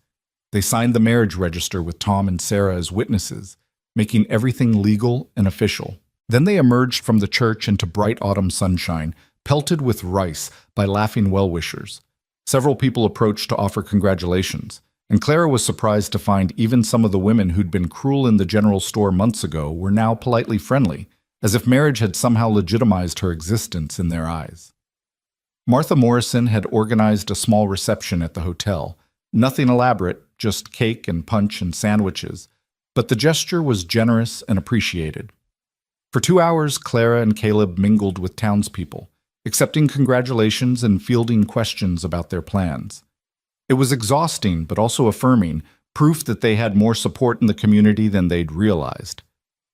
They signed the marriage register with Tom and Sarah as witnesses, making everything legal and official. Then they emerged from the church into bright autumn sunshine, pelted with rice by laughing well-wishers. Several people approached to offer congratulations, and Clara was surprised to find even some of the women who'd been cruel in the general store months ago were now politely friendly, as if marriage had somehow legitimized her existence in their eyes. Martha Morrison had organized a small reception at the hotel. Nothing elaborate, just cake and punch and sandwiches, but the gesture was generous and appreciated. For 2 hours, Clara and Caleb mingled with townspeople, accepting congratulations and fielding questions about their plans. It was exhausting, but also affirming, proof that they had more support in the community than they'd realized.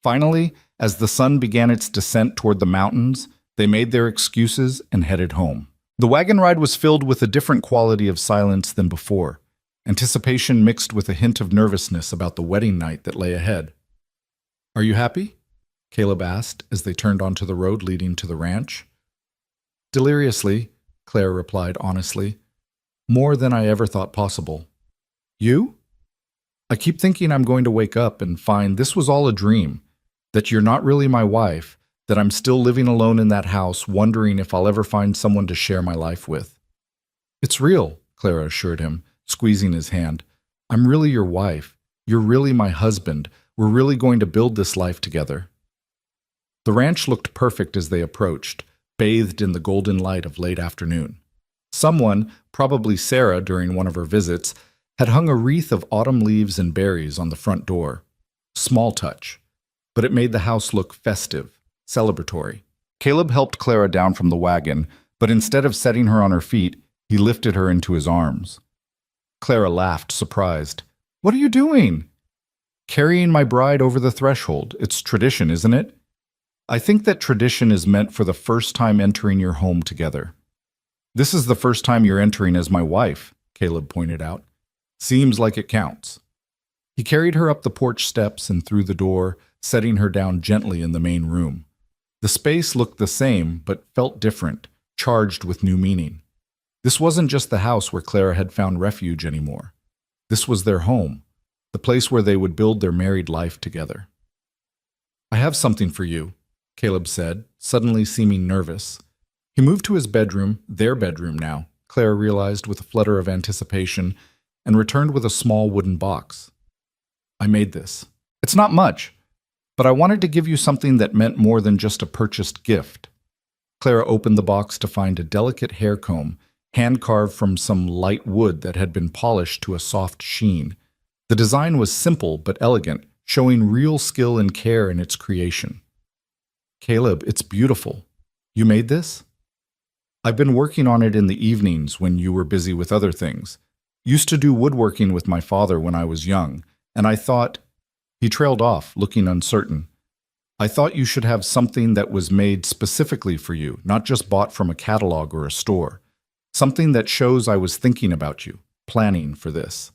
Finally, as the sun began its descent toward the mountains, they made their excuses and headed home. The wagon ride was filled with a different quality of silence than before, anticipation mixed with a hint of nervousness about the wedding night that lay ahead. "Are you happy?" Caleb asked as they turned onto the road leading to the ranch. "Deliriously," Clara replied honestly. "More than I ever thought possible." "You?" I keep thinking I'm going to wake up and find this was all a dream, that you're not really my wife, that I'm still living alone in that house, wondering if I'll ever find someone to share my life with. It's real, Clara assured him, squeezing his hand. I'm really your wife. You're really my husband. We're really going to build this life together. The ranch looked perfect as they approached, bathed in the golden light of late afternoon. Someone, probably Sarah during one of her visits, had hung a wreath of autumn leaves and berries on the front door. Small touch, but it made the house look festive, celebratory. Caleb helped Clara down from the wagon, but instead of setting her on her feet, he lifted her into his arms. Clara laughed, surprised. "What are you doing?" "Carrying my bride over the threshold. It's tradition, isn't it?" "I think that tradition is meant for the first time entering your home together." "This is the first time you're entering as my wife," Caleb pointed out. "Seems like it counts." He carried her up the porch steps and through the door, setting her down gently in the main room. The space looked the same, but felt different, charged with new meaning. This wasn't just the house where Clara had found refuge anymore. This was their home, the place where they would build their married life together. "I have something for you," Caleb said, suddenly seeming nervous. He moved to his bedroom, their bedroom now, Clara realized with a flutter of anticipation, and returned with a small wooden box. "I made this. It's not much, but I wanted to give you something that meant more than just a purchased gift." Clara opened the box to find a delicate hair comb, hand-carved from some light wood that had been polished to a soft sheen. The design was simple but elegant, showing real skill and care in its creation. "Caleb, it's beautiful. You made this?" "I've been working on it in the evenings when you were busy with other things. Used to do woodworking with my father when I was young, and I thought—" He trailed off, looking uncertain. "I thought you should have something that was made specifically for you, not just bought from a catalog or a store. Something that shows I was thinking about you, planning for this."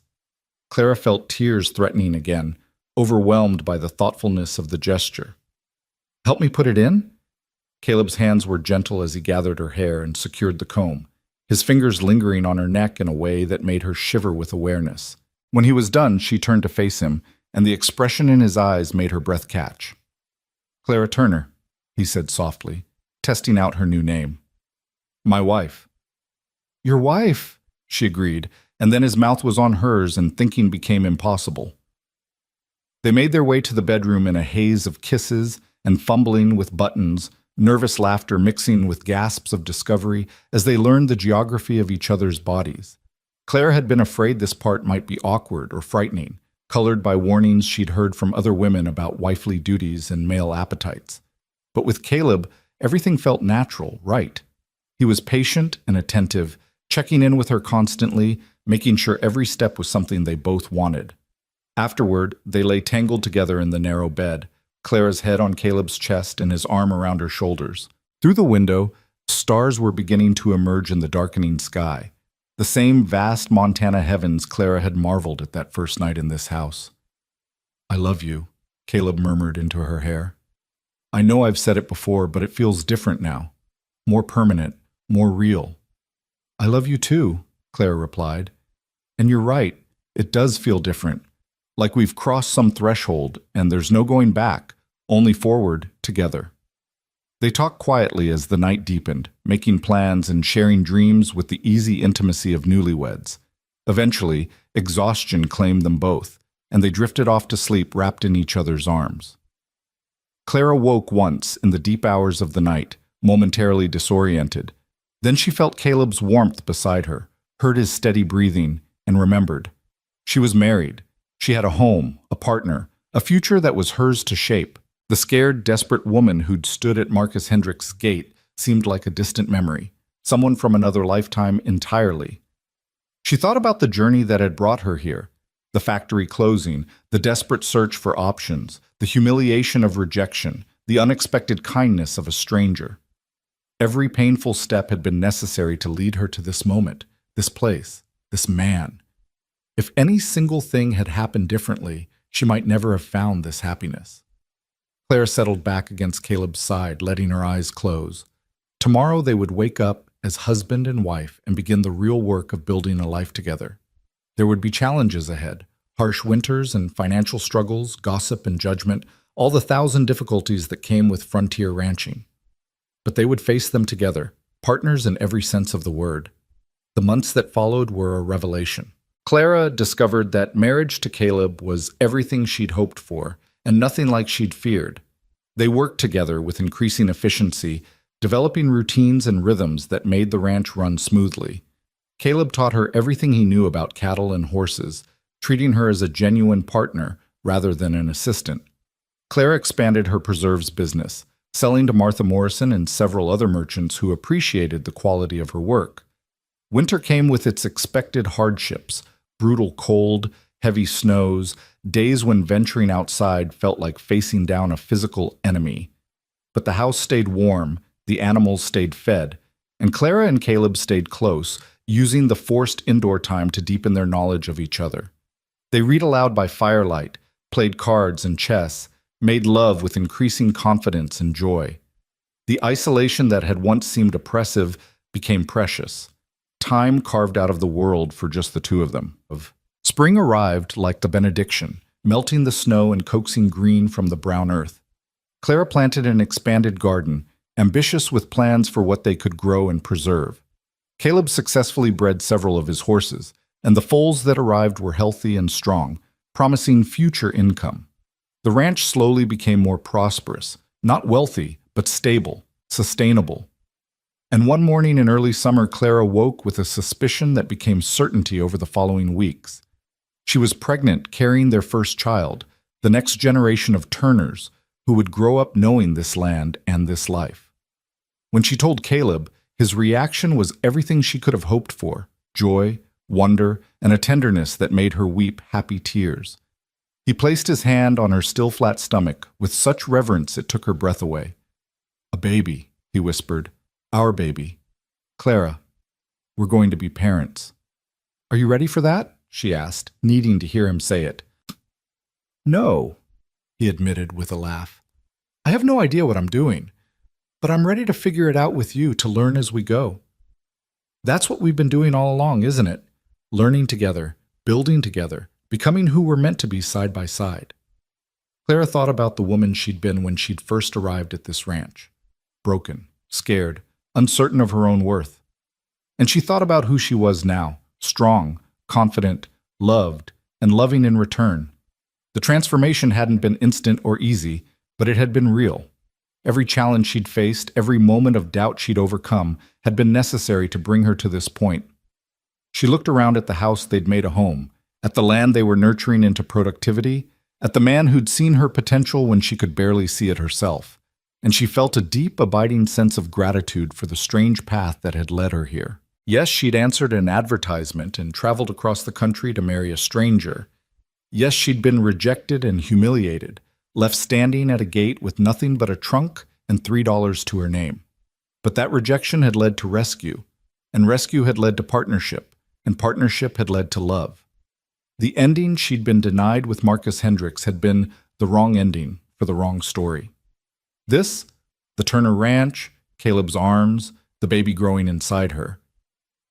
Clara felt tears threatening again, overwhelmed by the thoughtfulness of the gesture. "Help me put it in?" Caleb's hands were gentle as he gathered her hair and secured the comb, his fingers lingering on her neck in a way that made her shiver with awareness. When he was done, she turned to face him, and the expression in his eyes made her breath catch. "Clara Turner," he said softly, testing out her new name. "My wife." "Your wife," she agreed, and then his mouth was on hers and thinking became impossible. They made their way to the bedroom in a haze of kisses and fumbling with buttons, nervous laughter mixing with gasps of discovery as they learned the geography of each other's bodies. Clara had been afraid this part might be awkward or frightening, colored by warnings she'd heard from other women about wifely duties and male appetites. But with Caleb, everything felt natural, right. He was patient and attentive, checking in with her constantly, making sure every step was something they both wanted. Afterward, they lay tangled together in the narrow bed, Clara's head on Caleb's chest and his arm around her shoulders. Through the window, stars were beginning to emerge in the darkening sky, the same vast Montana heavens Clara had marveled at that first night in this house. "I love you," Caleb murmured into her hair. "I know I've said it before, but it feels different now. More permanent, more real." "I love you too," Clara replied. "And you're right, it does feel different. Like we've crossed some threshold, and there's no going back, only forward together." They talked quietly as the night deepened, making plans and sharing dreams with the easy intimacy of newlyweds. Eventually, exhaustion claimed them both, and they drifted off to sleep wrapped in each other's arms. Clara woke once in the deep hours of the night, momentarily disoriented. Then she felt Caleb's warmth beside her, heard his steady breathing, and remembered. She was married. She had a home, a partner, a future that was hers to shape. The scared, desperate woman who'd stood at Marcus Hendrick's gate seemed like a distant memory, someone from another lifetime entirely. She thought about the journey that had brought her here, the factory closing, the desperate search for options, the humiliation of rejection, the unexpected kindness of a stranger. Every painful step had been necessary to lead her to this moment, this place, this man. If any single thing had happened differently, she might never have found this happiness. Claire settled back against Caleb's side, letting her eyes close. Tomorrow they would wake up as husband and wife and begin the real work of building a life together. There would be challenges ahead, Harsh winters and financial struggles, gossip and judgment, all the thousand difficulties that came with frontier ranching. But they would face them together, partners in every sense of the word. The months that followed were a revelation. Clara discovered that marriage to Caleb was everything she'd hoped for, and nothing like she'd feared. They worked together with increasing efficiency, developing routines and rhythms that made the ranch run smoothly. Caleb taught her everything he knew about cattle and horses, treating her as a genuine partner rather than an assistant. Clara expanded her preserves business, selling to Martha Morrison and several other merchants who appreciated the quality of her work. Winter came with its expected hardships: brutal cold, heavy snows, days when venturing outside felt like facing down a physical enemy. But the house stayed warm, the animals stayed fed, and Clara and Caleb stayed close, using the forced indoor time to deepen their knowledge of each other. They read aloud by firelight, played cards and chess, made love with increasing confidence and joy. The isolation that had once seemed oppressive became precious. Time carved out of the world for just the two of them. Spring arrived like the benediction, melting the snow and coaxing green from the brown earth. Clara planted an expanded garden, ambitious with plans for what they could grow and preserve. Caleb successfully bred several of his horses, and the foals that arrived were healthy and strong, promising future income. The ranch slowly became more prosperous, not wealthy, but stable, sustainable. And one morning in early summer, Clara woke with a suspicion that became certainty over the following weeks. She was pregnant, carrying their first child, the next generation of Turners, who would grow up knowing this land and this life. When she told Caleb, his reaction was everything she could have hoped for: joy, wonder, and a tenderness that made her weep happy tears. He placed his hand on her still flat stomach with such reverence it took her breath away. "A baby," he whispered. "Our baby. Clara, we're going to be parents." "Are you ready for that?" she asked, needing to hear him say it. "No," he admitted with a laugh. "I have no idea what I'm doing, but I'm ready to figure it out with you, to learn as we go." That's what we've been doing all along, isn't it? Learning together, building together, becoming who we're meant to be side by side. Clara thought about the woman she'd been when she'd first arrived at this ranch. Broken, scared, uncertain of her own worth. And she thought about who she was now: strong, confident, loved, and loving in return. The transformation hadn't been instant or easy, but it had been real. Every challenge she'd faced, every moment of doubt she'd overcome, had been necessary to bring her to this point. She looked around at the house they'd made a home, at the land they were nurturing into productivity, at the man who'd seen her potential when she could barely see it herself, and she felt a deep, abiding sense of gratitude for the strange path that had led her here. Yes, she'd answered an advertisement and traveled across the country to marry a stranger. Yes, she'd been rejected and humiliated, left standing at a gate with nothing but a trunk and $3 to her name. But that rejection had led to rescue, and rescue had led to partnership, and partnership had led to love. The ending she'd been denied with Marcus Hendricks had been the wrong ending for the wrong story. This, the Turner Ranch, Caleb's arms, the baby growing inside her.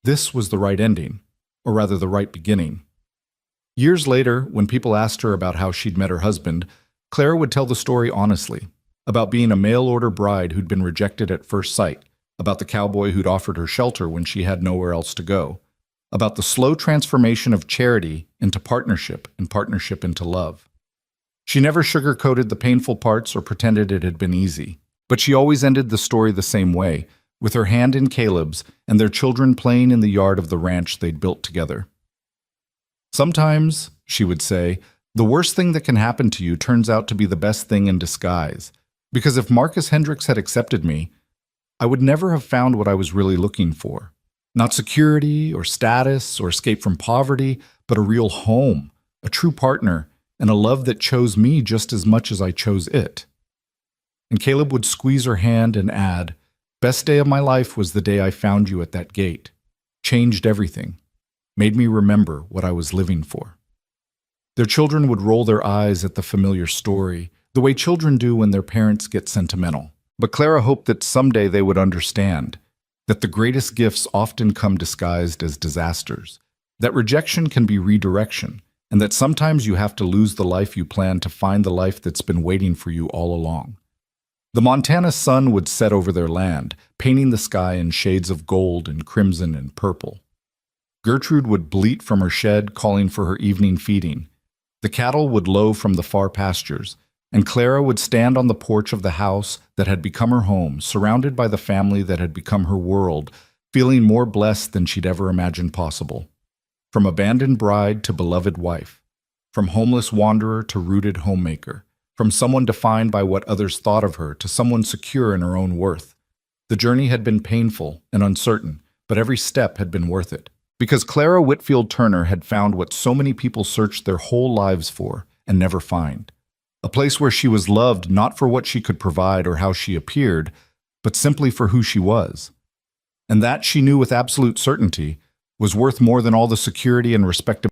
This was the right ending, or rather the right beginning. Years later, when people asked her about how she'd met her husband, Clara would tell the story honestly, about being a mail-order bride who'd been rejected at first sight, about the cowboy who'd offered her shelter when she had nowhere else to go, about the slow transformation of charity into partnership and partnership into love. She never sugarcoated the painful parts or pretended it had been easy, but she always ended the story the same way, with her hand in Caleb's and their children playing in the yard of the ranch they'd built together. "Sometimes," she would say, "the worst thing that can happen to you turns out to be the best thing in disguise, because if Marcus Hendricks had accepted me, I would never have found what I was really looking for. Not security or status or escape from poverty, but a real home, a true partner, and a love that chose me just as much as I chose it." And Caleb would squeeze her hand and add, "Best day of my life was the day I found you at that gate. Changed everything. Made me remember what I was living for." Their children would roll their eyes at the familiar story, the way children do when their parents get sentimental. But Clara hoped that someday they would understand that the greatest gifts often come disguised as disasters, that rejection can be redirection, and that sometimes you have to lose the life you plan to find the life that's been waiting for you all along. The Montana sun would set over their land, painting the sky in shades of gold and crimson and purple. Gertrude would bleat from her shed, calling for her evening feeding. The cattle would low from the far pastures, and Clara would stand on the porch of the house that had become her home, surrounded by the family that had become her world, feeling more blessed than she'd ever imagined possible. From abandoned bride to beloved wife, from homeless wanderer to rooted homemaker, from someone defined by what others thought of her to someone secure in her own worth. The journey had been painful and uncertain, but every step had been worth it. Because Clara Whitfield Turner had found what so many people searched their whole lives for and never find. A place where she was loved not for what she could provide or how she appeared, but simply for who she was. And that, she knew with absolute certainty, was worth more than all the security and respectability